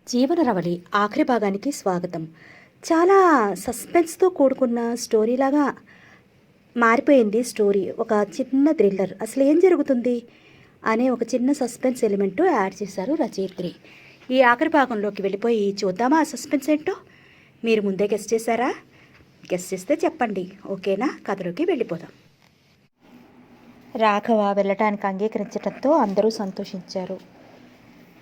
జీవనరవళి ఆఖరి భాగానికి స్వాగతం. చాలా సస్పెన్స్‌తో కూడుకున్న స్టోరీలాగా మారిపోయింది స్టోరీ. ఒక చిన్న థ్రిల్లర్. అసలేం జరుగుతుంది అనే ఒక చిన్న సస్పెన్స్ ఎలిమెంటు యాడ్ చేశారు రచయిత్రి. ఈ ఆఖరి భాగంలోకి వెళ్ళిపోయి చూద్దామా ఆ సస్పెన్స్ ఏంటో? మీరు ముందే గెస్ చేశారా? గెస్ చేస్తే చెప్పండి. ఓకేనా? కథలోకి వెళ్ళిపోదాం. రాఘవ వెళ్ళటానికి అంగీకరించడంతో అందరూ సంతోషించారు.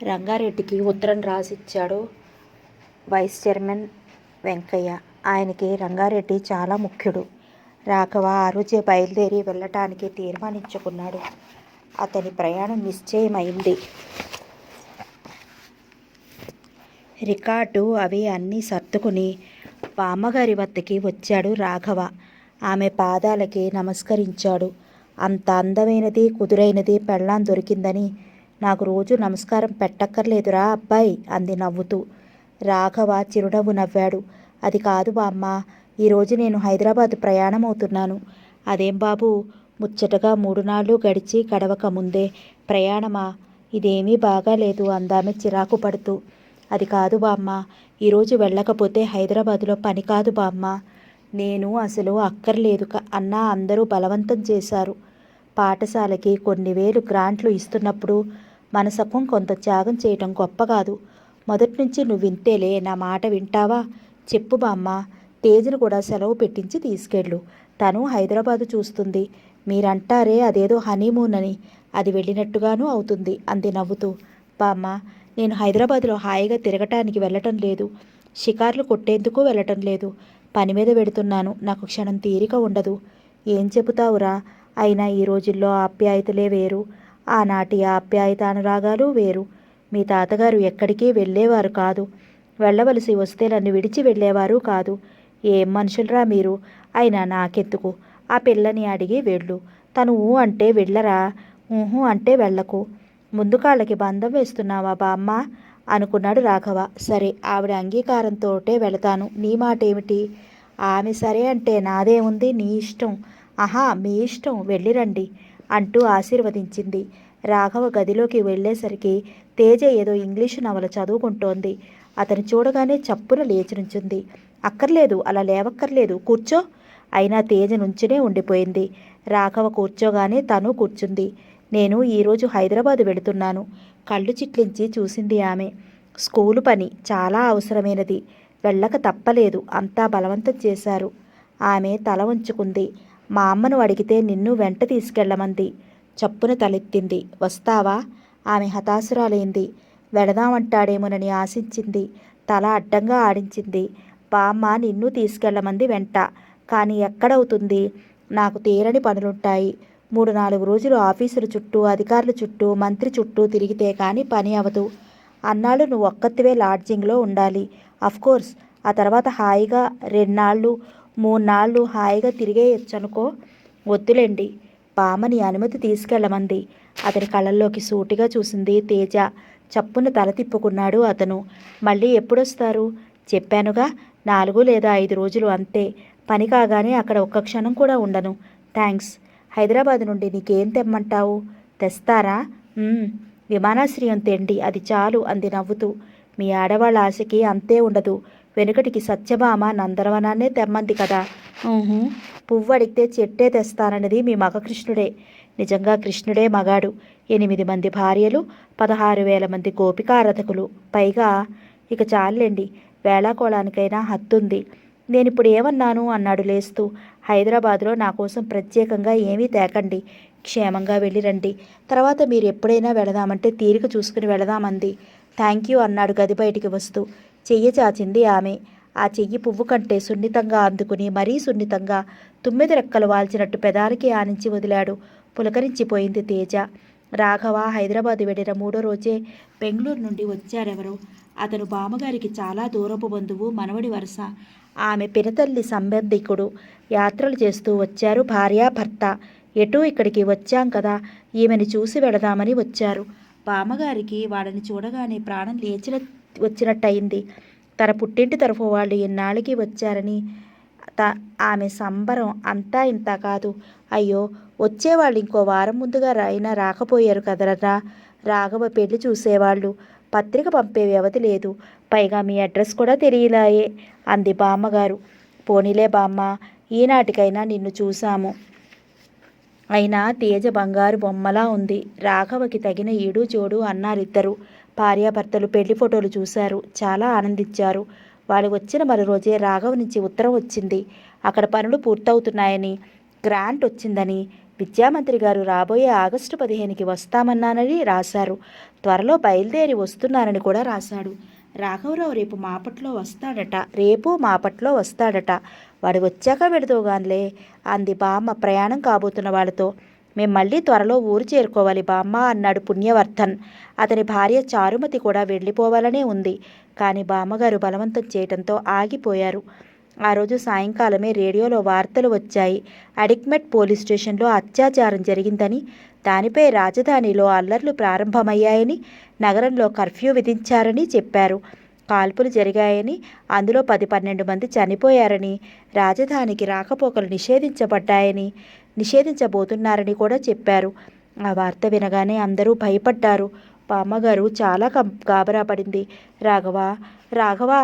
రంగారెడ్డికి ఉత్తరం రాసిచ్చాడు వైస్ చైర్మన్ వెంకయ్య. ఆయనకి రంగారెడ్డి చాలా ముఖ్యుడు. రాఘవ ఆ రోజే బయలుదేరి వెళ్ళటానికి తీర్మానించుకున్నాడు. అతని ప్రయాణం నిశ్చయమైంది. రికార్డు అవి అన్నీ సర్దుకుని బామ్మగారి వద్దకి వచ్చాడు రాఘవ. ఆమె పాదాలకి నమస్కరించాడు. అంత అందమైనది కుదురైనది పెళ్ళాం దొరికిందని నాకు రోజు నమస్కారం పెట్టక్కర్లేదురా అబ్బాయి అంది నవ్వుతూ. రాఘవ చిరునవ్వు నవ్వాడు. అది కాదు బామ్మ, ఈరోజు నేను హైదరాబాద్ ప్రయాణం అవుతున్నాను. అదేం బాబు, ముచ్చటగా 3 నాళ్ళు గడిచి గడవక ముందే ప్రయాణమా? ఇదేమీ బాగాలేదు అందామె చిరాకు పడుతూ. అది కాదు బామ్మ, ఈరోజు వెళ్ళకపోతే హైదరాబాదులో పని కాదు బామ్మ. నేను అసలు అక్కర్లేదు అన్నా అందరూ బలవంతం చేశారు. పాఠశాలకి కొన్ని వేలు గ్రాంట్లు ఇస్తున్నప్పుడు మన సొక్కం కొంత త్యాగం చేయటం గొప్ప కాదు. మొదటి నుంచి నువ్వు వింతేలే, నా మాట వింటావా? చెప్పు బామ్మ, తేజను కూడా సెలవు పెట్టించి తీసుకెళ్ళు. తను హైదరాబాదు చూస్తుంది. మీరంటారే అదేదో హనీమూన్ అని, అది వెళ్ళినట్టుగానూ అవుతుంది అంది నవ్వుతూ. బామ్మ, నేను హైదరాబాదులో హాయిగా తిరగటానికి వెళ్ళటం లేదు. షికార్లు కొట్టేందుకు వెళ్ళటం లేదు. పని మీద పెడుతున్నాను. నాకు క్షణం తీరిక ఉండదు. ఏం చెబుతావురా? అయినా ఈ రోజుల్లో ఆప్యాయతలే వేరు. ఆనాటి ఆప్యాయతానురాగాలు వేరు. మీ తాతగారు ఎక్కడికి వెళ్ళేవారు కాదు. వెళ్ళవలసి వస్తే నన్ను విడిచి వెళ్ళేవారు కాదు. ఏం మనుషులరా మీరు? అయినా నాకెందుకు? ఆ పిల్లని అడిగి వెళ్ళు. తను ఊ అంటే వెళ్ళరా, ఊహు అంటే వెళ్ళకు. ముందు కాళ్ళకి బంధం వేస్తున్నావా బామ్మ అనుకున్నాడు రాఘవ. సరే, ఆవిడ అంగీకారంతోటే వెళతాను. నీ మాట ఏమిటి? ఆమె సరే అంటే నాదేముంది? నీ ఇష్టం. ఆహా, మీ ఇష్టం, వెళ్ళిరండి అంటూ ఆశీర్వదించింది. రాఘవ గదిలోకి వెళ్ళేసరికి తేజ ఏదో ఇంగ్లీషు నవల చదువుకుంటోంది. అతను చూడగానే చప్పున లేచి నుంచుంది. అక్కర్లేదు, అలా లేవక్కర్లేదు, కూర్చో. అయినా తేజ నుంచునే ఉండిపోయింది. రాఘవ కూర్చోగానే తను కూర్చుంది. నేను ఈరోజు హైదరాబాదు వెళుతున్నాను. కళ్ళు చిట్లించి చూసింది ఆమె. స్కూలు పని చాలా అవసరమైనది. వెళ్ళక తప్పలేదు. అంతా బలవంతం చేశారు. ఆమె తల వంచుకుంది. మా అమ్మను అడిగితే నిన్ను వెంట తీసుకెళ్లమంది. చప్పున తలెత్తింది. వస్తావా? ఆమె హతాశురాలైంది. వెళదామంటాడేమోనని ఆశించింది. తల అడ్డంగా ఆడించింది. బామ్మ నిన్ను తీసుకెళ్లమంది వెంట. కానీ ఎక్కడవుతుంది? నాకు తీరని పనులుంటాయి. 3-4 రోజులు ఆఫీసుల చుట్టూ, అధికారుల చుట్టూ, మంత్రి చుట్టూ తిరిగితే కానీ పని అవదు. అన్నాళ్ళు నువ్వు ఒక్కతివే లాడ్జింగ్లో ఉండాలి. అఫ్కోర్స్ ఆ తర్వాత హాయిగా 2 నాళ్ళు 3 నాళ్ళు హాయిగా తిరిగేయొచ్చనుకో. వద్దులేండి, బామ్మని అనుమతి తీసుకెళ్లమంది. అతని కళ్ళల్లోకి సూటిగా చూసింది తేజ. చప్పున తల తిప్పుకున్నాడు అతను. మళ్ళీ ఎప్పుడొస్తారు? చెప్పానుగా, 4 లేదా 5 రోజులు అంతే. పని కాగానే అక్కడ ఒక్క క్షణం కూడా ఉండను. థ్యాంక్స్. హైదరాబాద్ నుండి నీకేం తెమ్మంటావు? తెస్తారా? విమానాశ్రయం తెండి, అది చాలు అంది నవ్వుతూ. మీ ఆడవాళ్ళ ఆశకి అంతే ఉండదు. వెనుకటికి సత్యభామ నందనవనాన్నే తెమ్మంది కదా. పువ్వు అడిగితే చెట్టే తెస్తానన్నది మీ మగ కృష్ణుడే. నిజంగా కృష్ణుడే మగాడు. 8 మంది భార్యలు, 16,000 మంది గోపికారథకులు. పైగా ఇక చాలండి, వేళాకోళానికైనా హద్దుంది. నేనిప్పుడు ఏమన్నాను అన్నాడు లేస్తూ. హైదరాబాద్లో నా కోసం ప్రత్యేకంగా ఏమీ తేకండి. క్షేమంగా వెళ్ళిరండి. తర్వాత మీరు ఎప్పుడైనా వెళదామంటే తీరిక చూసుకుని వెళదామంది. థ్యాంక్ యూ అన్నాడు గది బయటికి వస్తూ. చెయ్యి చాచింది ఆమె. ఆ చెయ్యి పువ్వు కంటే సున్నితంగా అందుకుని మరీ సున్నితంగా 9 రెక్కలు వాల్చినట్టు పెదాలకి ఆనించి వదిలాడు. పులకరించిపోయింది తేజ. రాఘవ హైదరాబాద్ వెళ్ళిన 3వ రోజే బెంగళూరు నుండి వచ్చారెవరో. అతను బామ్మగారికి చాలా దూరపు బంధువు, మనవడి వరుస. ఆమె పినతల్లి సంబంధికుడు. యాత్రలు చేస్తూ వచ్చారు భార్యాభర్త. ఎటూ ఇక్కడికి వచ్చాం కదా, ఈమెని చూసి వెళదామని వచ్చారు. బామ్మగారికి వాళ్ళని చూడగానే ప్రాణం వచ్చినట్టయింది. తన పుట్టింటి తరఫు వాళ్ళు ఎన్నాళ్ళకి వచ్చారని ఆమె సంబరం అంతా ఇంత కాదు. అయ్యో, వచ్చేవాళ్ళు ఇంకో వారం ముందుగా అయినా రాకపోయారు కదరా. రాఘవ పెళ్లి చూసేవాళ్ళు. పత్రిక పంపే వ్యవధి లేదు. పైగా మీ అడ్రస్ కూడా తెలియలాయే అంది బామ్మగారు. పోనీలే బామ్మ, ఈనాటికైనా నిన్ను చూశాము. అయినా తేజ బంగారు బొమ్మలా ఉంది. రాఘవకి తగిన ఈడు జోడు అన్నారిద్దరు. భార్యాభర్తలు పెళ్లి ఫోటోలు చూశారు. చాలా ఆనందించారు. వాళ్ళు వచ్చిన మరో రోజే రాఘవ నుంచి ఉత్తరం వచ్చింది. అక్కడ పనులు పూర్తవుతున్నాయని, గ్రాంట్ వచ్చిందని, విద్యామంత్రి గారు రాబోయే ఆగస్టు 15కి వస్తామన్నానని రాశారు. త్వరలో బయలుదేరి వస్తున్నానని కూడా రాశాడు. రాఘవరావు రేపు మాపట్లో వస్తాడట. వాడు వచ్చాక వెళుతూగాన్లే అంది బామ్మ ప్రయాణం కాబోతున్న వాళ్ళతో. మేం మళ్ళీ త్వరలో ఊరు చేరుకోవాలి బామ్మ అన్నాడు పుణ్యవర్ధన్. అతని భార్య చారుమతి కూడా వెళ్ళిపోవాలనే ఉంది. కానీ బామ్మగారు బలవంతం చేయటంతో ఆగిపోయారు. ఆ రోజు సాయంకాలమే రేడియోలో వార్తలు వచ్చాయి. అడిక్మెట్ పోలీస్ స్టేషన్లో అత్యాచారం జరిగిందని, దానిపై రాజధానిలో అల్లర్లు ప్రారంభమయ్యాయని, నగరంలో కర్ఫ్యూ విధించారని చెప్పారు. కాల్పులు జరిగాయని, అందులో 10-12 మంది చనిపోయారని, రాజధానికి రాకపోకలు నిషేధించబోతున్నారని కూడా చెప్పారు. ఆ వార్త వినగానే అందరూ భయపడ్డారు. బామ్మగారు చాలా గాబరా పడింది. రాఘవా రాఘవా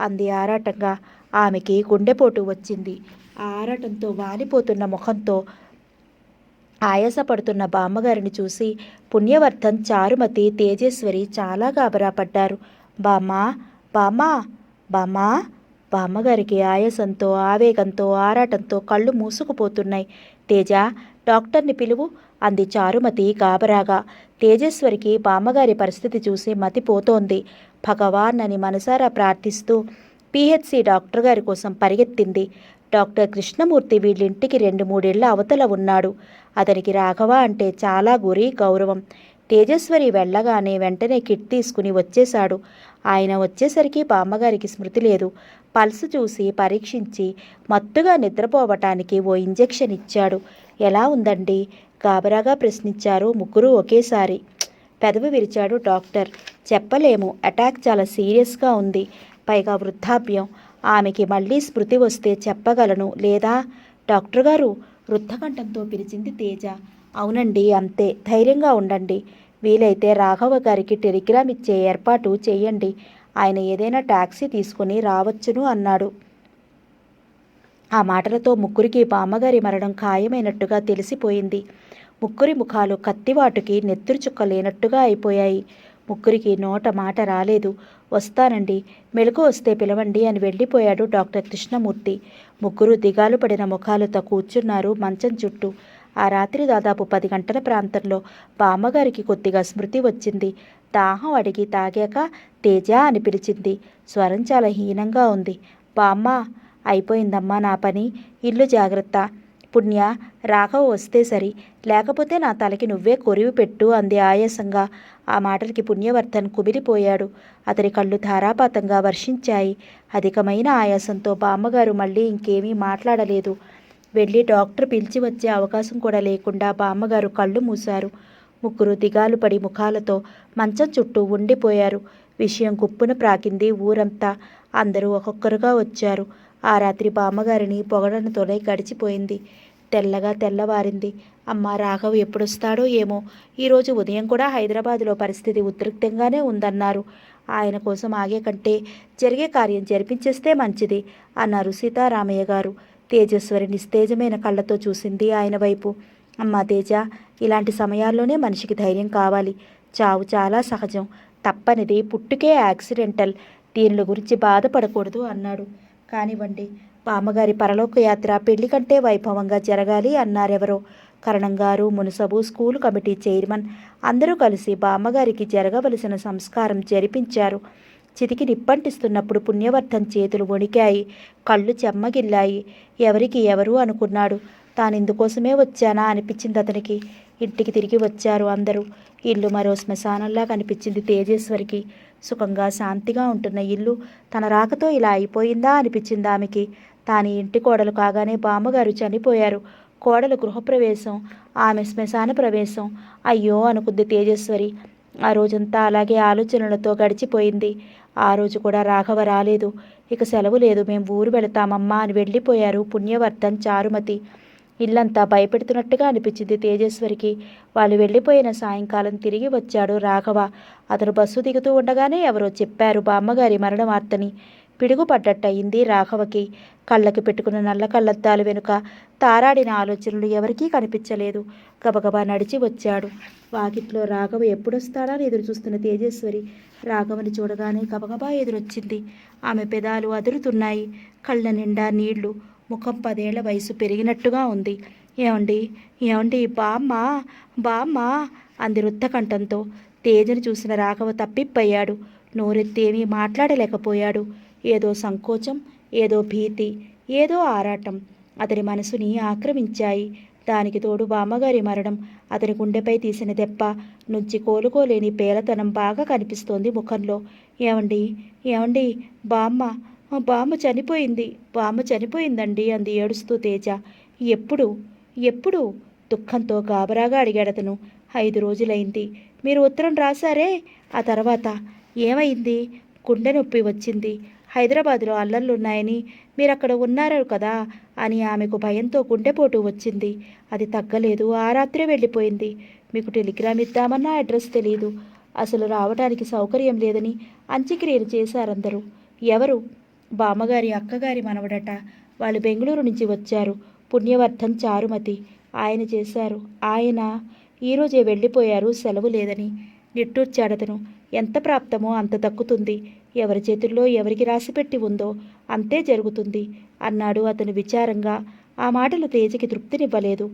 అంది ఆరాటంగా. ఆమెకి గుండెపోటు వచ్చింది. ఆ ఆరాటంతో వాలిపోతున్న ముఖంతో ఆయాసపడుతున్న బామ్మగారిని చూసి పుణ్యవర్ధన్, చారుమతి, తేజేశ్వరి చాలా గాబరా పడ్డారు. బామ్మా బామ్మా బామ్మా బామ్మగారికి ఆయాసంతో, ఆవేగంతో, ఆరాటంతో కళ్ళు మూసుకుపోతున్నాయి. తేజ, డాక్టర్ని పిలువు అంది చారుమతి గాబరాగా. తేజేశ్వరికి బామ్మగారి పరిస్థితి చూసి మతిపోతోంది. భగవాన్ అని మనసారా ప్రార్థిస్తూ పిహెచ్సి డాక్టర్ గారి కోసం పరిగెత్తింది. డాక్టర్ కృష్ణమూర్తి వీళ్ళింటికి 2-3 ఇళ్ల అవతల ఉన్నాడు. అతనికి రాఘవ అంటే చాలా గౌరవం. తేజేశ్వరి వెళ్ళగానే వెంటనే కిట్ తీసుకుని వచ్చేశాడు. ఆయన వచ్చేసరికి బామ్మగారికి స్మృతి లేదు. పల్సు చూసి పరీక్షించి మత్తుగా నిద్రపోవటానికి ఓ ఇంజెక్షన్ ఇచ్చాడు. ఎలా ఉందండి గాబరాగా ప్రశ్నించారు ముగ్గురు ఒకేసారి. పెదవి విరిచాడు డాక్టర్. చెప్పలేము, అటాక్ చాలా సీరియస్గా ఉంది. పైగా వృద్ధాప్యం. ఆమెకి మళ్ళీ స్మృతి వస్తే చెప్పగలను, లేదా డాక్టర్ గారు వృద్ధకంఠంతో పిలిచింది తేజ. అవునండి, అంతే, ధైర్యంగా ఉండండి. వీలైతే రాఘవ గారికి టెలిగ్రామ్ ఇచ్చే ఏర్పాటు చేయండి. ఆయన ఏదైనా టాక్సీ తీసుకుని రావచ్చును అన్నాడు. ఆ మాటలతో ముగ్గురికి బామ్మగారి మరణం ఖాయమైనట్టుగా తెలిసిపోయింది. ముగ్గురి ముఖాలు కత్తివాటుకి నెత్తురు చుక్క లేనట్టుగా అయిపోయాయి. ముగ్గురికి నోట మాట రాలేదు. వస్తానండి, మెలకు వస్తే పిలవండి అని వెళ్ళిపోయాడు డాక్టర్ కృష్ణమూర్తి. ముగ్గురు దిగాలు పడిన ముఖాలతో కూర్చున్నారు మంచం చుట్టూ. ఆ రాత్రి దాదాపు 10 గంటల ప్రాంతంలో బామ్మగారికి కొద్దిగా స్మృతి వచ్చింది. దాహం అడిగి తాగాక తేజ అని పిలిచింది. స్వరం చాలా హీనంగా ఉంది. బామ్మ, అయిపోయిందమ్మా నా పని, ఇల్లు జాగ్రత్త. పుణ్య, రాఘవ వస్తే సరి, లేకపోతే నా తలకి నువ్వే కొరివి పెట్టు అంది ఆయాసంగా. ఆ మాటలకి పుణ్యవర్ధన్ కుమిలిపోయాడు. అతని కళ్ళు ధారాపాతంగా వర్షించాయి. అధికమైన ఆయాసంతో బామ్మగారు మళ్ళీ ఇంకేమీ మాట్లాడలేదు. వెళ్ళి డాక్టర్ పిలిచి వచ్చే అవకాశం కూడా లేకుండా బామ్మగారు కళ్ళు మూశారు. ముగ్గురు దిగాలు పడి ముఖాలతో మంచం చుట్టూ ఉండిపోయారు. విషయం గుప్పున ప్రాకింది ఊరంతా. అందరూ ఒక్కొక్కరుగా వచ్చారు. ఆ రాత్రి బామ్మగారిని పొగడనతోనే గడిచిపోయింది. తెల్లవారింది. అమ్మ, రాఘవ్ ఎప్పుడొస్తాడో ఏమో. ఈరోజు ఉదయం కూడా హైదరాబాదులో పరిస్థితి ఉద్రిక్తంగానే ఉందన్నారు. ఆయన కోసం ఆగే కంటే జరిగే కార్యం జరిపించేస్తే మంచిది అన్నారు సీతారామయ్య గారు. తేజేశ్వరి నిస్తేజమైన కళ్ళతో చూసింది ఆయన వైపు. అమ్మా తేజ, ఇలాంటి సమయాల్లోనే మనిషికి ధైర్యం కావాలి. చావు చాలా సహజం, తప్పనిది, పుట్టుకే యాక్సిడెంటల్. దీనిల గురించి బాధపడకూడదు అన్నాడు. కానివ్వండి, బామ్మగారి పరలోక యాత్ర పెళ్లి కంటే వైభవంగా జరగాలి అన్నారెవరో. కరణంగారు, మునుసబు, స్కూలు కమిటీ చైర్మన్ అందరూ కలిసి బామ్మగారికి జరగవలసిన సంస్కారం జరిపించారు. చితికి నిప్పంటిస్తున్నప్పుడు పుణ్యవర్ధన్ చేతులు వణికాయి, కళ్ళు చెమ్మగిల్లాయి. ఎవరికి ఎవరు అనుకున్నాడు. తానిందుకోసమే వచ్చానా అనిపించింది అతనికి. ఇంటికి తిరిగి వచ్చారు అందరూ. ఇల్లు మరో శ్మశానంలా కనిపించింది తేజేశ్వరికి. సుఖంగా శాంతిగా ఉంటున్న ఇల్లు తన రాకతో ఇలా అయిపోయిందా అనిపించింది ఆమెకి. తాను ఇంటి కోడలు కాగానే బామ్మగారు చనిపోయారు. కోడలు గృహప్రవేశం, ఆమె శ్మశాన ప్రవేశం. అయ్యో అనుకుంది తేజేశ్వరి. ఆ రోజంతా అలాగే ఆలోచనలతో గడిచిపోయింది. ఆ రోజు కూడా రాఘవ రాలేదు. ఇక సెలవు లేదు, మేము ఊరు వెళతామమ్మా అని వెళ్ళిపోయారు పుణ్యవర్ధన్, చారుమతి. ఇల్లంతా భయపెడుతున్నట్టుగా అనిపించింది తేజేశ్వరికి. వాళ్ళు వెళ్ళిపోయిన సాయంకాలం తిరిగి వచ్చాడు రాఘవ. అతను బస్సు దిగుతూ ఉండగానే ఎవరో చెప్పారు బామ్మగారి మరణ వార్తని. పిడుగుపడ్డట్టయింది రాఘవకి. కళ్ళకి పెట్టుకున్న నల్ల కళ్ళద్దాలు వెనుక తారాడిన ఆలోచనలు ఎవరికీ కనిపించలేదు. గబగబా నడిచి వచ్చాడు. వాకిట్లో రాఘవ ఎప్పుడొస్తాడా అని ఎదురు చూస్తున్న తేజేశ్వరి రాఘవని చూడగానే గబగబా ఎదురొచ్చింది. ఆమె పెదాలు అదురుతున్నాయి. కళ్ళ నిండా నీళ్లు. ముఖం 10 ఏళ్ల వయసు పెరిగినట్టుగా ఉంది. ఏమండి ఏమండి బామ్మ బామ్మ అంది రుద్ధకంఠంతో. తేజను చూసిన రాఘవ తప్పిప్పయ్యాడు. నోరెత్తేమీ మాట్లాడలేకపోయాడు. ఏదో సంకోచం, ఏదో భీతి, ఏదో ఆరాటం అతని మనసుని ఆక్రమించాయి. దానికి తోడు బామ్మగారి మరణం, అతని గుండెపై తీసిన దెబ్బ నుంచి కోలుకోలేని పేలతనం బాగా కనిపిస్తోంది ముఖంలో. ఏమండి ఏమండి బామ్మ బామ్మ చనిపోయింది, బామ్మ చనిపోయిందండి అంది ఏడుస్తూ తేజ. ఎప్పుడు ఎప్పుడు దుఃఖంతో గాబరాగా అడిగాడతను. 5 రోజులైంది. మీరు ఉత్తరం రాశారే, ఆ తర్వాత ఏమైంది? గుండె నొప్పి వచ్చింది. హైదరాబాదులో అల్లర్లున్నాయని మీరక్కడ ఉన్నారు కదా అని ఆమెకు భయంతో గుండెపోటు వచ్చింది. అది తగ్గలేదు. ఆ రాత్రే వెళ్ళిపోయింది. మీకు టెలిగ్రామ్ ఇద్దామన్నా అడ్రస్ తెలియదు. అసలు రావడానికి సౌకర్యం లేదని అంత్యక్రియలు చేశారందరూ. ఎవరు? బామ్మగారి అక్కగారి మనవడట. వాళ్ళు బెంగళూరు నుంచి వచ్చారు. పుణ్యవర్ధన్ చారుమతి ఆయన చేశారు. ఆయన ఈరోజే వెళ్ళిపోయారు, సెలవు లేదని. నిట్టూర్చాడతను. ఎంత ప్రాప్తమో అంత దక్కుతుంది. ఎవరి చేతుల్లో ఎవరికి రాసిపెట్టి ఉందో అంతే జరుగుతుంది అన్నాడు అతను విచారంగా. ఆ మాటలు తేజకి తృప్తినివ్వలేదు.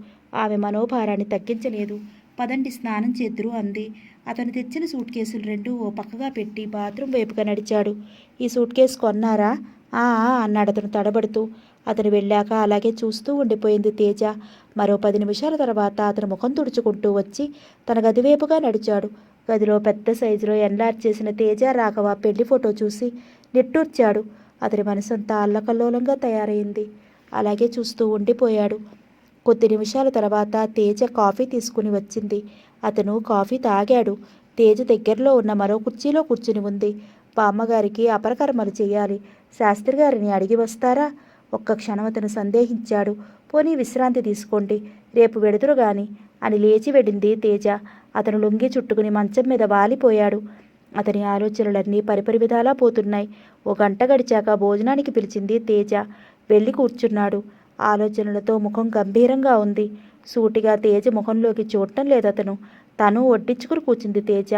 ఆమె మనోభారాన్ని తగ్గించలేదు. పదండి స్నానం చేద్దురు అంది. అతను తెచ్చిన సూట్ కేసులు 2 ఓ పక్కగా పెట్టి బాత్రూం వైపుగా నడిచాడు. ఈ సూట్ కేసు కొన్నారా? అన్నాడు అతను తడబడుతూ. అతను వెళ్ళాక అలాగే చూస్తూ ఉండిపోయింది తేజ. మరో 10 నిమిషాల తర్వాత అతను ముఖం తుడుచుకుంటూ వచ్చి తన గదివైపుగా నడిచాడు. గదిలో పెద్ద సైజులో ఎన్లార్జ్ చేసిన తేజ రాఘవ పెళ్లి ఫోటో చూసి నిట్టూర్చాడు. అతని మనసంతా అల్లకల్లోలంగా తయారైంది. అలాగే చూస్తూ ఉండిపోయాడు. కొద్ది నిమిషాల తర్వాత తేజ కాఫీ తీసుకుని వచ్చింది. అతను కాఫీ తాగాడు. తేజ దగ్గరలో ఉన్న మరో కుర్చీలో కూర్చుని ఉంది. బామ్మగారికి అపరకర్మలు చేయాలి. శాస్త్రి గారిని అడిగి వస్తారా? ఒక్క క్షణం అతను సందేహించాడు. పోనీ విశ్రాంతి తీసుకోండి, రేపు వెడుతురు గాని అని లేచి వెళ్ళింది తేజ. అతను లొంగి చుట్టుకుని మంచం మీద వాలిపోయాడు. అతని ఆలోచనలన్నీ పరిపరి విధాలా పోతున్నాయి. 1 గంట గడిచాక భోజనానికి పిలిచింది తేజ. వెళ్ళి కూర్చున్నాడు. ఆలోచనలతో ముఖం గంభీరంగా ఉంది. సూటిగా తేజ ముఖంలోకి చూడటం లేదతను. తను వడ్డించుకుని కూర్చుంది తేజ.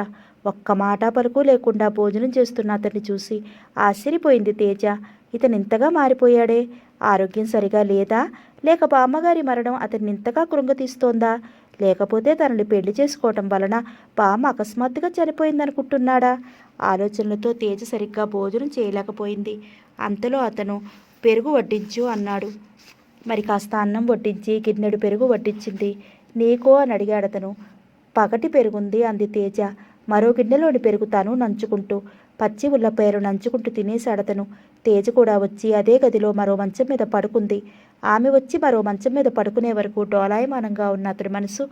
ఒక్క మాట పలుకు లేకుండా భోజనం చేస్తున్న అతన్ని చూసి ఆశ్చర్యపోయింది తేజ. ఇతను ఇంతగా మారిపోయాడే. ఆరోగ్యం సరిగా లేదా? లేక బామ్మగారి మరణం అతన్ని ఇంతగా కృంగతీస్తోందా? లేకపోతే తనని పెళ్లి చేసుకోవటం వలన బామ్మ అకస్మాత్తుగా చనిపోయిందనుకుంటున్నాడా? ఆలోచనలతో తేజ సరిగ్గా భోజనం చేయలేకపోయింది. అంతలో అతను పెరుగు వడ్డించు అన్నాడు. మరి కాస్త అన్నం వడ్డించి గిన్నెడు పెరుగు వడ్డించింది. నీకో అని అడిగాడతను. పగటి పెరుగుంది అంది తేజ. మరో గిన్నెలోని పెరుగు తను నంచుకుంటూ, పచ్చి ఉల్లపేరు నంచుకుంటూ తినేశాడతను. తేజ కూడా వచ్చి అదే గదిలో మరో మంచం మీద పడుకుంది. ఆమె వచ్చి మరో మంచం మీద పడుకునే వరకు డోలాయమానంగా ఉన్న అతని మనసు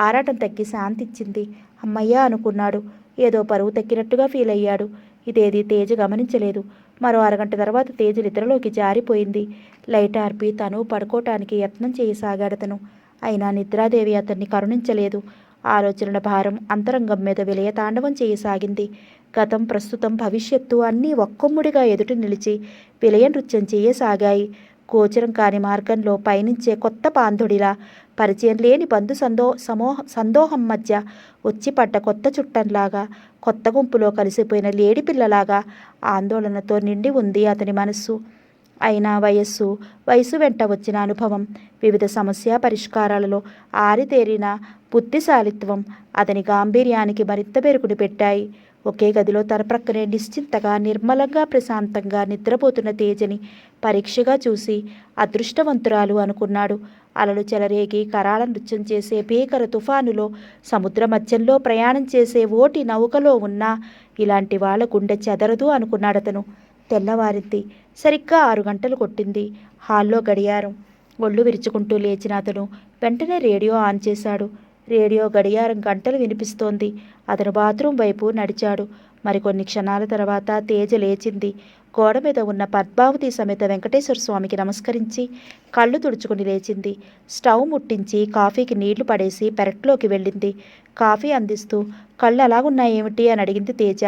ఆరాటం తగ్గి శాంతిచ్చింది. అమ్మయ్యా అనుకున్నాడు. ఏదో పరువు తగ్గినట్టుగా ఫీల్ అయ్యాడు. ఇదేది తేజ గమనించలేదు. మరో అరగంట తర్వాత తేజ నిద్రలోకి జారిపోయింది. లైట్ ఆర్పి తను పడుకోవటానికి యత్నం చేయసాగాడతను. అయినా నిద్రాదేవి అతన్ని కరుణించలేదు. ఆలోచనల భారం అంతరంగం మీద విలయ తాండవం చేయసాగింది. గతం, ప్రస్తుతం, భవిష్యత్తు అన్నీ ఒక్కొమ్ముడిగా ఎదుటి నిలిచి విలయ నృత్యం చేయసాగాయి. గోచరం కాని మార్గంలో పయనించే కొత్త పాంధుడిలా, పరిచయం లేని బంధు సందోహం మధ్య వచ్చిపడ్డ కొత్త చుట్టంలాగా, కొత్త గుంపులో కలిసిపోయిన లేడి పిల్లలాగా ఆందోళనతో నిండి ఉంది అతని మనస్సు. అయినా వయస్సు వెంట వచ్చిన అనుభవం, వివిధ సమస్య పరిష్కారాలలో ఆరితేరిన బుద్ధిశాలిత్వం అతని గాంభీర్యానికి మరింత పెరుగుని పెట్టాయి. ఒకే గదిలో తన ప్రక్కనే నిశ్చింతగా, నిర్మలంగా, ప్రశాంతంగా నిద్రపోతున్న తేజని పరీక్షగా చూసి అదృష్టవంతురాలు అనుకున్నాడు. అలలు చెలరేగి కరాళ నృత్యం చేసే భీకర తుఫానులో, సముద్ర మధ్యంలో ప్రయాణం చేసే ఓటి నౌకలో ఉన్నా ఇలాంటి వాళ్ళ గుండె చెదరదు అనుకున్నాడతను. తెల్లవారింది. సరిగ్గా 6 గంటలు కొట్టింది. హాల్లో గడియారం. ఒళ్ళు విరుచుకుంటూ లేచిన అతను వెంటనే రేడియో ఆన్ చేశాడు. రేడియో గడియారం గంటలు వినిపిస్తోంది. అతను బాత్రూం వైపు నడిచాడు. మరికొన్ని క్షణాల తర్వాత తేజ లేచింది. గోడ మీద ఉన్న పద్మావతి సమేత వెంకటేశ్వర స్వామికి నమస్కరించి కళ్ళు తుడుచుకుని లేచింది. స్టవ్ ముట్టించి కాఫీకి నీళ్లు పడేసి పెరట్లోకి వెళ్ళింది. కాఫీ అందిస్తూ కళ్ళు అలాగున్నాయేమిటి అని అడిగింది తేజ.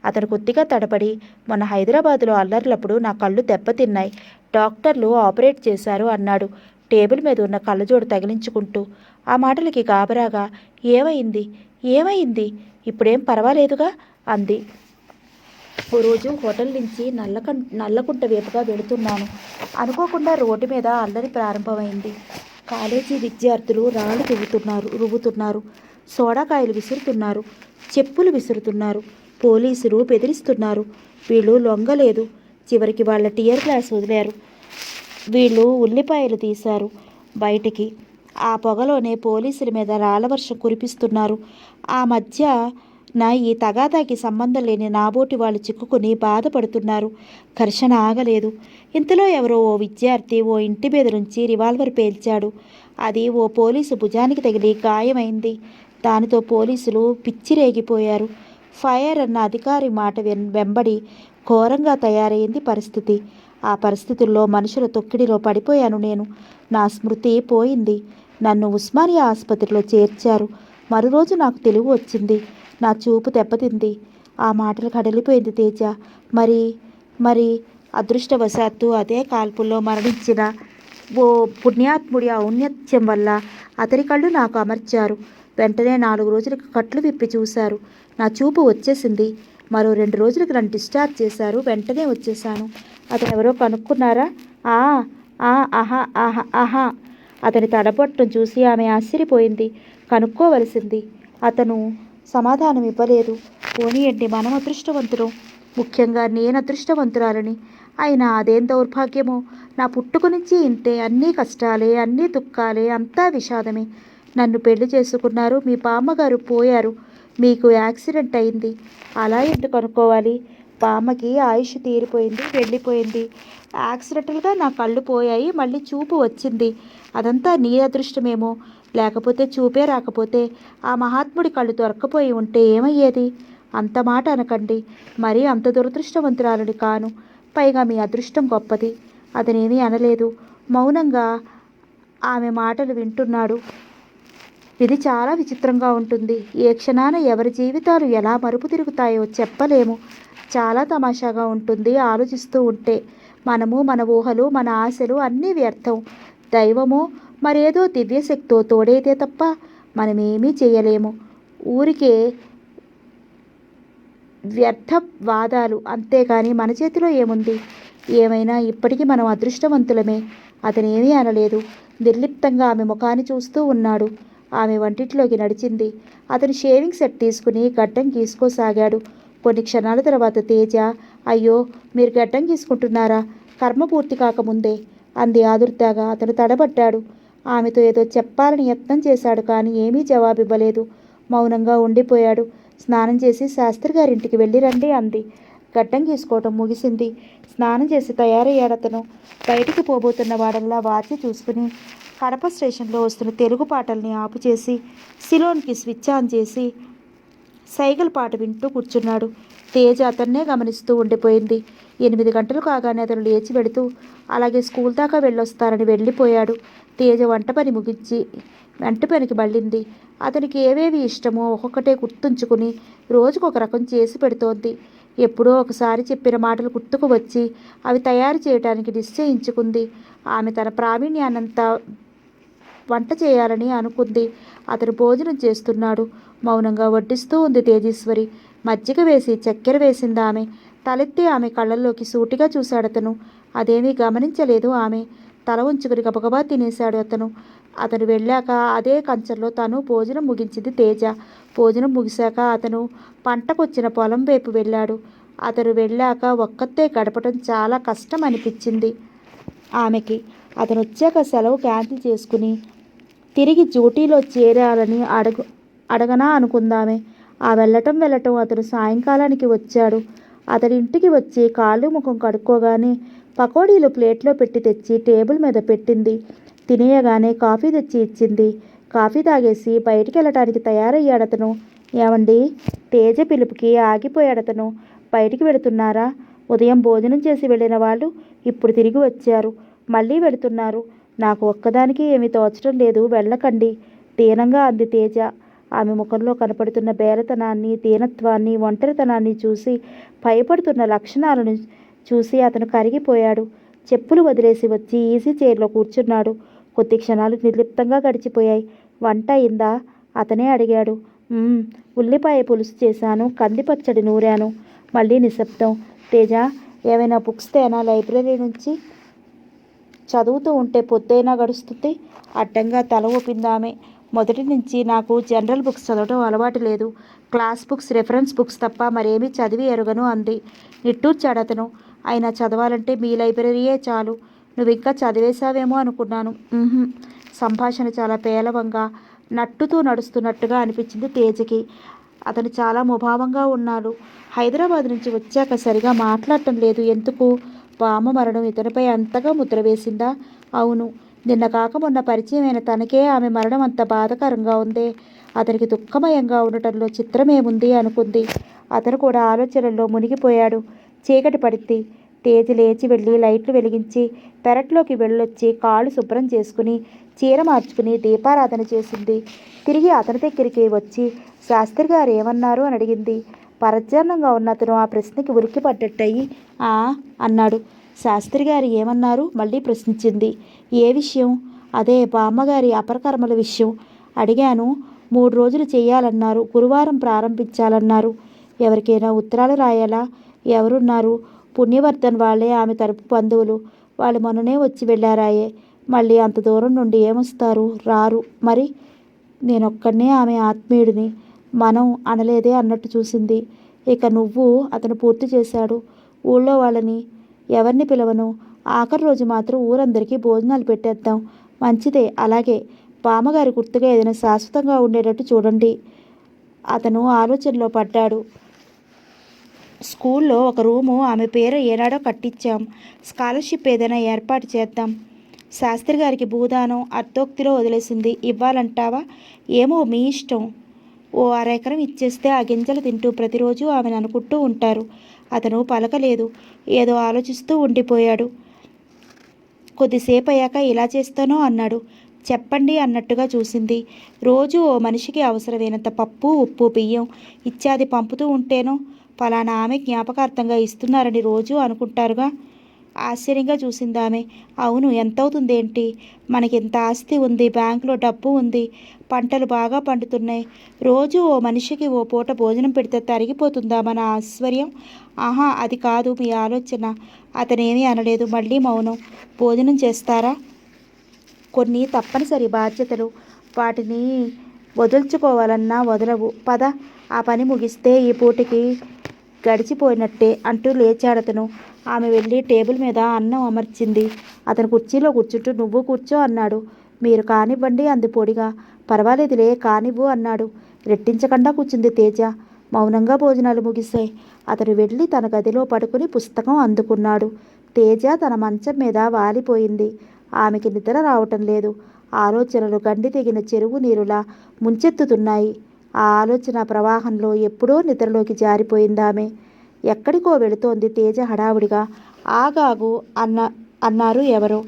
అతను కొద్దిగా తడబడి, మొన్న హైదరాబాదులో అల్లర్లప్పుడు నా కళ్ళు దెబ్బతిన్నాయి, డాక్టర్లు ఆపరేట్ చేశారు అన్నాడు టేబుల్ మీద ఉన్న కళ్ళజోడు తగిలించుకుంటూ. ఆ మాటలకి గాబరాగా ఏమైంది ఏమైంది ఇప్పుడేం పర్వాలేదుగా అంది. ఓ రోజు హోటల్ నుంచి నల్లకుంట వైపుగా వెళుతున్నాను. అనుకోకుండా రోడ్డు మీద అల్లరి ప్రారంభమైంది. కాలేజీ విద్యార్థులు రాళ్ళు రువ్వుతున్నారు, సోడాకాయలు విసురుతున్నారు, చెప్పులు విసురుతున్నారు, పోలీసులు బెదిరిస్తున్నారు. వీళ్ళు లొంగలేదు. చివరికి వాళ్ళ టియర్ గ్లాస్ వదిలారు. వీళ్ళు ఉల్లిపాయలు తీశారు బయటికి. ఆ పొగలోనే పోలీసుల మీద రాళ్ల వర్షం కురిపిస్తున్నారు. ఆ మధ్య ఈ తగాదాకి సంబంధం లేని నాబోటి వాళ్ళు చిక్కుకుని బాధపడుతున్నారు. ఘర్షణ ఆగలేదు. ఇంతలో ఎవరో ఓ విద్యార్థి ఓ ఇంటి మీద నుంచి రివాల్వర్ పేల్చాడు. అది ఓ పోలీసు భుజానికి తగిలి గాయమైంది. దానితో పోలీసులు పిచ్చిరేగిపోయారు. ఫైర్ అన్న అధికారి మాట వెంబడి ఘోరంగా తయారైంది పరిస్థితి. ఆ పరిస్థితుల్లో మనుషుల తొక్కిడిలో పడిపోయాను నేను. నా స్మృతి పోయింది. నన్ను ఉస్మానియా ఆసుపత్రిలో చేర్చారు. మరురోజు నాకు తెలివి వచ్చింది. నా చూపు దెబ్బతింది. ఆ మాటలు కడలిపోయింది తేజ. మరి అదృష్టవశాత్తు అదే కాల్పుల్లో మరణించిన ఓ పుణ్యాత్ముడి ఔన్నత్యం వల్ల అతని కళ్ళు నాకు అమర్చారు. వెంటనే 4 రోజులకు కట్లు విప్పి చూశారు. నా చూపు వచ్చేసింది. మరో 2 రోజులకు నన్ను డిశ్చార్జ్ చేశారు. వెంటనే వచ్చేశాను. అతను ఎవరో కనుక్కున్నారా? ఆహా. అతని తడబొట్టం చూసి ఆమె ఆశ్చర్యపోయింది. కనుక్కోవలసింది. అతను సమాధానం ఇవ్వలేదు. పోనీయండి, మనం అదృష్టవంతులు, ముఖ్యంగా నేను అదృష్టవంతురాలని. అయినా అదేం దౌర్భాగ్యమో. నా పుట్టుక నుంచి ఇంతే. అన్నీ కష్టాలే, అన్నీ దుఃఖాలే, అంతా విషాదమే. నన్ను పెళ్లి చేసుకున్నారు, మీ బామ్మగారు పోయారు, మీకు యాక్సిడెంట్ అయింది. అలా ఎందుకు అనుకోవాలి? బామ్మకి ఆయుష్ తీరిపోయింది, వెళ్ళిపోయింది. యాక్సిడెంటల్గా నా కళ్ళు పోయాయి, మళ్ళీ చూపు వచ్చింది. అదంతా నీ అదృష్టమేమో. లేకపోతే చూపే రాకపోతే ఆ మహాత్ముడి కళ్ళు దొరక్కపోయి ఉంటే ఏమయ్యేది? అంత మాట అనకండి. మరీ అంత దురదృష్టవంతురాలని కాను. పైగా మీ అదృష్టం గొప్పది. అతనేమీ అనలేదు. మౌనంగా ఆమె మాటలు వింటున్నాడు. ఇది చాలా విచిత్రంగా ఉంటుంది. ఏ క్షణాన ఎవరి జీవితాలు ఎలా మరుపు తిరుగుతాయో చెప్పలేము. చాలా తమాషాగా ఉంటుంది ఆలోచిస్తూ ఉంటే. మనము, మన ఊహలు, మన ఆశలు అన్నీ వ్యర్థం. దైవమో మరేదో దివ్యశక్తో తోడైతే తప్ప మనమేమీ చేయలేము. ఊరికే వ్యర్థ వాదాలు, అంతేగాని మన చేతిలో ఏముంది? ఏమైనా ఇప్పటికీ మనం అదృష్టవంతులమే. అతనేమీ అనలేదు. నిర్లిప్తంగా ఆమె ముఖాన్ని చూస్తూ ఉన్నాడు. ఆమె వంటింట్లోకి నడిచింది. అతను షేవింగ్ సెట్ తీసుకుని గడ్డం గీసుకోసాగాడు. కొన్ని క్షణాల తర్వాత తేజ, అయ్యో, మీరు గడ్డం గీసుకుంటున్నారా? కర్మ పూర్తి కాకముందే అంది ఆదుర్దాగా. అతను తడబడ్డాడు. ఆమెతో ఏదో చెప్పాలని యత్నం చేశాడు, కానీ ఏమీ జవాబివ్వలేదు. మౌనంగా ఉండిపోయాడు. స్నానం చేసి శాస్త్రి గారింటికి వెళ్ళి రండి అంది. గడ్డం గీసుకోవటం ముగిసింది. స్నానం చేసి తయారయ్యాడతను. బయటికి పోబోతున్న వాడల్లా వాచి చూసుకుని కడప స్టేషన్లో వస్తున్న తెలుగు పాటల్ని ఆపుచేసి సిలోన్కి స్విచ్ ఆన్ చేసి సైకిల్ పాట వింటూ కూర్చున్నాడు. తేజ అతన్నే గమనిస్తూ ఉండిపోయింది. 8 గంటలు కాగానే అతను లేచి వెడుతూ అలాగే స్కూల్ దాకా వెళ్ళొస్తారని వెళ్ళిపోయాడు. తేజ వంట పనికి మళ్ళింది. అతనికి ఏవేవి ఇష్టమో ఒక్కొక్కటే గుర్తుంచుకుని రోజుకొక రకం చేసి పెడుతోంది. ఎప్పుడో ఒకసారి చెప్పిన మాటలు గుర్తుకు వచ్చి అవి తయారు చేయడానికి నిశ్చయించుకుంది. ఆమె తన ప్రావీణ్యాన్నంతా వంట చేయాలని అనుకుంది. అతను భోజనం చేస్తున్నాడు. మౌనంగా వడ్డిస్తూ ఉంది తేజేశ్వరి. మజ్జిగ వేసి చక్కెర వేసింది ఆమె. తలెత్తి ఆమె కళ్ళల్లోకి సూటిగా చూశాడతను. అదేమీ గమనించలేదు ఆమె. తల ఉంచుకుని గబగబా తినేశాడు అతను. అతను వెళ్ళాక అదే కంచంలో తను భోజనం ముగించింది తేజ. భోజనం ముగిశాక అతను పంటకొచ్చిన పొలం వైపు వెళ్ళాడు. అతను వెళ్ళాక ఒక్కతే గడపడం చాలా కష్టం అనిపించింది ఆమెకి. అతను వచ్చాక సెలవు క్యాన్సిల్ చేసుకుని తిరిగి డ్యూటీలో చేరాలని అడగనా అనుకుందామే. ఆ వెళ్ళటం అతను సాయంకాలానికి వచ్చాడు. అతడి ఇంటికి వచ్చి కాళ్ళు ముఖం కడుక్కోగానే పకోడీలు ప్లేట్లో పెట్టి తెచ్చి టేబుల్ మీద పెట్టింది. తినేయగానే కాఫీ తెచ్చి ఇచ్చింది. కాఫీ తాగేసి బయటికి వెళ్ళటానికి తయారయ్యాడతను. ఏమండి? తేజ పిలుపుకి ఆగిపోయాడతను. బయటికి వెళుతున్నారా? ఉదయం భోజనం చేసి వెళ్ళిన వాళ్ళు ఇప్పుడు తిరిగి వచ్చారు, మళ్ళీ వెళుతున్నారు. నాకు ఒక్కదానికి ఏమీ తోచడం లేదు, వెళ్ళకండి దీనంగా అంది తేజ. ఆమె ముఖంలో కనపడుతున్న బేలతనాన్ని, దీనత్వాన్ని, ఒంటరితనాన్ని చూసి, భయపడుతున్న లక్షణాలను చూసి అతను కరిగిపోయాడు. చెప్పులు వదిలేసి వచ్చి ఈజీ చైర్లో కూర్చున్నాడు. కొద్ది క్షణాలు నిర్లిప్తంగా గడిచిపోయాయి. వంట అయిందా? అతనే అడిగాడు. ఉల్లిపాయ పులుసు చేశాను, కంది పచ్చడి నూరాను. మళ్ళీ నిశ్శబ్దం. తేజ, ఏమైనా బుక్స్ తేనా లైబ్రరీ నుంచి? చదువుతూ ఉంటే పొద్దైనా గడుస్తుంది. అడ్డంగా తల ఊపిందామె. మొదటి నుంచి నాకు జనరల్ బుక్స్ చదవడం అలవాటు లేదు. క్లాస్ బుక్స్, రెఫరెన్స్ బుక్స్ తప్ప మరేమీ చదివి ఎరుగను అంది. నిట్టూర్చాడతను. అయినా చదవాలంటే మీ లైబ్రరీయే చాలు. నువ్వు ఇంకా చదివేశావేమో అనుకున్నాను. సంభాషణ చాలా పేలవంగా, నట్టుతూ నడుస్తున్నట్టుగా అనిపించింది తేజకి. అతను చాలా ముభావంగా ఉన్నాడు. హైదరాబాద్ నుంచి వచ్చాక సరిగా మాట్లాడటం లేదు. ఎందుకు? బామ్మ మరణం ఇతనిపై అంతగా ముద్ర వేసిందా? అవును. నిన్న కాక మొన్న పరిచయమైన తనకే ఆమె మరణం అంత బాధాకరంగా ఉందే. అతనికి దుఃఖమయంగా ఉండటంలో చిత్రమేముంది అనుకుంది. అతను కూడా ఆలోచనల్లో మునిగిపోయాడు. చీకటి పడింది. తేజ లేచి వెళ్ళి లైట్లు వెలిగించి పెరట్లోకి వెళ్ళొచ్చి కాళ్ళు శుభ్రం చేసుకుని చీర మార్చుకుని దీపారాధన చేసింది. తిరిగి అతని దగ్గరికి వచ్చి శాస్త్రి గారు ఏమన్నారు అని అడిగింది. పరధ్యానంగా ఉన్న అతను ఆ ప్రశ్నకి ఉలిక్కిపడ్డట్టయి అన్నాడు. శాస్త్రి గారు ఏమన్నారు? మళ్ళీ ప్రశ్నించింది. ఏ విషయం? అదే బామ్మగారి అపరకర్మల విషయం అడిగాను. 3 రోజులు చేయాలన్నారు. గురువారం ప్రారంభించాలన్నారు. ఎవరికైనా ఉత్తరాలు రాయాలా? ఎవరున్నారు? పుణ్యవర్ధన్ వాళ్ళే ఆమె తరపు బంధువులు. వాళ్ళు మొన్ననే వచ్చి వెళ్ళారాయే. మళ్ళీ అంత దూరం నుండి ఏమొస్తారు? రారు. మరి నేనొక్కడనే ఆమె ఆత్మీయుడిని. మనం అనలేదే అన్నట్టు చూసింది. ఇక నువ్వు అతను పూర్తి చేశాడు. ఊళ్ళో వాళ్ళని ఎవరిని పిలవను. ఆఖరి రోజు మాత్రం ఊరందరికీ భోజనాలు పెట్టేద్దాం. మంచిదే. అలాగే బామ్మగారి గుర్తుగా ఏదైనా శాశ్వతంగా ఉండేటట్టు చూడండి. అతను ఆలోచనలో పడ్డాడు. స్కూల్లో ఒక రూము ఆమె పేరు ఏనాడో కట్టించాం. స్కాలర్షిప్ ఏదైనా ఏర్పాటు చేద్దాం. శాస్త్రి గారికి భూదానం అర్ధోక్తిలో వదిలేసింది. ఇవ్వాలంటావా? ఏమో మీ ఇష్టం. ఓ 1/2 ఎకరం ఇచ్చేస్తే ఆ గింజలు తింటూ ప్రతిరోజు ఆమెను అనుకుంటూ ఉంటారు. అతను పలకలేదు. ఏదో ఆలోచిస్తూ ఉండిపోయాడు. కొద్దిసేపు అయ్యాక ఇలా చేస్తానో అన్నాడు. చెప్పండి అన్నట్టుగా చూసింది. రోజు ఓ మనిషికి అవసరమైనంత పప్పు, ఉప్పు, బియ్యం ఇత్యాది పంపుతూ ఉంటేనో ఫలానా ఆమె జ్ఞాపకార్థంగా ఇస్తున్నారని రోజు అనుకుంటారుగా. ఆశ్చర్యంగా చూసింది ఆమె. అవును, ఎంతవుతుందేంటి? మనకి ఎంత ఆస్తి ఉంది, బ్యాంకులో డబ్బు ఉంది, పంటలు బాగా పండుతున్నాయి. రోజు ఓ మనిషికి ఓ పూట భోజనం పెడితే తరిగిపోతుందా మన ఐశ్వర్యం? ఆహా, అది కాదు మీ ఆలోచన. అతనేమీ అనలేదు. మళ్ళీ మౌనం. భోజనం చేస్తారా? కొన్ని తప్పనిసరి బాధ్యతలు, వాటిని వదుల్చుకోవాలన్నా వదలవు. పద, ఆ పని ముగిస్తే ఈ పూటకి గడిచిపోయినట్టే అంటూ లేచాడతను. ఆమె వెళ్ళి టేబుల్ మీద అన్నం అమర్చింది. అతను కుర్చీలో కూర్చుంటూ నువ్వు కూర్చో అన్నాడు. మీరు కానివ్వండి అంది పొడిగా. పర్వాలేదులే, కానివ్వు అన్నాడు. రెట్టించకుండా కూర్చుంది తేజ. మౌనంగా భోజనాలు ముగిశాయి. అతను వెళ్ళి తన గదిలో పడుకుని పుస్తకం అందుకున్నాడు. తేజ తన మంచం మీద వాలిపోయింది. ఆమెకి నిద్ర రావటం లేదు. ఆలోచనలు గండి తెగిన చెరువు నీరులా ముంచెత్తుతున్నాయి. ఆ ఆలోచన ప్రవాహంలో ఎప్పుడో నిద్రలోకి జారిపోయిందామె. ఎక్కడికో వెళుతోంది తేజ హడావుడిగా. ఆగాగు అన్నారు ఎవరో.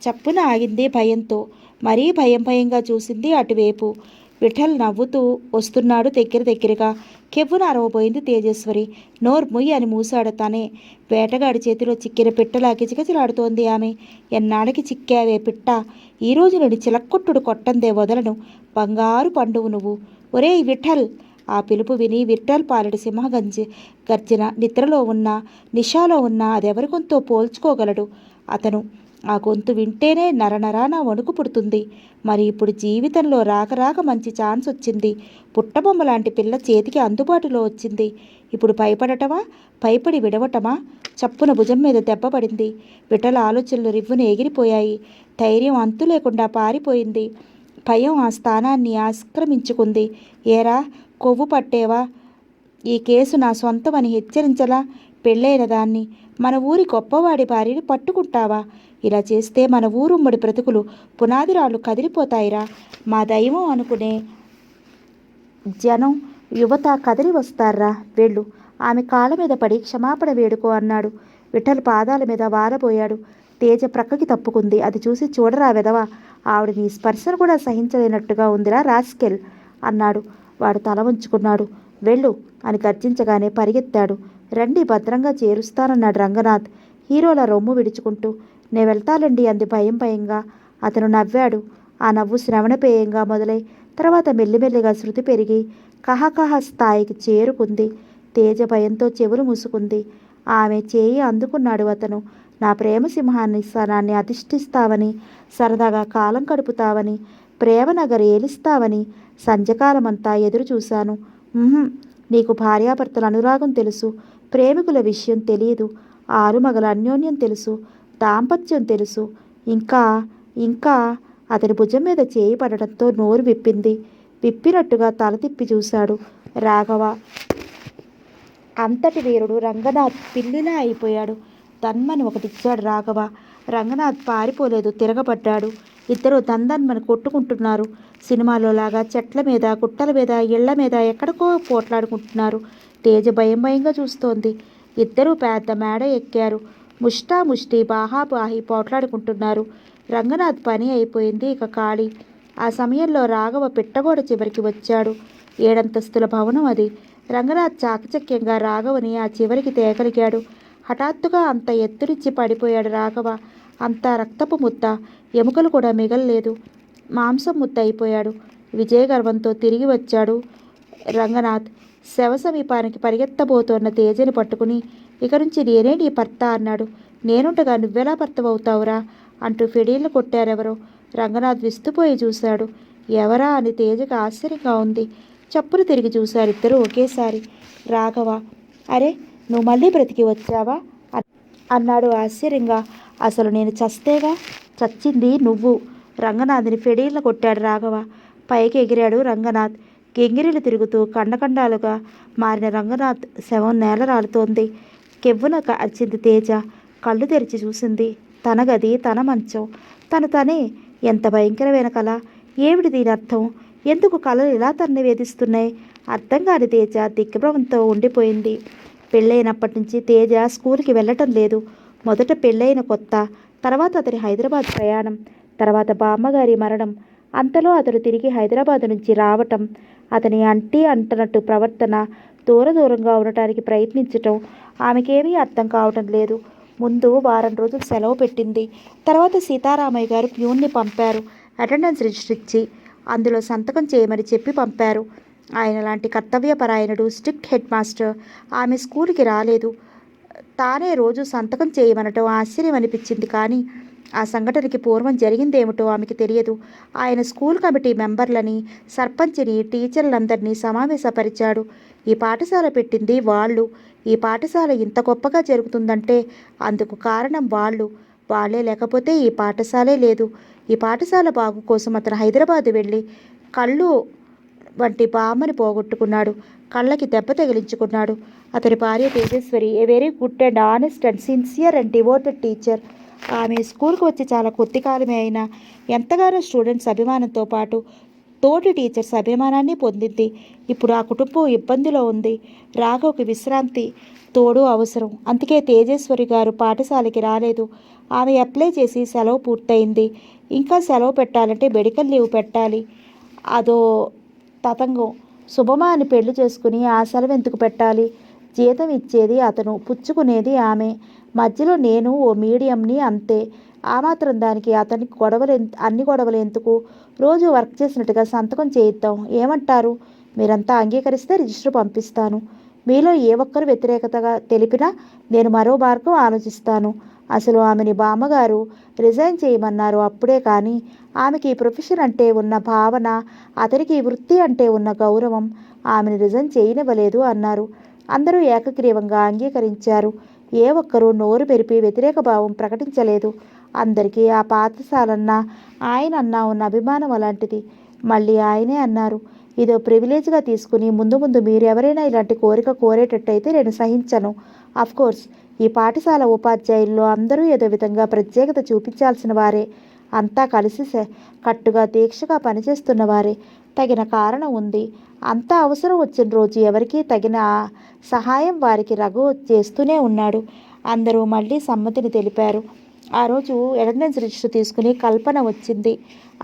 చప్పున ఆగింది భయంతో. మరీ భయంగా చూసింది అటువైపు. విఠల్ నవ్వుతూ వస్తున్నాడు దగ్గరగా. కెవ్వున అరవబోయింది తేజేశ్వరి. నోర్ముయ్ అని మూసాడు తనే. వేటగాడి చేతిలో చిక్కిన పిట్టలా కిచకిచలాడుతోంది ఆమె. ఎన్నాళ్ళకి చిక్కావే పిట్ట? ఈరోజు నేను చిలక్కొట్టుడు కొట్టందే వదలను. బంగారు పండువు నువ్వు. ఒరేయ్ విఠల్! ఆ పిలుపు విని విఠల్ పాలెడు గర్జన. నిద్రలో ఉన్నా, నిషాలో ఉన్నా అదెవరి గొంతో పోల్చుకోగలడు అతను. ఆ గొంతు వింటేనే నరనరాన వణుకు పుడుతుంది. మరి ఇప్పుడు జీవితంలో రాక మంచి ఛాన్స్ వచ్చింది. పుట్టబొమ్మ లాంటి పిల్ల చేతికి అందుబాటులో వచ్చింది. ఇప్పుడు భయపడటమా? భయపడి విడవటమా? చప్పున భుజం మీద దెబ్బ పడింది. విఠల ఆలోచనలు రివ్వున ఎగిరిపోయాయి. ధైర్యం అంతు లేకుండా పారిపోయింది. భయం ఆ స్థానాన్ని ఆక్రమించుకుంది. ఏరా, కొవ్వు పట్టేవా? ఈ కేసు నా సొంతమని హెచ్చరించలా? పెళ్ళైన దాన్ని, మన ఊరి గొప్పవాడి భార్యని పట్టుకుంటావా? ఇలా చేస్తే మన ఊరుమ్మడి బ్రతుకులు పునాదిరాళ్ళు కదిలిపోతాయిరా. మా దైవం అనుకునే జనం, యువత కదిలి వస్తారా? వెళ్ళు. ఆమె కాళ్ళ మీద పడి క్షమాపణ వేడుకో అన్నాడు. విఠల్ పాదాల మీద వాలబోయాడు. తేజ ప్రక్కకి తప్పుకుంది. అది చూసి చూడరా వెధవ, ఆవిడ నీ స్పర్శను కూడా సహించలేనట్టుగా ఉందిరా రాస్కెల్ అన్నాడు. వాడు తల వంచుకున్నాడు. వెళ్ళు అని గర్జించగానే పరిగెత్తాడు. రండి భద్రంగా చేరుస్తానన్నాడు రంగనాథ్ హీరోల రొమ్ము విడుచుకుంటూ. నే వెళ్తాలండి అంది భయం భయంగా. అతను నవ్వాడు. ఆ నవ్వు శ్రవణపేయంగా మొదలై తర్వాత మెల్లిమెల్లిగా శృతి పెరిగి కహకహ స్థాయికి చేరుకుంది. తేజ భయంతో చెవులు మూసుకుంది. ఆమె చేయి అందుకున్నాడు అతను. నా ప్రేమ సింహాన్ని స్థానాన్ని అధిష్ఠిస్తావని, సరదాగా కాలం గడుపుతావని, ప్రేమ నగరు ఏలిస్తావని సంధ్యకాలమంతా ఎదురు చూశాను. నీకు భార్యాభర్తల అనురాగం తెలుసు, ప్రేమికుల విషయం తెలియదు, ఆరుమగల అన్యోన్యం తెలుసు, దాంపత్యం తెలుసు. ఇంకా ఇంకా అతని భుజం మీద చేయి పడడంతో నోరు విప్పింది. విప్పినట్టుగా తల తిప్పి చూశాడు రాఘవ. అంతటి వీరుడు రంగనాథ్ పిల్లిలా అయిపోయాడు. తన్మని ఒకటిచ్చాడు రాఘవ. రంగనాథ్ పారిపోలేదు, తిరగబడ్డాడు. ఇద్దరు దందన్మని కొట్టుకుంటున్నారు. సినిమాలో లాగా చెట్ల మీద, గుట్టల మీద, ఇళ్ల మీద ఎక్కడికో పోట్లాడుకుంటున్నారు. తేజ భయం భయంగా చూస్తోంది. ఇద్దరూ పెద్ద మేడ ఎక్కారు. ముష్టి బాహాబాహి పోట్లాడుకుంటున్నారు. రంగనాథ్ పని అయిపోయింది, ఇక ఖాళీ. ఆ సమయంలో రాఘవ పిట్టగోడ చివరికి వచ్చాడు. 7 అంతస్తుల భవనం అది. రంగనాథ్ చాకచక్యంగా రాఘవని ఆ చివరికి తేగలిగాడు. హఠాత్తుగా అంత ఎత్తునిచ్చి పడిపోయాడు రాఘవ. అంతా రక్తపు ముద్ద, ఎముకలు కూడా మిగలలేదు. మాంసం ముద్ద అయిపోయాడు. విజయగర్వంతో తిరిగి వచ్చాడు రంగనాథ్. శవ సమీపానికి పరిగెత్తబోతోన్న తేజని పట్టుకుని, ఇక నుంచి నేనే నీ భర్త అన్నాడు. నేనుండగా నువ్వెలా భర్తవవుతావురా అంటూ ఫిడీలు కొట్టారెవరో. రంగనాథ్ విస్తుపోయి చూశాడు. ఎవరా అని తేజకి ఆశ్చర్యంగా ఉంది. చప్పును తిరిగి చూశారు ఇద్దరు ఒకేసారి. రాఘవ, అరే నువ్వు మళ్ళీ బ్రతికి వచ్చావా అన్నాడు ఆశ్చర్యంగా. అసలు నేను చస్తేగా, చచ్చింది నువ్వు. రంగనాథ్ని ఫెడీలను కొట్టాడు రాఘవ. పైకి ఎగిరాడు రంగనాథ్. గింగిరీలు తిరుగుతూ కండకండాలుగా మారిన రంగనాథ్ శవం నేల రాలుతోంది. కెవ్వున అరిచింది తేజ. కళ్ళు తెరిచి చూసింది. తన గది, తన మంచం, తనే. ఎంత భయంకరమైన కళ! ఏమిటి దీని అర్థం? ఎందుకు కళలు ఇలా తనని వేధిస్తున్నాయి? అర్థం కాని తేజ దిగ్భ్రమంతో ఉండిపోయింది. పెళ్ళైనప్పటి నుంచి తేజ స్కూల్కి వెళ్ళటం లేదు. మొదట పెళ్ళైన కొత్త, తర్వాత అతని హైదరాబాద్ ప్రయాణం, తర్వాత బామ్మగారి మరణం. అంతలో అతడు తిరిగి హైదరాబాద్ నుంచి రావటం, అతని అంటనట్టు ప్రవర్తన, దూరంగా ఉండటానికి ప్రయత్నించటం ఆమెకేమీ అర్థం కావటం లేదు. ముందు వారం రోజులు సెలవు పెట్టింది. తర్వాత సీతారామయ్య గారు ప్యూన్ని పంపారు. అటెండెన్స్ రిజిస్టర్ ఇచ్చి అందులో సంతకం చేయమని చెప్పి పంపారు. ఆయన లాంటి కర్తవ్యపరాయణుడు, స్ట్రిక్ట్ హెడ్ మాస్టర్ ఆమె స్కూల్కి రాలేదు. తానే రోజు సంతకం చేయమనటం ఆశ్చర్యం అనిపించింది. కానీ ఆ సంఘటనకి పూర్వం జరిగిందేమిటో ఆమెకి తెలియదు. ఆయన స్కూల్ కమిటీ మెంబర్లని, సర్పంచ్ని, టీచర్లందరినీ సమావేశపరిచాడు. ఈ పాఠశాల పెట్టింది వాళ్ళు. ఈ పాఠశాల ఇంత గొప్పగా జరుగుతుందంటే అందుకు కారణం వాళ్ళే లేకపోతే ఈ పాఠశాలే లేదు. ఈ పాఠశాల బాగు కోసం అతను హైదరాబాద్ వెళ్ళి కళ్ళు వంటి బామ్మని పోగొట్టుకున్నాడు. కళ్ళకి దెబ్బ తగిలించుకున్నాడు. అతని భార్య Tejeswari a very good and honest and sincere and devoted teacher. ఆమె స్కూల్కి వచ్చి చాలా కొద్ది కాలమే అయినా ఎంతగానో స్టూడెంట్స్ అభిమానంతో పాటు తోటి టీచర్స్ అభిమానాన్ని పొందింది. ఇప్పుడు ఆ కుటుంబం ఇబ్బందిలో ఉంది. రాఘవ్కి విశ్రాంతి తోడు అవసరం. అందుకే తేజేశ్వరి గారు పాఠశాలకి రాలేదు. ఆమె అప్లై చేసి సెలవు పూర్తయింది. ఇంకా సెలవు పెట్టాలంటే మెడికల్ లీవ్ పెట్టాలి. అదో తతంగం. శుభమా అని పెళ్లి చేసుకుని ఆ సెలవు ఎందుకు పెట్టాలి? జీతం ఇచ్చేది అతను, పుచ్చుకునేది ఆమె. మధ్యలో నేను ఓ మీడియంని, అంతే. ఆ మాత్రం దానికి అతనికి అన్ని గొడవలు ఎందుకు? రోజు వర్క్ చేసినట్టుగా సంతకం చేయిద్దాం. ఏమంటారు? మీరంతా అంగీకరిస్తే రిజిస్టర్ పంపిస్తాను. మీలో ఏ ఒక్కరు వ్యతిరేకతగా తెలిపినా నేను మరో మార్గం ఆలోచిస్తాను. అసలు ఆమెని బామ్మగారు రిజైన్ చేయమన్నారు. అప్పుడే కానీ ఆమెకి ఈ ప్రొఫెషన్ అంటే ఉన్న భావన, అతనికి ఈ వృత్తి అంటే ఉన్న గౌరవం ఆమెను రిజైన్ చేయనివ్వలేదు అన్నారు. అందరూ ఏకగ్రీవంగా అంగీకరించారు. ఏ ఒక్కరూ నోరు మెరిపి వ్యతిరేక భావం ప్రకటించలేదు. అందరికీ ఆ పాఠశాలన్నా ఆయనన్నా ఉన్న అభిమానం అలాంటిది. మళ్ళీ ఆయనే అన్నారు, ఇదో ప్రివిలేజ్గా తీసుకుని ముందు మీరు ఎవరైనా ఇలాంటి కోరిక కోరేటట్టయితే నేను సహించను. అఫ్కోర్స్ ఈ పాఠశాల ఉపాధ్యాయుల్లో అందరూ ఏదో విధంగా ప్రత్యేకత చూపించాల్సిన వారే. అంతా కలిసి కట్టుగా దీక్షగా పనిచేస్తున్న వారే. తగిన కారణం ఉంది. అంత అవసరం వచ్చిన రోజు ఎవరికీ తగిన సహాయం వారికి రఘు చేస్తూనే ఉన్నాడు. అందరూ మళ్ళీ సమ్మతిని తెలిపారు. ఆ రోజు అటెండెన్స్ రిజిస్టర్ తీసుకుని కల్పన వచ్చింది.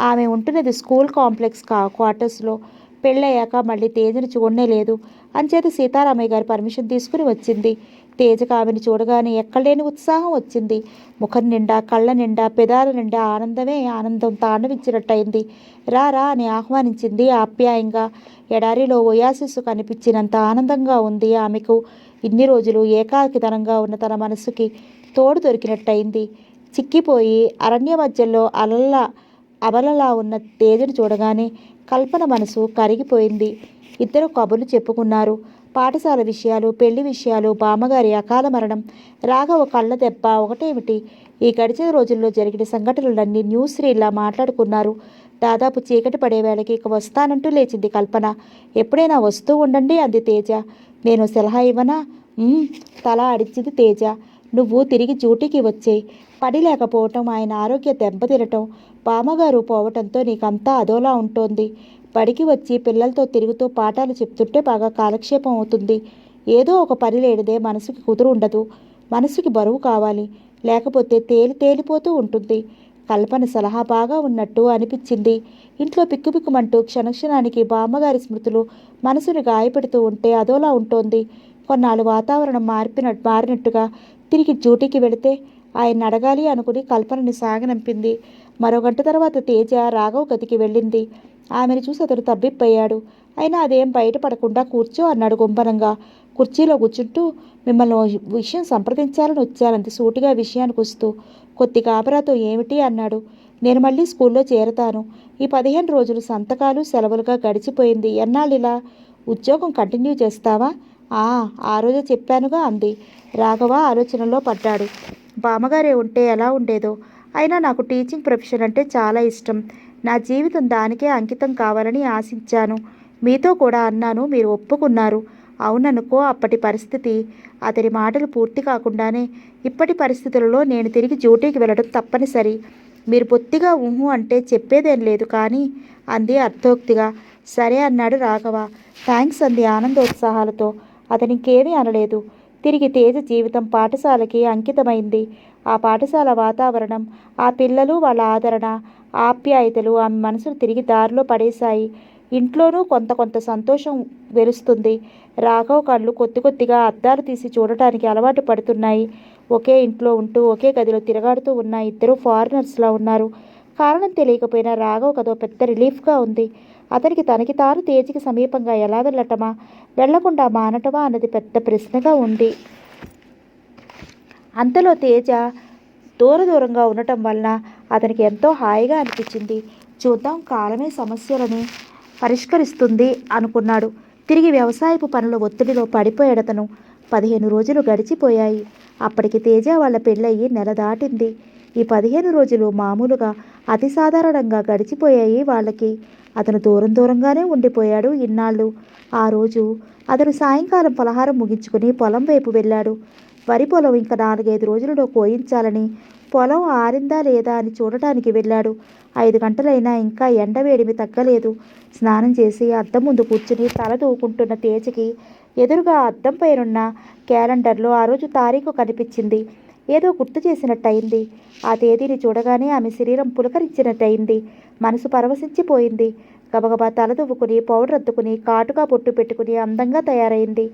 ఆమె ఉంటున్నది స్కూల్ కాంప్లెక్స్ క్వార్టర్స్లో. పెళ్ళయ్యాక మళ్ళీ తేజను చూడనే లేదు. అంచేత సీతారామయ్య గారి పర్మిషన్ తీసుకుని వచ్చింది. తేజకు ఆమెను చూడగానే ఎక్కడలేని ఉత్సాహం వచ్చింది. ముఖం నిండా, కళ్ళ నిండా, పెదాల నిండా ఆనందమే ఆనందం తాండవించినట్టయింది. రా రా అని ఆహ్వానించింది ఆప్యాయంగా. ఎడారిలో ఒయాసిస్ కనిపించినంత ఆనందంగా ఉంది ఆమెకు. ఇన్ని రోజులు ఏకాకితనంగా ఉన్న తన మనసుకి తోడు దొరికినట్టయింది. చిక్కిపోయి అరణ్య మధ్యలో అబలలా ఉన్న తేజను చూడగానే కల్పన మనసు కరిగిపోయింది. ఇద్దరు కబుర్లు చెప్పుకున్నారు. పాఠశాల విషయాలు, పెళ్లి విషయాలు, బామ్మగారి అకాల మరణం, రాఘవ కళ్ళ దెబ్బ ఒకటేమిటి, ఈ గడిచిన రోజుల్లో జరిగిన సంఘటనలన్నీ న్యూస్ రీల్లా మాట్లాడుకున్నారు. దాదాపు చీకటి పడే వేళకి ఇక వస్తానంటూ లేచింది కల్పన. ఎప్పుడైనా వస్తూ ఉండండి అంది తేజ. నేను సలహా ఇవ్వనా? తల అడిచింది తేజ. నువ్వు తిరిగి డ్యూటీకి వచ్చేయి. పని లేకపోవటం, ఆయన ఆరోగ్య దెబ్బతినటం, బామ్మగారు పోవటంతో నీకంతా అదోలా ఉంటోంది. బడికి వచ్చి పిల్లలతో తిరుగుతూ పాఠాలు చెప్తుంటే బాగా కాలక్షేపం అవుతుంది. ఏదో ఒక పని లేనిదే మనసుకి కుదురు ఉండదు. మనసుకి బరువు కావాలి, లేకపోతే తేలిపోతూ ఉంటుంది. కల్పన సలహా బాగా ఉన్నట్టు అనిపించింది. ఇంట్లో పిక్కుపిక్కుమంటూ క్షణక్షణానికి బామ్మగారి స్మృతులు మనసుని గాయపెడుతూ ఉంటే అదోలా ఉంటోంది. కొన్నాళ్ళు వాతావరణం మారినట్టుగా తిరిగి డ్యూటీకి వెళితే ఆయన అడగాలి అనుకుని కల్పనని సాగనంపింది. మరో గంట తర్వాత తేజ రాఘవ్ గదికి వెళ్ళింది. ఆమెను చూసి అతడు తబ్బిబ్బయ్యాడు. అయినా అదేం బయటపడకుండా కూర్చో అన్నాడు గుంభనంగా. కుర్చీలో కూర్చుంటూ మిమ్మల్ని విషయం సంప్రదించాలని వచ్చానంది సూటిగా విషయానికి వస్తూ. కొద్ది గాబరాతో ఏమిటి అన్నాడు. నేను మళ్ళీ స్కూల్లో చేరతాను. ఈ 15 రోజులు సంతకాలు సెలవులుగా గడిచిపోయింది. ఎన్నాళ్ళిలా ఉద్యోగం కంటిన్యూ చేస్తావా? ఆ రోజే చెప్పానుగా అంది. రాఘవ ఆలోచనలో పడ్డాడు. బామ్మగారే ఉంటే ఎలా ఉండేదో. అయినా నాకు టీచింగ్ ప్రొఫెషన్ అంటే చాలా ఇష్టం. నా జీవితం దానికే అంకితం కావాలని ఆశించాను. మీతో కూడా అన్నాను, మీరు ఒప్పుకున్నారు. అవుననుకో. అప్పటి పరిస్థితి. అతని మాటలు పూర్తి కాకుండానే ఇప్పటి పరిస్థితులలో నేను తిరిగి డ్యూటీకి వెళ్ళడం తప్పనిసరి. మీరు బొత్తిగా ఊహు అంటే చెప్పేదేం లేదు కానీ అంది అర్థోక్తిగా. సరే అన్నాడు రాఘవ. థ్యాంక్స్ అంది ఆనందోత్సాహాలతో. అతనికేమీ అనలేదు. తిరిగి తేజ జీవితం పాఠశాలకి అంకితమైంది. ఆ పాఠశాల వాతావరణం, ఆ పిల్లలు, వాళ్ళ ఆదరణ, ఆప్యాయతలు ఆమె మనసును తిరిగి దారిలో పడేశాయి. ఇంట్లోనూ కొంత సంతోషం వెలుస్తుంది. రాఘవ్ కళ్ళు కొద్దిగా అద్దాలు తీసి చూడటానికి అలవాటు పడుతున్నాయి. ఒకే ఇంట్లో ఉంటూ ఒకే గదిలో తిరగాడుతూ ఉన్న ఇద్దరు ఫారినర్స్లా ఉన్నారు. కారణం తెలియకపోయినా రాఘవ్ కదో పెద్ద రిలీఫ్గా ఉంది. అతనికి తనకి తాను తేజకి సమీపంగా ఎలా వెళ్ళటమా, వెళ్లకుండా మానటమా అన్నది పెద్ద ప్రశ్నగా ఉంది. అంతలో తేజ దూరంగా ఉండటం వలన అతనికి ఎంతో హాయిగా అనిపించింది. చూద్దాం, కాలమే సమస్యలని పరిష్కరిస్తుంది అనుకున్నాడు. తిరిగి వ్యవసాయపు పనుల ఒత్తిడిలో పడిపోయాడతను. 15 రోజులు గడిచిపోయాయి. అప్పటికి తేజ వాళ్ళ పెళ్ళయి నెల దాటింది. ఈ 15 రోజులు మామూలుగా అతి సాధారణంగా గడిచిపోయాయి వాళ్ళకి. అతను దూరంగానే ఉండిపోయాడు ఇన్నాళ్ళు. ఆ రోజు అతను సాయంకాలం పలహారం ముగించుకుని పొలం వైపు వెళ్ళాడు. వరి పొలం ఇంకా 4-5 రోజులలో కోయించాలని, పొలం ఆరిందా లేదా అని చూడటానికి వెళ్ళాడు. 5 గంటలైనా ఇంకా ఎండవేడిమి తగ్గలేదు. స్నానం చేసి అద్దం ముందు కూర్చుని తల దూకుంటున్న తేజకి ఎదురుగా అద్దం పైనున్న క్యాలెండర్లో ఆ రోజు తారీఖు కనిపించింది. ఏదో గుర్తు చేసినట్టయింది. ఆ తేదీని చూడగానే ఆమె శరీరం పులకరించినట్టయింది. మనసు పరవశించిపోయింది. గబగబా తలదువ్వుకుని, పౌడర్ అద్దుకుని, కాటుగా పొట్టు పెట్టుకుని అందంగా తయారైంది.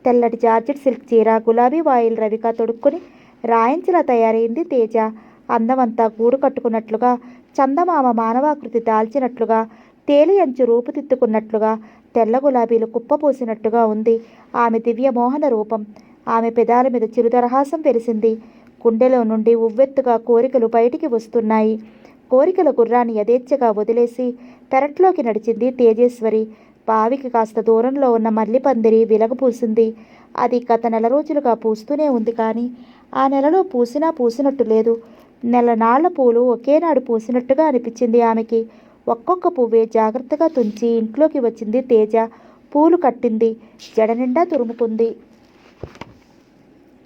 తెల్లటి జార్జెట్ సిల్క్ చీర, గులాబీ వాయిల్ రవిక తొడుక్కుని రాయించిలా తయారైంది తేజ. అందమంతా గూడు కట్టుకున్నట్లుగా, చందమామ మానవాకృతి దాల్చినట్లుగా, తేలి అంచు రూపుదిద్దుకున్నట్లుగా, తెల్ల గులాబీలు కుప్పపోసినట్టుగా ఉంది ఆమె దివ్య మోహన రూపం. ఆమె పెదాల మీద చిరుదరహాసం వెలిసింది. గుండెలో నుండి ఉవ్వెత్తుగా కోరికలు బయటికి వస్తున్నాయి. కోరికల గుర్రాన్ని యథేచ్ఛగా వదిలేసి పెరట్లోకి నడిచింది తేజేశ్వరి. బావికి కాస్త దూరంలో ఉన్న మల్లిపందిరి విలగపూసింది. అది గత నెల రోజులుగా పూస్తూనే ఉంది. కానీ ఆ నెలలో పూసినట్టు లేదు. నెలనాళ్ల పూలు ఒకేనాడు పూసినట్టుగా అనిపించింది ఆమెకి. ఒక్కొక్క పువ్వే జాగ్రత్తగా తుంచి ఇంట్లోకి వచ్చింది తేజ. పూలు కట్టింది, జడ నిండా తురుముకుంది.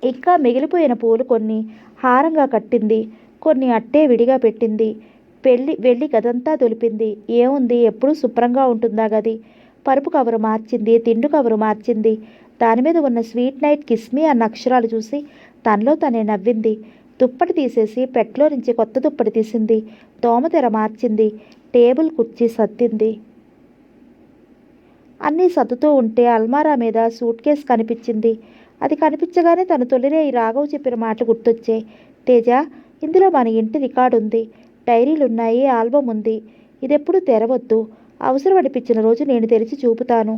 ఇంకా మిగిలిపోయిన పూలు కొన్ని హారంగా కట్టింది, కొన్ని అట్టే విడిగా పెట్టింది. వెళ్ళి గదంతా దులిపింది. ఏముంది, ఎప్పుడూ శుభ్రంగా ఉంటుందా గది? పరుపు కవరు మార్చింది, తిండు కవరు మార్చింది. దానిమీద ఉన్న స్వీట్ నైట్ కిస్మీ అన్న అక్షరాలు చూసి తనలో తనే నవ్వింది. దుప్పటి తీసేసి పెట్లో నుంచి కొత్త దుప్పటి తీసింది. దోమతెర మార్చింది. టేబుల్ కుర్చీ సర్దింది. అన్నీ సర్దుతూ ఉంటే అల్మారా మీద సూట్ కేస్ కనిపించింది. అది కనిపించగానే తను తొలిరేయి రాఘవ్ చెప్పిన మాట గుర్తొచ్చాయి. తేజ, ఇందులో మన ఇంటి రికార్డు ఉంది, డైరీలున్నాయి, ఆల్బమ్ ఉంది. ఇదెప్పుడు తెరవద్దు. అవసరం అనిపించిన రోజు నేను తెరిచి చూపుతాను.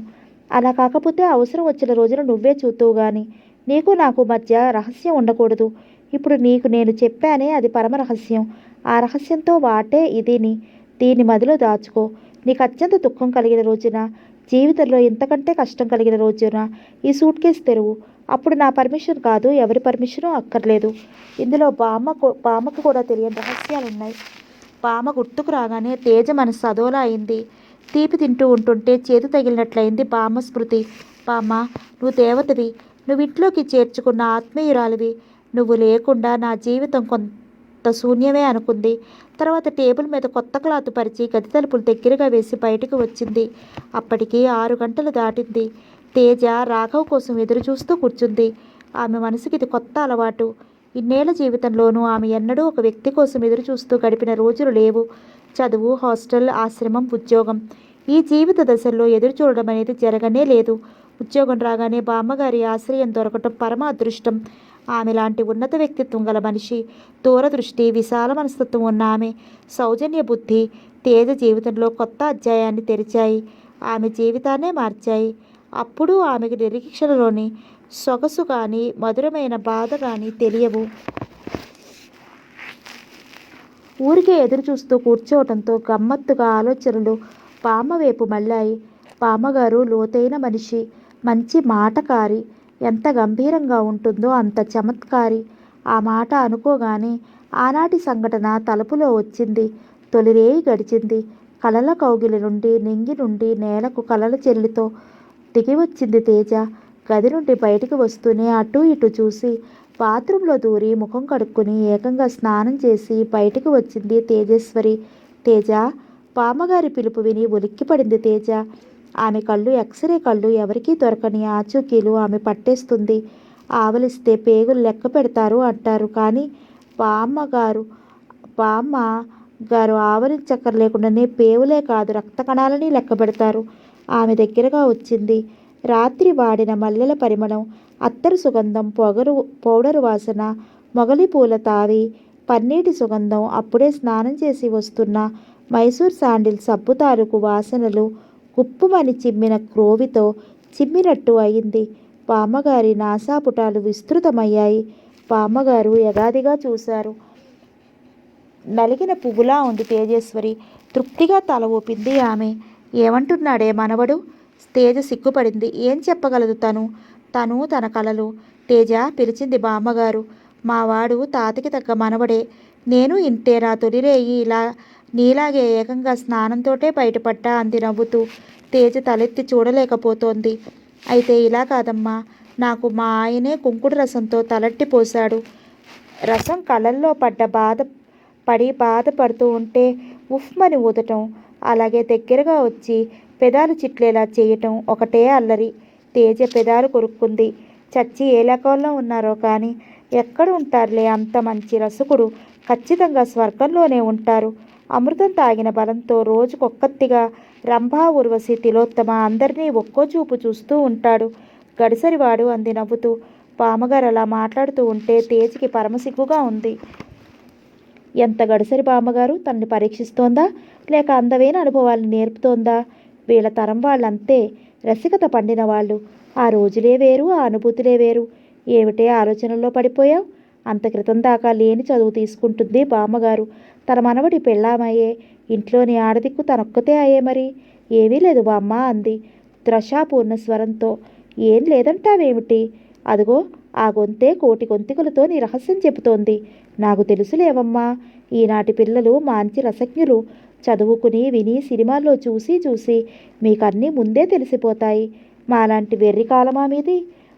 అలా కాకపోతే అవసరం వచ్చిన రోజున నువ్వే చూద్దువు గాని. నీకు నాకు మధ్య రహస్యం ఉండకూడదు. ఇప్పుడు నీకు నేను చెప్పానే, అది పరమ రహస్యం. ఆ రహస్యంతో వాటే ఇదిని. దీన్ని మదిలో దాచుకో. నీకు అత్యంత దుఃఖం కలిగిన రోజున, జీవితంలో ఇంతకంటే కష్టం కలిగిన రోజున ఈ సూట్ కేసు తెరువు. అప్పుడు నా పర్మిషన్ కాదు, ఎవరి పర్మిషను అక్కర్లేదు. ఇందులో బామ్మకు కూడా తెలియని రహస్యాలున్నాయి. బామ్మ గుర్తుకు రాగానే తేజ మనసు అదోలా అయింది. తీపి తింటూ ఉంటుంటే చేతు తగిలినట్లయింది బామ్మ స్మృతి. బామ్మ, నువ్వు దేవతవి. నువ్వు ఇంట్లోకి చేర్చుకున్న ఆత్మీయురాలివి. నువ్వు లేకుండా నా జీవితం కొంత శూన్యమే అనుకుంది. తర్వాత టేబుల్ మీద కొత్త క్లాత్ పరిచి గది తలుపులు దగ్గరగా వేసి బయటకు వచ్చింది. అప్పటికి 6 గంటలు దాటింది. తేజ రాఘవ్ కోసం ఎదురు చూస్తూ కూర్చుంది. ఆమె మనసుకి ఇది కొత్త అలవాటు. ఇన్నేళ్ల జీవితంలోనూ ఆమె ఎన్నడూ ఒక వ్యక్తి కోసం ఎదురు చూస్తూ గడిపిన రోజులు లేవు. చదువు, హాస్టల్, ఆశ్రమం, ఉద్యోగం, ఈ జీవిత దశల్లో ఎదురు చూడడం అనేది జరగనే లేదు. ఉద్యోగం రాగానే బామ్మగారి ఆశ్రయం దొరకటం పరమ అదృష్టం. ఆమె లాంటి ఉన్నత వ్యక్తిత్వం గల మనిషి, దూరదృష్టి, విశాల మనస్తత్వం ఉన్న ఆమె సౌజన్య బుద్ధి తేజ జీవితంలో కొత్త అధ్యాయాన్ని తెరిచాయి. ఆమె జీవితాన్నే మార్చాయి. అప్పుడు ఆమెకు నిరీక్షణలోని సొగసు కానీ, మధురమైన బాధ కానీ తెలియవు. ఊరికే ఎదురు చూస్తూ కూర్చోవటంతో గమ్మత్తుగా ఆలోచనలు బామ్మ వైపు మళ్ళాయి. బామ్మగారు లోతైన మనిషి, మంచి మాటకారి. ఎంత గంభీరంగా ఉంటుందో అంత చమత్కారి. ఆ మాట అనుకోగానే ఆనాటి సంఘటన తలుపులో వచ్చింది. తొలిరేయి గడిచింది. కలల కౌగిలి నుండి, నింగి నుండి నేలకు కలల చెల్లితో దిగివచ్చింది తేజ. గది నుండి బయటికి వస్తూనే అటూ ఇటూ చూసి బాత్రూంలో దూరి ముఖం కడుక్కుని ఏకంగా స్నానం చేసి బయటికి వచ్చింది తేజేశ్వరి. తేజ, బామ్మగారి పిలుపు విని ఉలిక్కిపడింది తేజ. ఆమె కళ్ళు ఎక్స్రే కళ్ళు, ఎవరికీ దొరకని ఆచూకీలు ఆమె పట్టేస్తుంది. ఆవలిస్తే పేగులు లెక్క పెడతారు అంటారు, కానీ బామ్మ గారు ఆవలించక్కర్లేకుండానే పేవులే కాదు రక్త కణాలని లెక్క పెడతారు. ఆమె దగ్గరగా వచ్చింది. రాత్రి వాడిన మల్లెల పరిమళం, అత్తరు సుగంధం, పౌడరు వాసన, మొగలి పూల తావి, పన్నీటి సుగంధం, అప్పుడే స్నానం చేసి వస్తున్న మైసూర్ శాండిల్ సబ్బు తాలూకు వాసనలు గుప్పుమని చిమ్మిన క్రోవితో చిమ్మినట్టు అయింది. బామ్మగారి నాసాపుటాలు విస్తృతమయ్యాయి. బామ్మగారు యగాదిగా చూశారు. నలిగిన పువ్వులా ఉంది తేజేశ్వరి. తృప్తిగా తల ఊపింది ఆమె. ఏమంటున్నాడే మనవడు? తేజ సిగ్గుపడింది. ఏం చెప్పగలదు తను తన కలలు. తేజ, పిలిచింది బామ్మగారు. మావాడు తాతకి తగ్గ మనవడే. నేను ఇంతేరా తొలిరేయి ఇలా నీలాగే ఏకంగా స్నానంతోటే బయటపడ్డా అంది నవ్వుతూ. తేజ తలెత్తి చూడలేకపోతోంది. అయితే ఇలా కాదమ్మా, నాకు మా ఆయనే కుంకుడు రసంతో తలట్టి పోశాడు. రసం కళ్ళల్లో బాధపడుతూ ఉంటే ఉఫ్మని ఊదటం, అలాగే దగ్గరగా వచ్చి పెదాలు చిట్లేలా చేయటం ఒకటే అల్లరి. తేజ పెదాలు కొరుక్కుంది. చచ్చి ఏ లకంలో ఉన్నారో కానీ ఎక్కడ ఉంటారులే అంత మంచి రసకుడు. ఖచ్చితంగా స్వర్గంలోనే ఉంటారు. అమృతం తాగిన బలంతో రోజుకొక్కత్తిగా రంభా, ఉర్వశి, తిలోత్తమ అందరినీ ఒక్కో చూపు చూస్తూ ఉంటాడు. గడిసరివాడు అంది నవ్వుతూ. బామ్మగారు అలా మాట్లాడుతూ ఉంటే తేజకి పరమసిగ్గుగా ఉంది. ఎంత గడిసరి బామ్మగారు తనని పరీక్షిస్తోందా, లేక అందమైన అనుభవాలను నేర్పుతోందా? వీళ్ళ తరం వాళ్ళంతే, రసికత పండిన వాళ్ళు. ఆ రోజులే వేరు, ఆ అనుభూతులే వేరు. ఏమిటే ఆలోచనల్లో పడిపోయావు? అంత క్రితం దాకా లేని చదువు తీసుకుంటుంది బామ్మగారు. తన మనవడి పెళ్ళామయ్యే, ఇంట్లోని ఆడదిక్కు తనొక్కతే అయ్యే మరి. ఏమీ లేదు బామ్మ అంది త్రషాపూర్ణ స్వరంతో. ఏం లేదంటావేమిటి? అదిగో ఆ గొంతే కోటి గొంతికలతో నీ రహస్యం చెబుతోంది. నాకు తెలుసులేవమ్మా, ఈనాటి పిల్లలు మంచి రసజ్ఞులు. చదువుకుని విని సినిమాల్లో చూసి మీకన్నీ ముందే తెలిసిపోతాయి. మాలాంటి వెర్రి కాలమా మీది?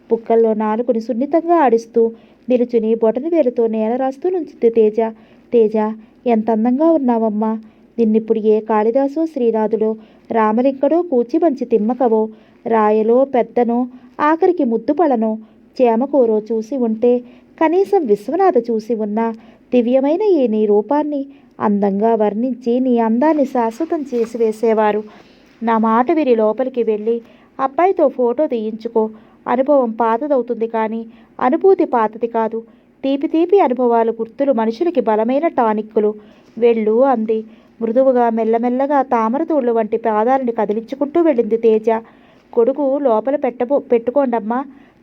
బుక్కల్లో నాలుకని సున్నితంగా ఆడిస్తూ నిలుచుని బొటన వేలుతో నేల రాస్తూ నుంచింది తేజ. తేజ, ఎంత అందంగా ఉన్నావమ్మా. నిన్నిప్పుడు ఏ కాళిదాసో, శ్రీనాథుడో, రామలింగడో, కూచిమంచి తిమ్మకవో, రాయలో, పెద్దనో, ఆఖరికి ముద్దుపళనో, చేమకూరో చూసి ఉంటే, కనీసం విశ్వనాథ చూసి ఉన్నా దివ్యమైన ఈ నీ రూపాన్ని అందంగా వర్ణించి నీ అందాన్ని శాశ్వతం చేసి వేసేవారు. నా మాట విని లోపలికి వెళ్ళి అబ్బాయితో ఫోటో తీయించుకో. అనుభవం పాతదవుతుంది కానీ అనుభూతి పాతది కాదు. తీపి తీపి అనుభవాలు, గుర్తులు మనుషులకి బలమైన టానిక్కులు. వెళ్ళు అంది. మృదువుగా మెల్లమెల్లగా తామరతూళ్ళు వంటి పాదాలని కదిలించుకుంటూ వెళ్ళింది తేజ. కొడుకు లోపల పెట్టుకోండమ్మా.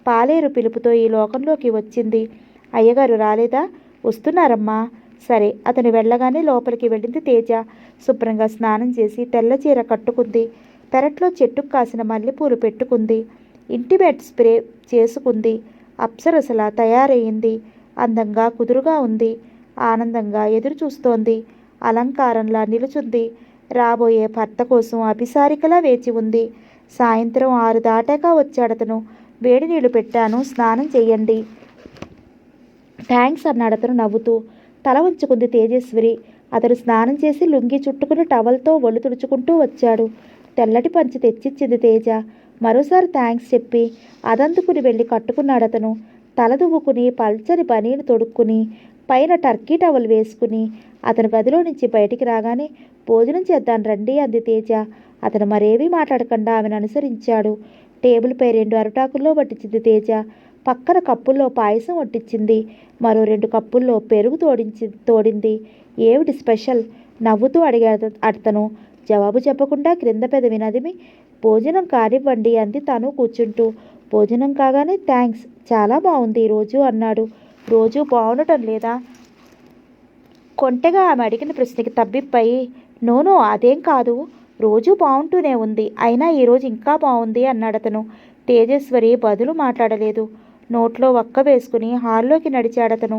పాలేరు పిలుపుతో ఈ లోకంలోకి వచ్చింది. అయ్యగారు రాలేదా? వస్తున్నారమ్మా. సరే. అతను వెళ్ళగానే లోపలికి వెళ్ళింది తేజ. శుభ్రంగా స్నానం చేసి తెల్ల చీర కట్టుకుంది. పెరట్లో చెట్టుకు కాసిన మల్లెపూలు పెట్టుకుంది. ఇంటిమేట్ స్ప్రే చేసుకుంది. అప్సరసలా తయారయ్యింది. అందంగా కుదురుగా ఉంది. ఆనందంగా ఎదురు చూస్తోంది. అలంకారంలా నిలుచుంది. రాబోయే భర్త కోసం అభిసారికలా వేచి ఉంది. సాయంత్రం 6 దాటాక వచ్చాడతను. వేడి నీళ్లు పెట్టాను, స్నానం చెయ్యండి. థ్యాంక్స్ అన్నాడతను నవ్వుతూ. తల వంచుకుంది తేజేశ్వరి. అతడు స్నానం చేసి లుంగి చుట్టుకుని టవల్తో ఒళ్ళు తుడుచుకుంటూ వచ్చాడు. తెల్లటి పంచి తెచ్చిచ్చింది తేజ. మరోసారి థ్యాంక్స్ చెప్పి అదందుకుని వెళ్ళి కట్టుకున్నాడతను. తల దువ్వుకుని పల్చని బనీను తొడుక్కుని పైన టర్కీ టవల్ వేసుకుని అతను గదిలో నుంచి బయటికి రాగానే భోజనం చేద్దాం రండి అంది తేజ. అతను మరేమీ మాట్లాడకుండా ఆమెను అనుసరించాడు. టేబుల్పై 2 అరిటాకుల్లో వడ్డించింది తేజ. పక్కన కప్పుల్లో పాయసం వడ్డించింది. మరో 2 కప్పుల్లో పెరుగు తోడింది. ఏమిటి స్పెషల్? నవ్వుతూ అడిగాడు అతను. జవాబు చెప్పకుండా క్రింద పెదవి నదిమి భోజనం కానివ్వండి అంది తను కూర్చుంటూ. భోజనం కాగానే థ్యాంక్స్, చాలా బాగుంది ఈరోజు అన్నాడు. రోజు బాగుండటం లేదా? కొంటెగా ఆమె అడిగిన ప్రశ్నకి తబ్బిబ్బయి నోనో అదేం కాదు, రోజు బాగుంటూనే ఉంది, అయినా ఈరోజు ఇంకా బాగుంది అన్నాడతను. తేజేశ్వరి బదులు మాట్లాడలేదు. నోట్లో వక్క వేసుకుని హాల్లోకి నడిచాడతను.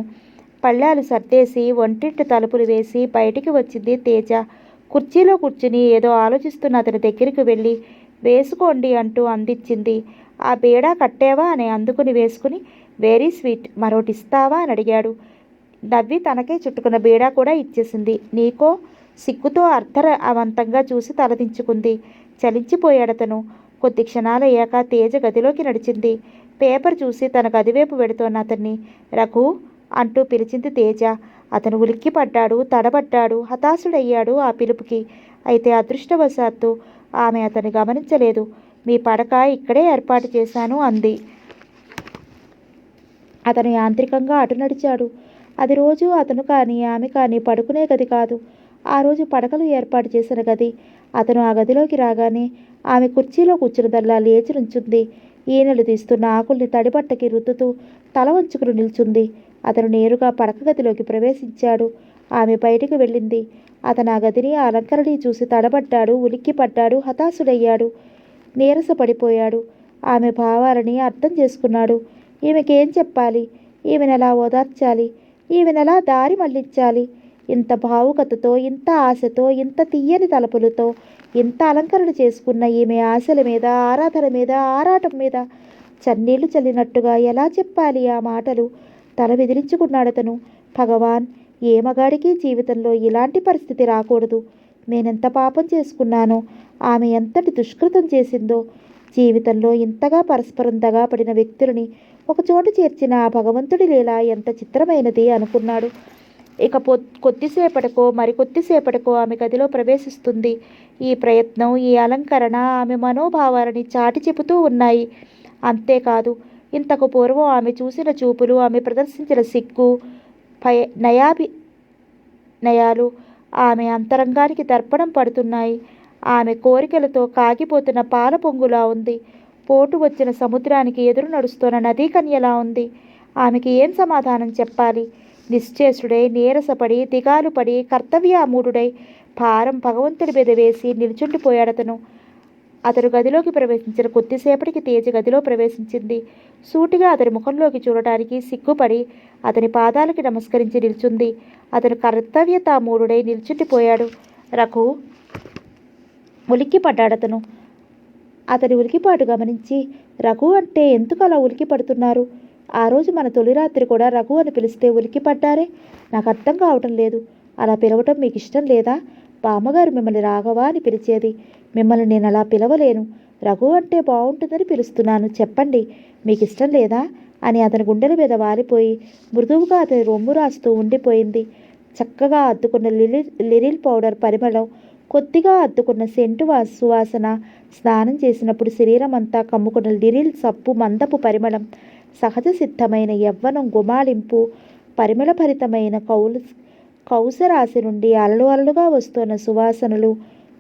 పళ్ళాలు సర్దేసి వంటింటి తలుపులు వేసి బయటికి వచ్చింది తేజ. కుర్చీలో కూర్చుని ఏదో ఆలోచిస్తున్న అతని దగ్గరికి వెళ్ళి వేసుకోండి అంటూ అందించింది. ఆ బేడా కట్టేవా అని అందుకుని వేసుకుని వెరీ స్వీట్, మరోటి ఇస్తావా అని అడిగాడు. నవ్వి తనకే చుట్టుకున్న బేడా కూడా ఇచ్చేసింది. నీకో? సిగ్గుతో అర్థవంతంగా చూసి తలదించుకుంది. చలించిపోయాడతను. కొద్ది క్షణాలయ్యాక తేజ గదిలోకి నడిచింది. పేపర్ చూసి తన గదివైపు వెడుతోన్న అతన్ని రఘు అంటూ పిలిచింది తేజ. అతను ఉలిక్కిపడ్డాడు, తడబడ్డాడు, హతాశుడయ్యాడు ఆ పిలుపుకి. అయితే అదృష్టవశాత్తు ఆమె అతన్ని గమనించలేదు. మీ పడక ఇక్కడే ఏర్పాటు చేశాను అంది. అతను యాంత్రికంగా అటు నడిచాడు. అది రోజు అతను కానీ ఆమె కానీ పడుకునే గది కాదు. ఆ రోజు పడకలు ఏర్పాటు చేసిన గది. అతను ఆ గదిలోకి రాగానే ఆమె కుర్చీలో కూర్చున్నదల్లా లేచి నుంచుంది. ఈనెలు తీస్తున్న ఆకుల్ని తడిబట్టకి రుద్దుతూ తల వంచుకుని నిల్చుంది. అతను నేరుగా పడక గదిలోకి ప్రవేశించాడు. ఆమె బయటికి వెళ్ళింది. అతను ఆ గదిని ఆ అలంకరణి చూసి తడబడ్డాడు, ఉలిక్కిపడ్డాడు, హతాశుడయ్యాడు, నీరసపడిపోయాడు. ఆమె భావాలని అర్థం చేసుకున్నాడు. ఈమెకేం చెప్పాలి? ఈమెనెలా ఓదార్చాలి? ఈమెనెలా దారి మళ్లించాలి? ఇంత భావుకతతో, ఇంత ఆశతో, ఇంత తీయని తలపులతో, ఇంత అలంకరణ చేసుకున్న ఈమె ఆశల మీద, ఆరాధన మీద, ఆరాటం మీద చన్నీళ్లు చల్లినట్టుగా ఎలా చెప్పాలి ఆ మాటలు? తల విదిలించుకున్నాడతను. భగవాన్, ఏ మగాడికి జీవితంలో ఇలాంటి పరిస్థితి రాకూడదు. నేనెంత పాపం చేసుకున్నానో, ఆమె ఎంతటి దుష్కృతం చేసిందో. జీవితంలో ఇంతగా పరస్పరం దగాపడిన వ్యక్తులని ఒకచోట చేర్చిన ఆ భగవంతుడి లీల ఎంత చిత్రమైనది అనుకున్నాడు. ఇక కొద్దిసేపటికో మరికొద్దిసేపటికో ఆమె గదిలో ప్రవేశిస్తుంది. ఈ ప్రయత్నం, ఈ అలంకరణ ఆమె మనోభావాలని చాటి చెబుతూ ఉన్నాయి. అంతేకాదు, ఇంతకు పూర్వం ఆమె చూసిన చూపులు, ఆమె ప్రదర్శించిన సిగ్గు, నయాలు ఆమె అంతరంగానికి దర్పణం పడుతున్నాయి. ఆమె కోరికలతో కాగిపోతున్న పాల పొంగులా ఉంది. పోటు వచ్చిన సముద్రానికి ఎదురు నడుస్తున్న నదీకన్యలా ఉంది. ఆమెకి ఏం సమాధానం చెప్పాలి? నిశ్చేషుడై, నీరసపడి, దిగాలు పడి, కర్తవ్యామూఢుడై భారం భగవంతుడి మీద వేసి నిల్చుండిపోయాడతను. అతడు గదిలోకి ప్రవేశించిన కొద్దిసేపటికి తేజ గదిలో ప్రవేశించింది. సూటిగా అతని ముఖంలోకి చూడటానికి సిగ్గుపడి అతని పాదాలకి నమస్కరించి నిల్చుంది. అతను కర్తవ్యతామూఢుడై నిల్చుండిపోయాడు. రఘు ఉలిక్కిపడ్డాడతను. అతని ఉలికిపాటు గమనించి, రఘు అంటే ఎందుకు అలా ఉలికి పడుతున్నారు? ఆ రోజు మన తొలి రాత్రి కూడా రఘు అని పిలిస్తే ఉలికిపడ్డారే? నాకు అర్థం కావటం లేదు. అలా పిలవటం మీకు ఇష్టం లేదా? బామ్మగారు మిమ్మల్ని రాఘవా అని పిలిచేది. మిమ్మల్ని నేను అలా పిలవలేను. రఘు అంటే బాగుంటుందని పిలుస్తున్నాను. చెప్పండి, మీకు ఇష్టం లేదా అని అతని గుండెల మీద వాలిపోయి మృదువుగా అతని రొమ్ము రాస్తూ ఉండిపోయింది. చక్కగా అద్దుకున్న లిరిల్ పౌడర్ పరిమళం, కొద్దిగా అద్దుకున్న సెంటు సువాసన, స్నానం చేసినప్పుడు శరీరం అంతా కమ్ముకున్న లిరిల్ సబ్బు మందపు పరిమళం, సహజ సిద్ధమైన యవ్వనం గుమాళింపు, పరిమళభరితమైన కౌసరాశి నుండి అలలు అలలుగా వస్తున్న సువాసనలు,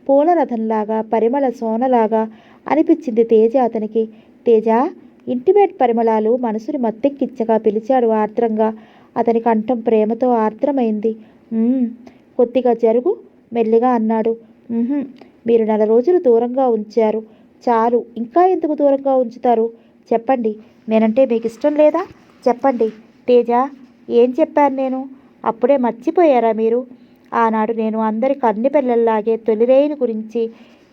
పూల రథంలాగా పరిమళ సోనలాగా అనిపించింది తేజ అతనికి. తేజ, ఇంటిమేట్ పరిమళాలు మనసుని మత్తెక్కిచ్చగా పిలిచాడు ఆర్ద్రంగా. అతని కంఠం ప్రేమతో ఆర్ద్రమైంది. కొద్దిగా జరుగు, మెల్లిగా అన్నాడు. మీరు 4 రోజులు దూరంగా ఉంచారు చాలు, ఇంకా ఎందుకు దూరంగా ఉంచుతారు? చెప్పండి, నేనంటే మీకు ఇష్టం లేదా? చెప్పండి. తేజ, ఏం చెప్పాను నేను? అప్పుడే మర్చిపోయారా మీరు? ఆనాడు నేను అందరి కన్ని పిల్లల్లాగే తొలిరేయిని గురించి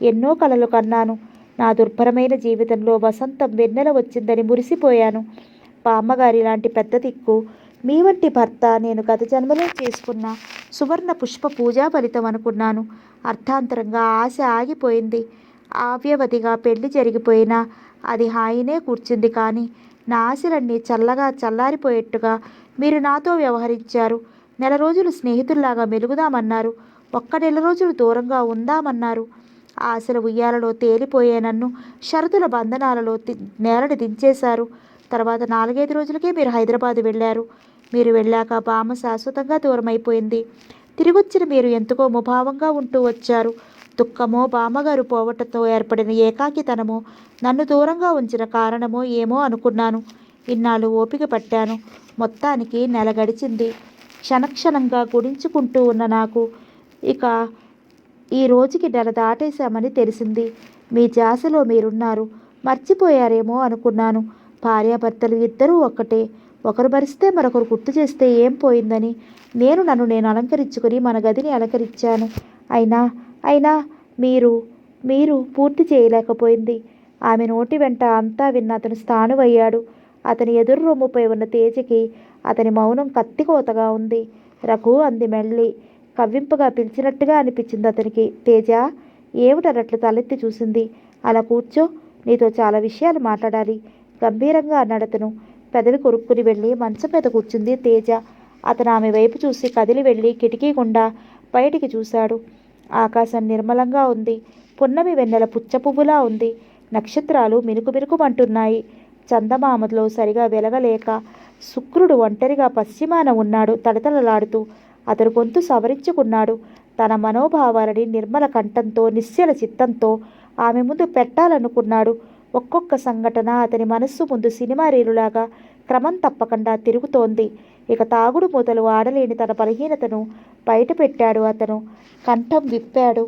ఎన్నో కలలు కన్నాను. నా దుర్భరమైన జీవితంలో వసంతం వెన్నెల వచ్చిందని మురిసిపోయాను. బామ్మగారి లాంటి పెద్ద దిక్కు, మీ వంటి భర్త నేను గత జన్మలో చేసుకున్న సువర్ణ పుష్ప పూజా ఫలితం అనుకున్నాను. అర్థాంతరంగా ఆశ ఆగిపోయింది. అవ్యవధిగా పెళ్లి జరిగిపోయినా అది హాయినే కూర్చుంది. కానీ నా ఆశలన్నీ చల్లగా చల్లారిపోయేట్టుగా మీరు నాతో వ్యవహరించారు. 4 రోజులు స్నేహితుల్లాగా మెలుగుదామన్నారు. 1 నెల రోజులు దూరంగా ఉందామన్నారు. ఆశల ఉయ్యాలలో తేలిపోయే నన్ను షరతుల బంధనాలలో నేలని దించేశారు. తర్వాత 4-5 రోజులకే మీరు హైదరాబాదు వెళ్ళారు. మీరు వెళ్ళాక బామ్మ శాశ్వతంగా దూరం అయిపోయింది. తిరిగొచ్చిన మీరు ఎందుకో ముభావంగా ఉంటూ వచ్చారు. దుఃఖమో, బామ్మగారు పోవటంతో ఏర్పడిన ఏకాకితనమో, నన్ను దూరంగా ఉంచిన కారణమో ఏమో అనుకున్నాను. ఇన్నాళ్ళు ఓపిక పట్టాను. మొత్తానికి నెల గడిచింది. క్షణక్షణంగా గుడించుకుంటూ ఉన్న నాకు ఇక ఈ రోజుకి నెల దాటేశామని తెలిసింది. మీ ధ్యాసలో మీరున్నారు. మర్చిపోయారేమో అనుకున్నాను. భార్యాభర్తలు ఇద్దరూ ఒక్కటే. ఒకరు భరిస్తే మరొకరు గుర్తు చేస్తే ఏం పోయిందని నన్ను నేను అలంకరించుకుని మన గదిని అలంకరించాను. అయినా మీరు పూర్తి చేయలేకపోయింది. ఆమె నోటి వెంట అంతా విన్న అతను స్థాణువయ్యాడు. అతని ఎదురు రొమ్ముపై ఉన్న తేజకి అతని మౌనం కత్తికోతగా ఉంది. రఘు అంది మెల్లి. కవ్వింపుగా పిలిచినట్టుగా అనిపించింది అతనికి. తేజ, ఏమిటన్నట్లు తలెత్తి చూసింది. అలా కూర్చో, నీతో చాలా విషయాలు మాట్లాడాలి గంభీరంగా అన్నాడు అతను. పెదవి కొరుక్కుని వెళ్ళి మంచం మీద కూర్చుంది తేజ. అతను ఆమె వైపు చూసి కదిలి వెళ్ళి కిటికీ గుండా బయటికి చూశాడు. ఆకాశం నిర్మలంగా ఉంది. పున్నమి వెన్నెల పుచ్చపువ్వులా ఉంది. నక్షత్రాలు మినుకు మినుకుమంటున్నాయి. చందమామలో సరిగా వెలగలేక శుక్రుడు ఒంటరిగా పశ్చిమాన ఉన్నాడు తడతడలాడుతూ. అతను గొంతు సవరించుకున్నాడు. తన మనోభావాలని నిర్మల కంఠంతో, నిశ్చల చిత్తంతో ఆమె ముందు పెట్టాలనుకున్నాడు. ఒక్కొక్క సంఘటన అతని మనస్సు ముందు సినిమా రీలులాగా క్రమం తప్పకుండా తిరుగుతోంది. ఇక తాగుడు మూతలు ఆడలేని తన బలహీనతను బయట పెట్టాడు అతను. కంఠం విప్పాడు.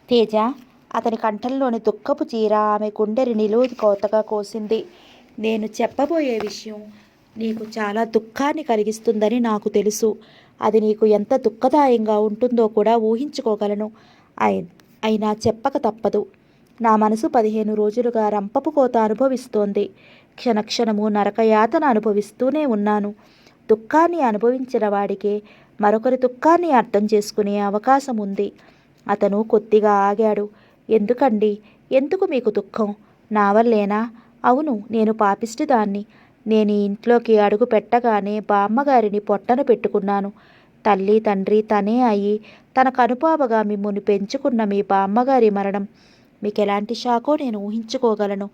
తేజ, అతని కంఠంలోని దుఃఖపు చీర ఆమె గుండెని నిలువు కోతగా కోసింది. నేను చెప్పబోయే విషయం నీకు చాలా దుఃఖాన్ని కలిగిస్తుందని నాకు తెలుసు. అది నీకు ఎంత దుఃఖదాయంగా ఉంటుందో కూడా ఊహించుకోగలను. అయినా చెప్పక తప్పదు. నా మనసు 15 రోజులుగా రంపపు కోత అనుభవిస్తోంది. క్షణక్షణము నరకయాతన అనుభవిస్తూనే ఉన్నాను. దుఃఖాన్ని అనుభవించిన వాడికే మరొకరి దుఃఖాన్ని అర్థం చేసుకునే అవకాశం ఉంది. అతను కొద్దిగా ఆగాడు. ఎందుకండి, ఎందుకు మీకు దుఃఖం? నా వల్లేనా? అవును, నేను పాపిష్టిదాన్ని. నేను ఈ ఇంట్లోకి అడుగు పెట్టగానే బామ్మగారిని పొట్టన పెట్టుకున్నాను. తల్లి తండ్రి తనే అయి తన కనుపాపగా మిమ్ముని పెంచుకున్న మీ బామ్మగారి మరణం మీకు ఎలాంటి షాకో నేను ఊహించుకోగలను.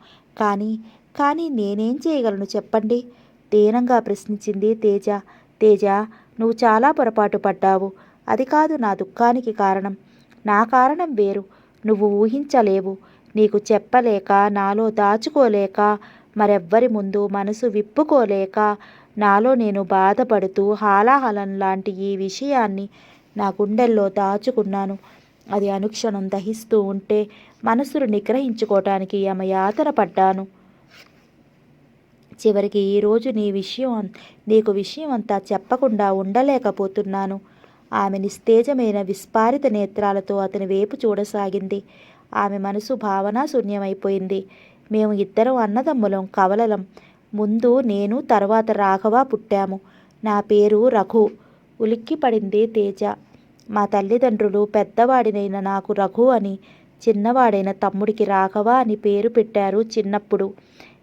కానీ నేనేం చేయగలను చెప్పండి? దీనంగా ప్రశ్నించింది తేజ. తేజ, నువ్వు చాలా పొరపాటు పడ్డావు. అది కాదు నా దుఃఖానికి కారణం. నా కారణం వేరు. నువ్వు ఊహించలేవు. నీకు చెప్పలేక, నాలో దాచుకోలేక, మరెవ్వరి ముందు మనసు విప్పుకోలేక, నాలో నేను బాధపడుతూ హాలాహలం లాంటి ఈ విషయాన్ని నా గుండెల్లో దాచుకున్నాను. అది అనుక్షణం దహిస్తూ ఉంటే మనసును నిగ్రహించుకోవటానికి యమయాతన పడ్డాను. చివరికి ఈరోజు నీకు విషయం అంతా చెప్పకుండా ఉండలేకపోతున్నాను. ఆమె నిస్తేజమైన విస్పారిత నేత్రాలతో అతని వైపు చూడసాగింది. ఆమె మనసు భావనా శూన్యమైపోయింది. మేము ఇద్దరం అన్నదమ్ములం కవలలం. ముందు నేను తర్వాత రాఘవ పుట్టాము. నా పేరు రఘు. ఉలిక్కి పడింది తేజ. మా తల్లిదండ్రులు పెద్దవాడినైన నాకు రఘు అని, చిన్నవాడైన తమ్ముడికి రాఘవ అని పేరు పెట్టారు చిన్నప్పుడు.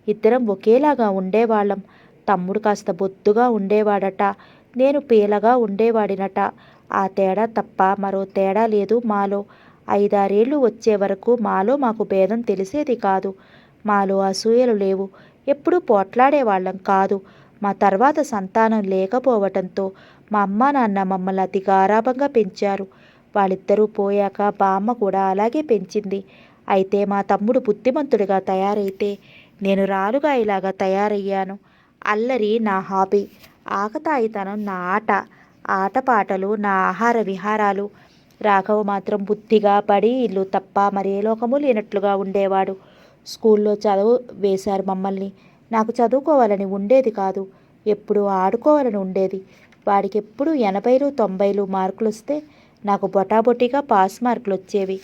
ఇద్దరం ఒకేలాగా ఉండేవాళ్ళం. తమ్ముడు కాస్త బొద్దుగా ఉండేవాడట, నేను పీలగా ఉండేవాడినట. ఆ తేడా తప్ప మరో తేడా లేదు మాలో. 5-6 ఏళ్ళు వచ్చే వరకు మాలో మాకు భేదం తెలిసేది కాదు. మాలో అసూయలు లేవు. ఎప్పుడూ పోట్లాడేవాళ్ళం కాదు. మా తర్వాత సంతానం లేకపోవటంతో మా అమ్మ నాన్న మమ్మల్ని అతి గారాబంగా పెంచారు. వాళ్ళిద్దరూ పోయాక బామ్మ కూడా అలాగే పెంచింది. అయితే మా తమ్ముడు బుద్ధిమంతుడిగా తయారైతే నేను రాలుగాయలాగా తయారయ్యాను. అల్లరి నా హాబీ, ఆకతాయితనం నా ఆట, ఆటపాటలు నా ఆహార విహారాలు. రాఘవ మాత్రం బుద్ధిగా బడి ఇల్లు తప్ప మరే లోకము లేనట్లుగా ఉండేవాడు. స్కూల్లో చదువు వేశారు మమ్మల్ని. నాకు చదువుకోవాలని ఉండేది కాదు, ఎప్పుడూ ఆడుకోవాలని ఉండేది. వాడికి ఎప్పుడు 80లు 90లు మార్కులు వస్తే నాకు బొటాబొటిగా పాస్ మార్కులు వచ్చేవి.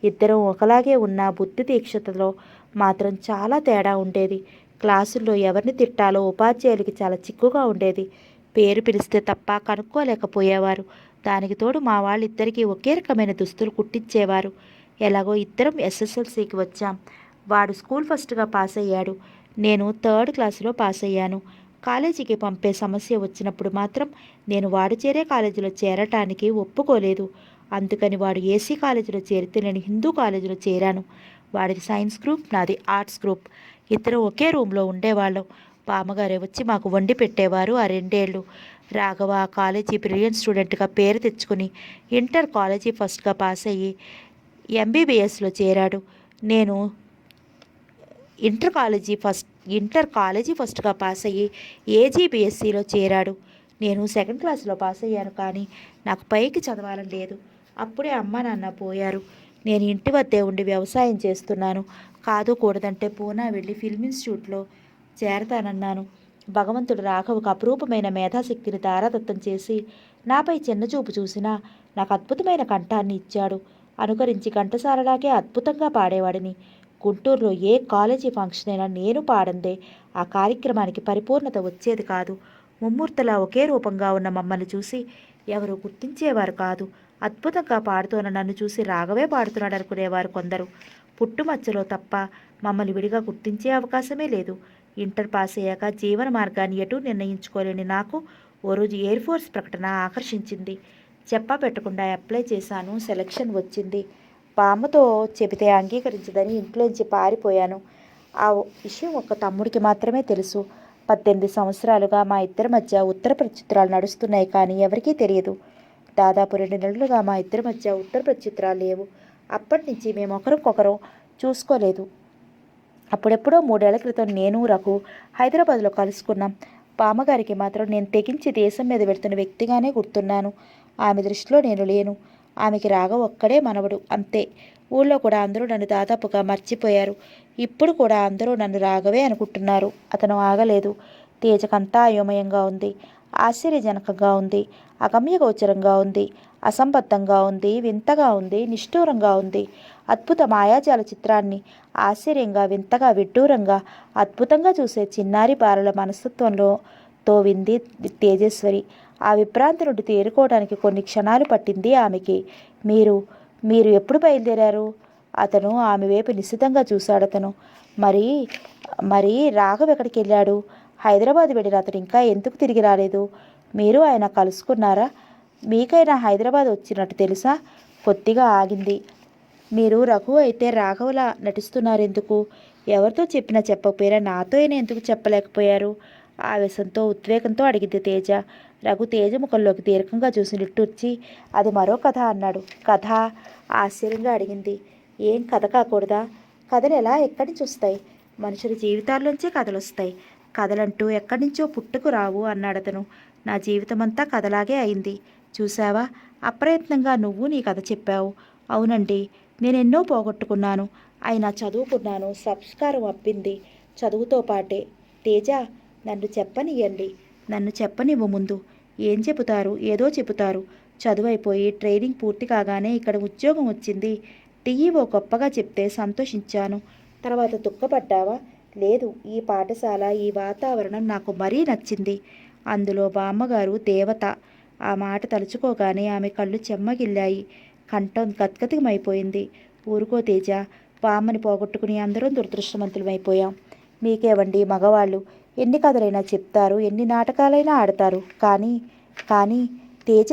ఇద్దరం ఒకలాగే ఉన్న బుద్ధి తీక్షతలో మాత్రం చాలా తేడా ఉండేది. క్లాసుల్లో ఎవరిని తిట్టాలో ఉపాధ్యాయులకి చాలా చిక్కుగా ఉండేది. పేరు పిలిస్తే తప్ప కనుక్కోలేకపోయేవారు. దానికి తోడు మా వాళ్ళిద్దరికీ ఒకే రకమైన దుస్తులు కుట్టించేవారు. ఎలాగో ఇద్దరం ఎస్ఎస్ఎల్సికి వచ్చాం. వాడు స్కూల్ ఫస్ట్గా పాస్ అయ్యాడు, నేను 3rd క్లాసులో పాస్ అయ్యాను. కాలేజీకి పంపే సమస్య వచ్చినప్పుడు మాత్రం నేను వాడు చేరే కాలేజీలో చేరటానికి ఒప్పుకోలేదు. అందుకని వాడు ఏసీ కాలేజీలో చేరితే నేను హిందూ కాలేజీలో చేరాను. వాడిది సైన్స్ గ్రూప్, నాది ఆర్ట్స్ గ్రూప్. ఇద్దరు ఒకే రూమ్లో ఉండేవాళ్ళం. బామ్మగారే వచ్చి మాకు వండి పెట్టేవారు ఆ 2 ఏళ్ళు. రాఘవ ఆ కాలేజీ బ్రిలియంట్ స్టూడెంట్గా పేరు తెచ్చుకుని ఇంటర్ కాలేజీ ఫస్ట్గా పాస్ అయ్యి ఎంబీబీఎస్లో చేరాడు. నేను ఇంటర్ కాలేజీ ఫస్ట్గా పాస్ అయ్యి ఏజీబీఎస్సీలో చేరాడు. నేను 2nd క్లాస్లో పాస్ అయ్యాను, కానీ నాకు పైకి చదవాలని లేదు. అప్పుడే అమ్మ నాన్న పోయారు. నేను ఇంటి వద్దే ఉండి వ్యవసాయం చేస్తున్నాను. కాదు కూడదంటే పూనా వెళ్ళి ఫిల్మ్ ఇన్స్టిట్యూట్లో చేరతానన్నాను. భగవంతుడు రాఘవకు అపురూపమైన మేధాశక్తిని తారాదత్తం చేసి నాపై చిన్నచూపు చూసినా నాకు అద్భుతమైన కంఠాన్ని ఇచ్చాడు. అనుకరించి ఘంటసాలలాగే అద్భుతంగా పాడేవాడిని. గుంటూరులో ఏ కాలేజీ ఫంక్షన్ అయినా నేను పాడందే ఆ కార్యక్రమానికి పరిపూర్ణత వచ్చేది కాదు. ముమ్మూర్తలా ఒకే రూపంగా ఉన్న మమ్మల్ని చూసి ఎవరు గుర్తించేవారు కాదు. అద్భుతంగా పాడుతున్న నన్ను చూసి రాఘవే పాడుతున్నాడు అనుకునేవారు కొందరు. పుట్టుమచ్చలో తప్ప మమ్మల్ని విడిగా గుర్తించే అవకాశమే లేదు. ఇంటర్ పాస్ అయ్యాక జీవన మార్గాన్ని ఎటూ నిర్ణయించుకోలేని నాకు ఓ రోజు ఎయిర్ ఫోర్స్ ప్రకటన ఆకర్షించింది. చెప్పా పెట్టకుండా అప్లై చేశాను. సెలక్షన్ వచ్చింది. బామ్మతో చెబితే అంగీకరించదని ఇంట్లోంచి పారిపోయాను. ఆ విషయం ఒక తమ్ముడికి మాత్రమే తెలుసు. 18 సంవత్సరాలుగా మా ఇద్దరి మధ్య ఉత్తర ప్రత్యుత్తరాలు నడుస్తున్నాయి, కానీ ఎవరికీ తెలియదు. దాదాపు 2 నెలలుగా మా ఇద్దరి మధ్య ఉత్తర ప్రత్యుత్తరాలు లేవు. అప్పటి నుంచి మేము ఒకరికొకరు చూసుకోలేదు. అప్పుడెప్పుడో 3 ఏళ్ల క్రితం నేను రఘు హైదరాబాద్లో కలుసుకున్నాం. బామ్మగారికి మాత్రం నేను తెగించి దేశం మీద వెళ్తున్న వ్యక్తిగానే గుర్తున్నాను. ఆమె దృష్టిలో నేను లేను. ఆమెకి రాఘవ ఒక్కడే మనవడు, అంతే. ఊళ్ళో కూడా అందరూ నన్ను దాదాపుగా మర్చిపోయారు. ఇప్పుడు కూడా అందరూ నన్ను రాఘవే అనుకుంటున్నారు. అతను ఆగలేదు. తేజకంతా అయోమయంగా ఉంది, ఆశ్చర్యజనకంగా ఉంది, అగమ్యగోచరంగా ఉంది, అసంబద్ధంగా ఉంది, వింతగా ఉంది, నిష్ఠూరంగా ఉంది. అద్భుత మాయాజాల చిత్రాన్ని ఆశ్చర్యంగా, వింతగా, విడ్డూరంగా, అద్భుతంగా చూసే చిన్నారి బాలల మనస్తత్వంలో తోవింది తేజేశ్వరి. ఆ విభ్రాంతి నుండి తేరుకోవడానికి కొన్ని క్షణాలు పట్టింది ఆమెకి. మీరు ఎప్పుడు బయలుదేరారు? అతను ఆమె వైపు నిశితంగా చూశాడతను. మరి రాఘవ్ ఎక్కడికి వెళ్ళాడు? హైదరాబాద్ వెళ్ళిన అతను ఇంకా ఎందుకు తిరిగి రాలేదు? మీరు ఆయన కలుసుకున్నారా? మీకైనా హైదరాబాద్ వచ్చినట్టు తెలుసా? కొద్దిగా ఆగింది. మీరు రఘు అయితే రాఘవలా నటిస్తున్నారెందుకు? ఎవరితో చెప్పినా చెప్పకపోయినా నాతో అయినా ఎందుకు చెప్పలేకపోయారు? ఆవేశంతో ఉద్వేగంతో అడిగింది తేజ. రఘు తేజ ముఖంలోకి దీర్ఘంగా చూసి నిట్టూర్చి, అది మరో కథ అన్నాడు. కథ? ఆశ్చర్యంగా అడిగింది. ఏం కథ కాకూడదా? కథలు ఎక్కడి నుంచి వస్తాయి? మనుషుల జీవితాల్లోంచే కథలు వస్తాయి. కథలంటూ ఎక్కడి నుంచో పుట్టుకు రావు అన్నాడతను. నా జీవితమంతా కథలాగే అయింది. చూసావా, అప్రయత్నంగా నువ్వు నీ కథ చెప్పావు. అవునండి, నేనెన్నో పోగొట్టుకున్నాను, అయినా చదువుకున్నాను. సంస్కారం అబ్బింది చదువుతో పాటే. తేజ, నన్ను చెప్పనియండి. నన్ను చెప్పనివ్వు ముందు. ఏం చెబుతారు? ఏదో చెబుతారు. చదువైపోయి ట్రైనింగ్ పూర్తి కాగానే ఇక్కడ ఉద్యోగం వచ్చింది. టీఈఓ గొప్పగా చెప్తే సంతోషించాను. తర్వాత దుఃఖపడ్డావా? లేదు, ఈ పాఠశాల, ఈ వాతావరణం నాకు మరీ నచ్చింది. అందులో బామ్మగారు దేవత. ఆ మాట తలుచుకోగానే ఆమె కళ్ళు చెమ్మగిల్లాయి. కంఠం గద్గదికమైపోయింది. ఊరుకో తేజ, బామ్మని పోగొట్టుకుని అందరం దురదృష్టవంతులమైపోయాం. మీకేవండి మగవాళ్ళు, ఎన్ని కథలైనా చెప్తారు, ఎన్ని నాటకాలైనా ఆడతారు. కానీ తేజ,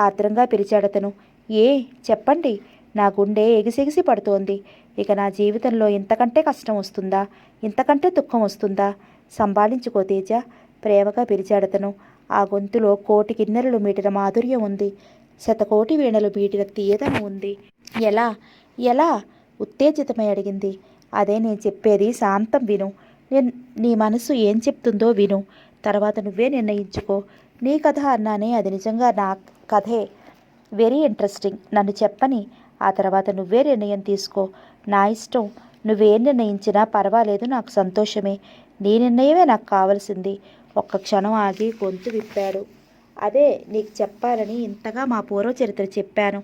ఆత్రంగా పిలిచాడతను. ఏ చెప్పండి, నా గుండె ఎగిసెగిసి పడుతోంది. ఇక నా జీవితంలో ఇంతకంటే కష్టం వస్తుందా, ఇంతకంటే దుఃఖం వస్తుందా? సంభాళించుకో తేజ, ప్రేమగా పిలిచాడతను. ఆ గొంతులో కోటి కిన్నెరలు మీటిన మాధుర్యం ఉంది, శతకోటి వీణలు మీటిన తీయదనం ఉంది. ఎలా ఎలా ఉత్తేజితమై అడిగింది. అదే నేను చెప్పేది, శాంతం విను. నీ మనసు ఏం చెప్తుందో విను, తర్వాత నువ్వే నిర్ణయించుకో. నీ కథ అన్నానే, అది నిజంగా నా కథే. Very interesting. నన్ను చెప్పని, ఆ తర్వాత నువ్వే నిర్ణయం తీసుకో. నా ఇష్టం, నువ్వేం నిర్ణయించినా పర్వాలేదు, నాకు సంతోషమే. నీ నిర్ణయమే నాకు కావలసింది. ఒక్క క్షణం ఆగి గొంతు విప్పాడు. అదే నీకు చెప్పాలని ఇంతగా మా పూర్వ చరిత్ర చెప్పాను.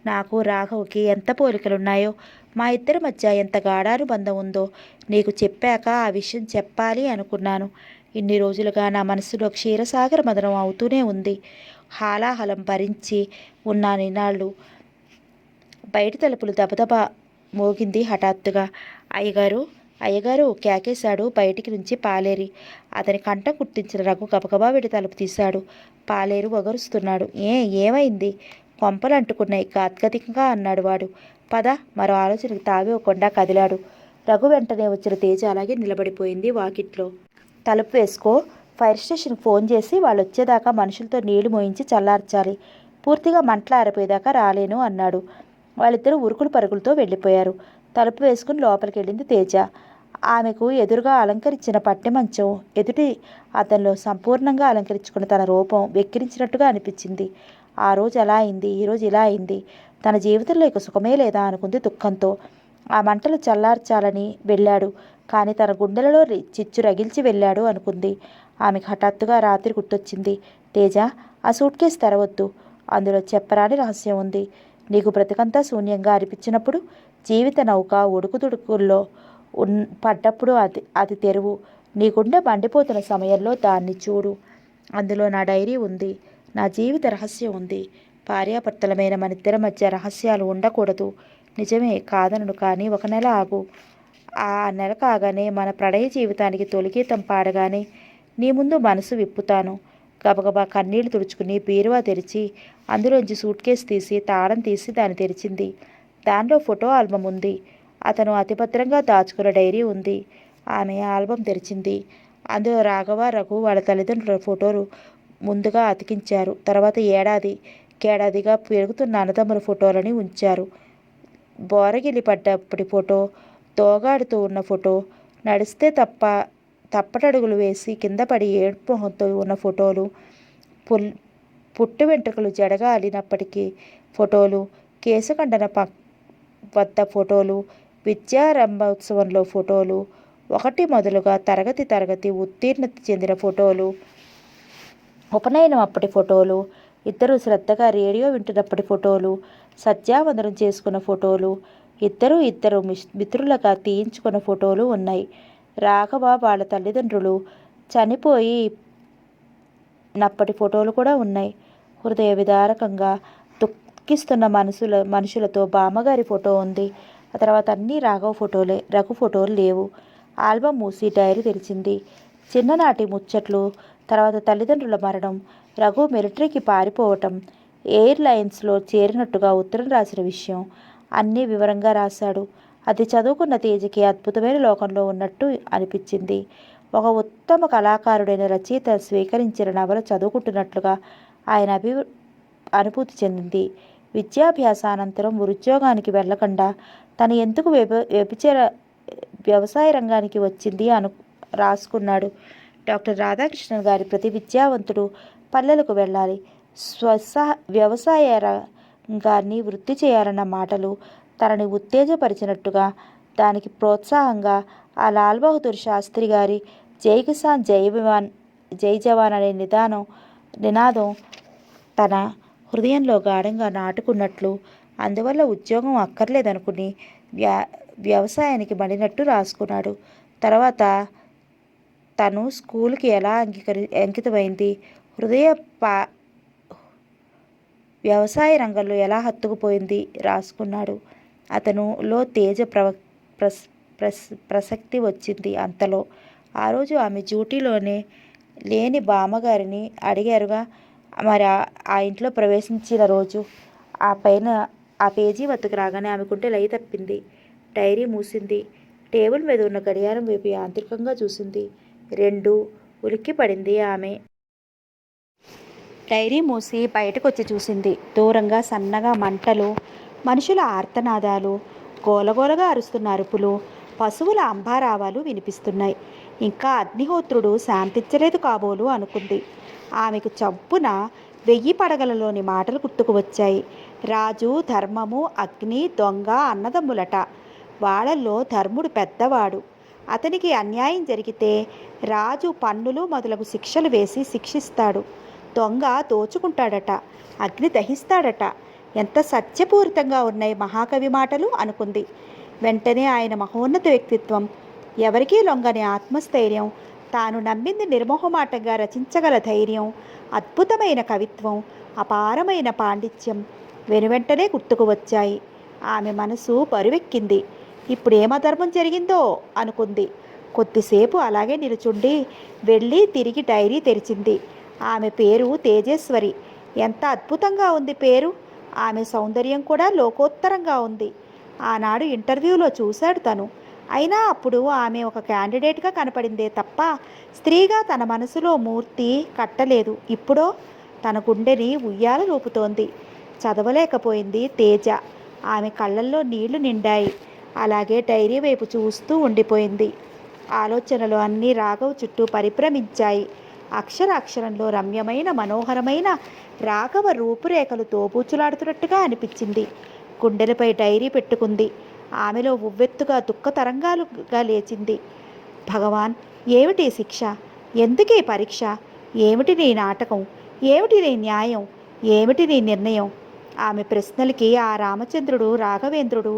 నాకు రాఘవ్కి ఎంత పోలికలున్నాయో, మా ఇద్దరి మధ్య ఎంత గాఢానుబంధం ఉందో నీకు చెప్పాక ఆ విషయం చెప్పాలి అనుకున్నాను. ఇన్ని రోజులుగా నా మనసులో క్షీరసాగర మదనం అవుతూనే ఉంది. హాలాహలం భరించి ఉన్న నినాళ్ళు. బయట తలుపులు దబదబా మోగింది హఠాత్తుగా. అయ్యగారు, అయ్యగారు కేకేశాడు బయటికి నుంచి పాలేరి. అతని కంఠం గుర్తించిన రఘు గబగబా వీడి తలుపు తీశాడు. పాలేరు ఒగరుస్తున్నాడు. ఏమైంది? కొంపలు అంటుకున్నాయి గాద్గదికంగా అన్నాడు వాడు. పద. మరో ఆలోచనకు తావివ్వకుండా కదిలాడు. రఘు వెంటనే వచ్చిన తేజ అలాగే నిలబడిపోయింది వాకిట్లో. తలుపు వేసుకో. ఫైర్ స్టేషన్కి ఫోన్ చేసి వాళ్ళు వచ్చేదాకా మనుషులతో నీళ్లు మోయించి చల్లార్చాలి. పూర్తిగా మంటలు ఆరిపోయేదాకా రాలేను అన్నాడు. వాళ్ళిద్దరూ ఉరుకులు పరుగులతో వెళ్ళిపోయారు. తలుపు వేసుకుని లోపలికి వెళ్ళింది తేజ. ఆమెకు ఎదురుగా అలంకరించిన పట్టె మంచం ఎదుటి అతనిలో సంపూర్ణంగా అలంకరించుకున్న తన రూపం వెక్కిరించినట్టుగా అనిపించింది. ఆ రోజు అలా అయింది, ఈరోజు ఇలా అయింది. తన జీవితంలో ఇక సుఖమే లేదా అనుకుంది దుఃఖంతో. ఆ మంటలు చల్లార్చాలని వెళ్ళాడు, కానీ తన గుండెలలో చిచ్చు రగిల్చి వెళ్ళాడు అనుకుంది. ఆమెకు హఠాత్తుగా రాత్రి గుర్తొచ్చింది. తేజ, ఆ సూట్ కేసు తెరవద్దు. అందులో చెప్పరాని రహస్యం ఉంది. నీకు బ్రతికంతా శూన్యంగా అనిపించినప్పుడు, జీవిత నౌక ఒడుకుదుడుకుల్లో పడ్డప్పుడు అది తెరువు. నీ గుండె మండిపోతున్న సమయంలో దాన్ని చూడు. అందులో నా డైరీ ఉంది, నా జీవిత రహస్యం ఉంది. భార్యాభర్తలమైన మనిద్దరి మధ్య రహస్యాలు ఉండకూడదు. నిజమే, కాదనను, కానీ ఒక నెల ఆగు. ఆ నెల కాగానే మన ప్రణయ జీవితానికి తొలిగీతం పాడగానే నీ ముందు మనసు విప్పుతాను. గబగబా కన్నీళ్లు తుడుచుకుని బీరువా తెరిచి అందులోంచి సూట్ కేసు తీసి తాళం తీసి దాన్ని తెరిచింది. దానిలో ఫోటో ఆల్బమ్ ఉంది. అతను అతిభద్రంగా దాచుకున్న డైరీ ఉంది. ఆమె ఆల్బమ్ తెరిచింది. అందులో రాఘవ, రఘు వాళ్ళ తల్లిదండ్రుల ఫోటోలు ముందుగా అతికించారు. తర్వాత ఏడాదిగా పెరుగుతున్న అన్నదమ్ముల ఫోటోలని ఉంచారు. బోరగిలి పడ్డప్పటి ఫోటో, తోగాడుతూ ఉన్న ఫోటో, నడిస్తే తప్పటడుగులు వేసి కింద పడి ఏడుపు మొహంతో ఉన్న ఫోటోలు, పుట్టు వెంట్రుకలు జడగా అల్లినప్పటికీ ఫోటోలు, కేశఖండన వద్ద ఫోటోలు, విద్యారంభోత్సవంలో ఫోటోలు, ఒకటి మొదలుగా తరగతి ఉత్తీర్ణత చెందిన ఫోటోలు, ఉపనయనం అప్పటి ఫోటోలు, ఇద్దరు శ్రద్ధగా రేడియో వింటున్నప్పటి ఫోటోలు, సత్యావందనం చేసుకున్న ఫోటోలు, ఇద్దరు మిత్రులుగా తీయించుకున్న ఫోటోలు ఉన్నాయి. రాఘవ వాళ్ళ తల్లిదండ్రులు చనిపోయి నప్పటి ఫోటోలు కూడా ఉన్నాయి. హృదయ విదారకంగా దుఃఖిస్తున్న మనుషులతో బామ్మగారి ఫోటో ఉంది. ఆ తర్వాత అన్నీ రాఘవ ఫోటోలే, రఘు ఫోటోలు లేవు. ఆల్బమ్ మూసి డైరీ తెరిచింది. చిన్ననాటి ముచ్చట్లు, తర్వాత తల్లిదండ్రుల మరణం, రఘు మిలిటరీకి పారిపోవటం, ఎయిర్లైన్స్లో చేరినట్టుగా ఉత్తరం రాసిన విషయం అన్నీ వివరంగా రాశాడు. అది చదువుకున్న తేజకి అద్భుతమైన లోకంలో ఉన్నట్టు అనిపించింది. ఒక ఉత్తమ కళాకారుడైన రచయిత స్వీకరించిన నవల చదువుకుంటున్నట్లుగా ఆయన అనుభూతి చెందింది. విద్యాభ్యాసానంతరం ఉద్యోగానికి వెళ్లకుండా తను ఎందుకు వ్యవసాయ రంగానికి వచ్చింది రాసుకున్నాడు. డాక్టర్ రాధాకృష్ణన్ గారి ప్రతి విద్యావంతుడు పల్లెలకు వెళ్ళాలి, వ్యవసాయ రంగాన్ని వృద్ధి చేయాలన్న మాటలు తనని ఉత్తేజపరిచినట్టుగా, దానికి ప్రోత్సాహంగా ఆ లాల్ బహదూర్ శాస్త్రి గారి జై కిసాన్ జై జవాన్ అనే నినాదం తన హృదయంలో గాఢంగా నాటుకున్నట్లు, అందువల్ల ఉద్యోగం అక్కర్లేదనుకుని వ్యవసాయానికి మళ్ళినట్టు రాసుకున్నాడు. తర్వాత తను స్కూల్కి ఎలా అంకితమైంది, హృదయ పా వ్యవసాయ రంగంలో ఎలా హత్తుకుపోయింది రాసుకున్నాడు. అతనులో తేజ ప్రసక్తి వచ్చింది. అంతలో ఆ రోజు ఆమె డ్యూటీలోనే లేని బామ్మగారిని అడిగారుగా, మరి ఆ ఇంట్లో ప్రవేశించిన రోజు. ఆ పైన ఆ పేజీ వద్దకు రాగానే ఆమెకుంటే లయ తప్పింది. డైరీ మూసింది. టేబుల్ మీద ఉన్న గడియారం వైపు యాంత్రికంగా చూసింది. 2 ఉలిక్కి పడింది ఆమె. డైరీ మూసి బయటకు వచ్చి చూసింది. దూరంగా సన్నగా మంటలు, మనుషుల ఆర్తనాదాలు, గోలగోలగా అరుస్తున్న అరుపులు, పశువుల అంబారావాలు వినిపిస్తున్నాయి. ఇంకా అగ్నిహోత్రుడు శాంతించలేదు కాబోలు అనుకుంది. ఆమెకు చప్పున 1000 పడగలలోని మాటలు గుర్తుకు వచ్చాయి. రాజు, ధర్మము, అగ్ని, దొంగ అన్నదమ్ములట. వాళ్ళల్లో ధర్ముడు పెద్దవాడు. అతనికి అన్యాయం జరిగితే రాజు పన్నులు మొదలగు శిక్షలు వేసి శిక్షిస్తాడు. దొంగ దోచుకుంటాడట, అగ్ని దహిస్తాడట. ఎంత సత్యపూరితంగా ఉన్నాయి మహాకవి మాటలు అనుకుంది. వెంటనే ఆయన మహోన్నత వ్యక్తిత్వం, ఎవరికీ లొంగని ఆత్మస్థైర్యం, తాను నమ్మింది నిర్మోహమాటంగా రచించగల ధైర్యం, అద్భుతమైన కవిత్వం, అపారమైన పాండిత్యం వెనువెంటనే గుర్తుకు వచ్చాయి. ఆమె మనసు బరువెక్కింది. ఇప్పుడేమధర్మం జరిగిందో అనుకుంది. కొద్దిసేపు అలాగే నిలుచుండి వెళ్ళి తిరిగి డైరీ తెరిచింది. ఆమె పేరు తేజేశ్వరి. ఎంత అద్భుతంగా ఉంది పేరు. ఆమె సౌందర్యం కూడా లోకోత్తరంగా ఉంది. ఆనాడు ఇంటర్వ్యూలో చూశాడు తను. అయినా అప్పుడు ఆమె ఒక క్యాండిడేట్గా కనపడిందే తప్ప స్త్రీగా తన మనసులో మూర్తి కట్టలేదు. ఇప్పుడో తన గుండెని ఉయ్యాల రూపుతోంది. చదవలేకపోయింది తేజ. ఆమె కళ్ళల్లో నీళ్లు నిండాయి. అలాగే డైరీ వైపు చూస్తూ ఉండిపోయింది. ఆలోచనలు అన్నీ రాఘవ్ చుట్టూ పరిభ్రమించాయి. అక్షరాక్షరంలో రమ్యమైన మనోహరమైన రాఘవ రూపురేఖలు తోబూచులాడుతున్నట్టుగా అనిపించింది. గుండెలపై డైరీ పెట్టుకుంది. ఆమెలో ఉవ్వెత్తుగా దుఃఖ తరంగాలుగా లేచింది. భగవాన్, ఏమిటి శిక్ష? ఎందుకీ పరీక్ష? ఏమిటి నీ నాటకం? ఏమిటి నీ న్యాయం? ఏమిటి నీ నిర్ణయం? ఆమె ప్రశ్నలకి ఆ రామచంద్రుడు, రాఘవేంద్రుడు,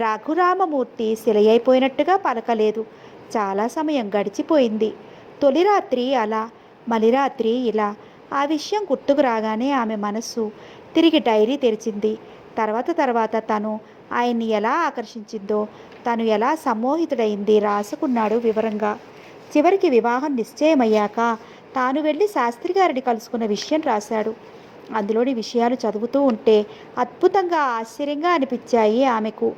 రఘురామమూర్తి శిలయైపోయినట్టుగా పలకలేదు. చాలా సమయం గడిచిపోయింది. తొలి రాత్రి అలా, మలిరాత్రి ఇలా. ఆ విషయం గుర్తుకు రాగానే ఆమె మనస్సు తిరిగి డైరీ తెరిచింది. తర్వాత తను ఆయన్ని ఎలా ఆకర్షించిందో, తను ఎలా సమ్మోహితుడైంది రాసుకున్నాడు వివరంగా. చివరికి వివాహం నిశ్చయమయ్యాక తాను వెళ్ళి శాస్త్రి గారిని కలుసుకున్న విషయం రాశాడు. అందులోని విషయాలు చదువుతూ ఉంటే అద్భుతంగా ఆశ్చర్యంగా అనిపించాయి ఆమెకు.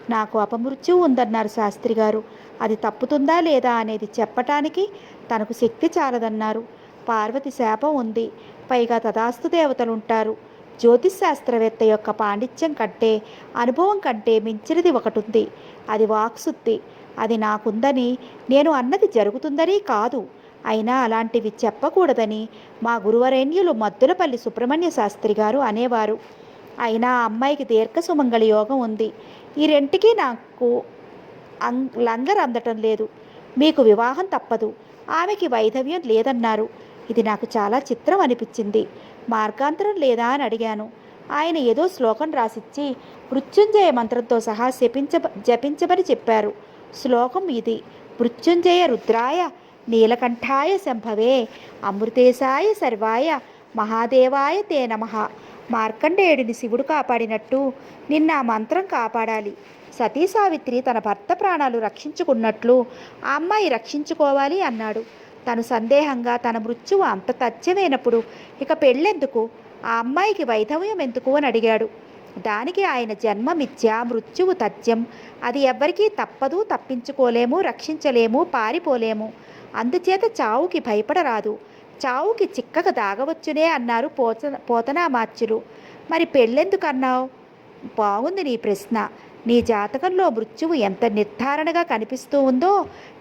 నాకు అపమృత్యువు ఉందన్నారు శాస్త్రి గారు. అది తప్పుతుందా లేదా అనేది చెప్పటానికి తనకు శక్తి చాలదన్నారు. పార్వతి శాపం ఉంది. పైగా తదాస్తు దేవతలుంటారు. జ్యోతిష్ శాస్త్రవేత్త యొక్క పాండిత్యం కంటే, అనుభవం కంటే మించినది ఒకటి ఉంది. అది వాక్శుద్ధి. అది నాకుందని, నేను అన్నది జరుగుతుందని కాదు. అయినా అలాంటివి చెప్పకూడదని మా గురువరేణ్యులు మద్దులపల్లి సుబ్రహ్మణ్య శాస్త్రి గారు అనేవారు. అయినా ఆ అమ్మాయికి దీర్ఘ సుమంగళి యోగం ఉంది. ఈ రెంటికి నాకు లంగర్ అందటం లేదు. మీకు వివాహం తప్పదు. ఆమెకి వైధవ్యం లేదన్నారు. ఇది నాకు చాలా చిత్రం అనిపించింది. మార్గాంతరం లేదా అని అడిగాను. ఆయన ఏదో శ్లోకం రాసిచ్చి మృత్యుంజయ మంత్రంతో సహా జపించమని చెప్పారు. శ్లోకం ఇది: మృత్యుంజయ రుద్రాయ నీలకంఠాయ శంభవే అమృతేశాయ సర్వాయ మహాదేవాయ తే నమః. మార్కండేయుడిని శివుడు కాపాడినట్టు నిన్న ఆ మంత్రం కాపాడాలి. సతీ సావిత్రి తన భర్త ప్రాణాలు రక్షించుకున్నట్లు ఆ అమ్మాయి రక్షించుకోవాలి అన్నాడు. తను సందేహంగా తన మృత్యువు అంత తథ్యమైనప్పుడు ఇక పెళ్ళెందుకు, ఆ అమ్మాయికి వైధవ్యం ఎందుకు అని అడిగాడు. దానికి ఆయన జన్మ మిథ్య, మృత్యువు తథ్యం. అది ఎవ్వరికీ తప్పదు, తప్పించుకోలేము, రక్షించలేము, పారిపోలేము. అందుచేత చావుకి భయపడరాదు. చావుకి చిక్కక దాగవచ్చునే అన్నారు పోతనామాత్యులు. మరి పెళ్ళెందుకన్నావు? బాగుంది నీ ప్రశ్న. నీ జాతకంలో మృత్యువు ఎంత నిర్ధారణగా కనిపిస్తూ ఉందో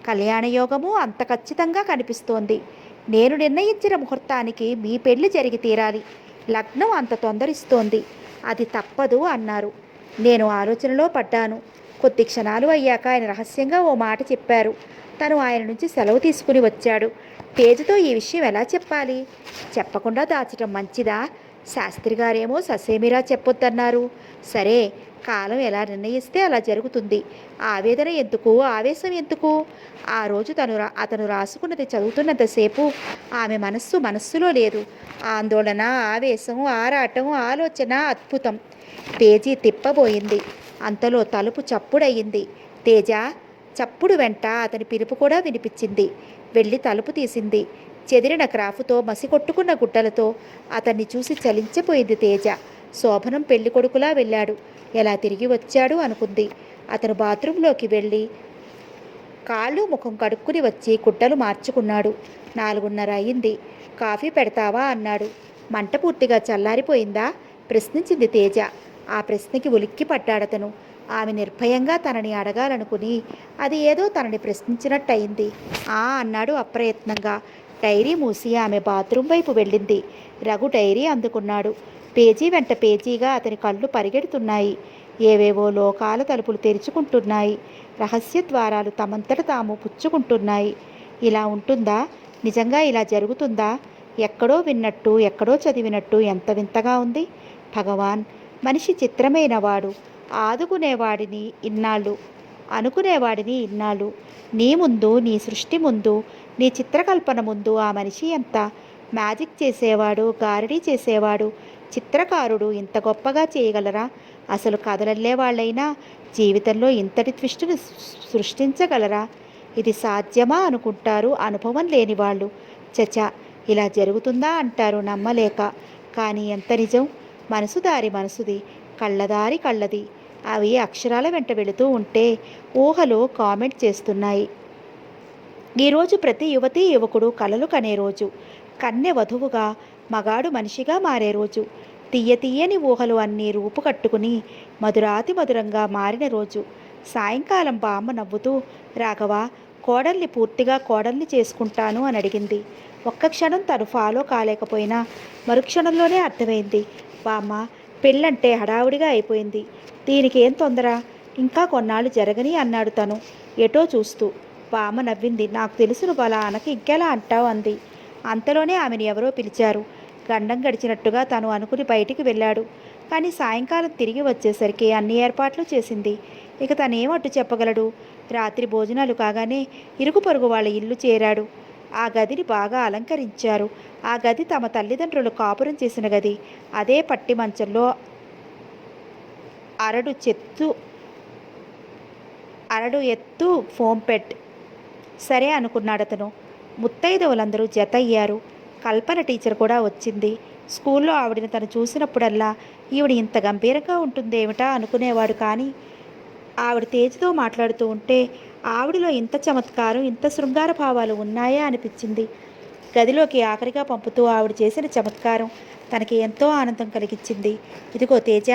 కళ్యాణయోగము అంత ఖచ్చితంగా కనిపిస్తోంది. నేను నిర్ణయించిన ముహూర్తానికి మీ పెళ్లి జరిగి తీరాలి. లగ్నం అంత తొందరిస్తోంది. అది తప్పదు అన్నారు. నేను ఆలోచనలో పడ్డాను. కొద్ది క్షణాలు అయ్యాక ఆయన రహస్యంగా ఓ మాట చెప్పారు. తను ఆయన నుంచి సెలవు తీసుకుని వచ్చాడు. తేజతో ఈ విషయం ఎలా చెప్పాలి? చెప్పకుండా దాచటం మంచిదా? శాస్త్రి గారేమో ససేమిరా చెప్పొద్దన్నారు. సరే, కాలం ఎలా నిర్ణయిస్తే అలా జరుగుతుంది. ఆవేదన ఎందుకు, ఆవేశం ఎందుకు? ఆ రోజు అతను రాసుకున్నది చదువుతున్నంతసేపు ఆమె మనస్సులో లేదు. ఆందోళన, ఆవేశం, ఆరాటం, ఆలోచన అద్భుతం. పేజీ తిప్పబోయింది. అంతలో తలుపు చప్పుడయింది. తేజ! చప్పుడు వెంట అతని పిలుపు కూడా వినిపించింది. వెళ్ళి తలుపు తీసింది. చెదిరిన క్రాఫుతో, మసికొట్టుకున్న గుడ్డలతో అతన్ని చూసి చలించిపోయింది తేజ. శోభనం పెళ్లి కొడుకులా వెళ్ళాడు. ఎలా తిరిగి వచ్చాడు అనుకుంది. అతను బాత్రూంలోకి వెళ్ళి కాళ్ళు ముఖం కడుక్కుని వచ్చి గుడ్డలు మార్చుకున్నాడు. 4:30 అయింది. కాఫీ పెడతావా అన్నాడు. మంట పూర్తిగా చల్లారిపోయిందా ప్రశ్నించింది తేజ. ఆ ప్రశ్నకి ఉలిక్కి పడ్డాడతను. ఆమె నిర్భయంగా తనని అడగాలనుకుని అది ఏదో తనని ప్రశ్నించినట్టయింది. అన్నాడు అప్రయత్నంగా. డైరీ మూసి ఆమె బాత్రూం వైపు వెళ్ళింది. రఘు డైరీ అందుకున్నాడు. పేజీ వెంట పేజీగా అతని కళ్ళు పరిగెడుతున్నాయి. ఏవేవో లోకాల తలుపులు తెరుచుకుంటున్నాయి. రహస్య ద్వారాలు తమంతట తాము పుచ్చుకుంటున్నాయి. ఇలా ఉంటుందా? నిజంగా ఇలా జరుగుతుందా? ఎక్కడో విన్నట్టు, ఎక్కడో చదివినట్టు ఎంత వింతగా ఉంది. భగవాన్! మనిషి చిత్రమైన వాడు. ఆదుకునేవాడిని ఇన్నాళ్ళు, అనుకునేవాడిని ఇన్నాళ్ళు. నీ ముందు, నీ సృష్టి ముందు, నీ చిత్రకల్పన ముందు ఆ మనిషి ఎంత? మ్యాజిక్ చేసేవాడు, గారడీ చేసేవాడు, చిత్రకారుడు ఇంత గొప్పగా చేయగలరా? అసలు కథలల్లే వాళ్ళైనా జీవితంలో ఇంతటి ట్విస్టును సృష్టించగలరా? ఇది సాధ్యమా అనుకుంటారు అనుభవం లేని వాళ్ళు. చచా, ఇలా జరుగుతుందా అంటారు నమ్మలేక. కానీ ఎంత నిజం! మనసు దారి మనసుది, కళ్ళదారి కళ్ళది. అవి అక్షరాల వెంట వెళుతూ ఉంటే ఊహలో కామెంట్ చేస్తున్నాయి. ఈరోజు ప్రతి యువతీ యువకుడు కలలు కనే రోజు. కన్నె వధువుగా, మగాడు మనిషిగా మారే రోజు. తీయని ఊహలు అన్నీ రూపు కట్టుకుని మధురాతి మధురంగా మారిన రోజు. సాయంకాలం బామ్మ నవ్వుతూ, రాఘవ, కోడల్ని పూర్తిగా కోడల్ని చేసుకుంటాను అని అడిగింది. ఒక్క క్షణం తను ఫాలో కాలేకపోయినా మరుక్షణంలోనే అర్థమైంది. బామ్మ, పెళ్ళంటే హడావుడిగా అయిపోయింది. దీనికి ఏం తొందర? ఇంకా కొన్నాళ్ళు జరగని అన్నాడు తను ఎటో చూస్తూ. బామ్మ నవ్వింది. నాకు తెలుసు నువ్వు అలా అనక ఇంకెలా అంటావు అంది. అంతలోనే ఆమెను ఎవరో పిలిచారు. గండం గడిచినట్టుగా తను అనుకుని బయటికి వెళ్ళాడు. కానీ సాయంకాలం తిరిగి వచ్చేసరికి అన్ని ఏర్పాట్లు చేసింది. ఇక తనేమట్టు చెప్పగలడు? రాత్రి భోజనాలు కాగానే ఇరుగు పొరుగు వాళ్ళ ఇల్లు చేరాడు. ఆ గదిని బాగా అలంకరించారు. ఆ గది తమ తల్లిదండ్రులు కాపురం చేసిన గది. అదే పట్టి మంచంలో అరడు ఎత్తు ఫోమ్ పెట్. సరే అనుకున్నాడతను. ముత్తైదవులందరూ జత అయ్యారు. కల్పన టీచర్ కూడా వచ్చింది. స్కూల్లో ఆవిడని తను చూసినప్పుడల్లా ఈవిడ ఇంత గంభీరంగా ఉంటుందేమిటా అనుకునేవాడు. కానీ ఆవిడ తేజతో మాట్లాడుతూ ఉంటే ఆవిడలో ఇంత చమత్కారం, ఇంత శృంగార భావాలు ఉన్నాయా అనిపించింది. గదిలోకి ఆఖరిగా పంపుతూ ఆవిడ చేసిన చమత్కారం తనకి ఎంతో ఆనందం కలిగించింది. ఇదిగో తేజ,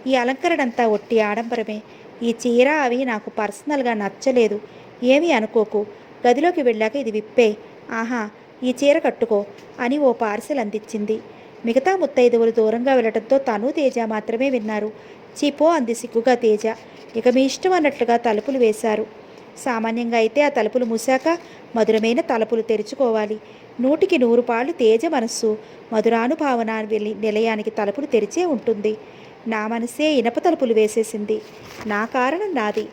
ఈ అలంకరణ అంతా ఒట్టి ఆడంబరమే. ఈ చీర అవి నాకు పర్సనల్గా నచ్చలేదు. ఏమీ అనుకోకు. గదిలోకి వెళ్ళాక ఇది విప్పే. ఆహా, ఈ చీర కట్టుకో అని ఓ పార్సెల్ అందించింది. మిగతా ముత్తైదువులు దూరంగా వెళ్ళడంతో తను తేజ మాత్రమే విన్నారు. చీపో అంది సిగ్గుగా తేజ. ఇక మీ ఇష్టం అన్నట్లుగా తలుపులు వేశారు. సామాన్యంగా అయితే ఆ తలుపులు మూసాక మధురమైన తలుపులు తెరుచుకోవాలి. 100కి 100 పాళ్ళు తేజ మనస్సు మధురానుభావన నిలయానికి తలుపులు తెరిచే ఉంటుంది. నా మనసే ఇనప తలుపులు వేసేసింది. నా కారణం నాది.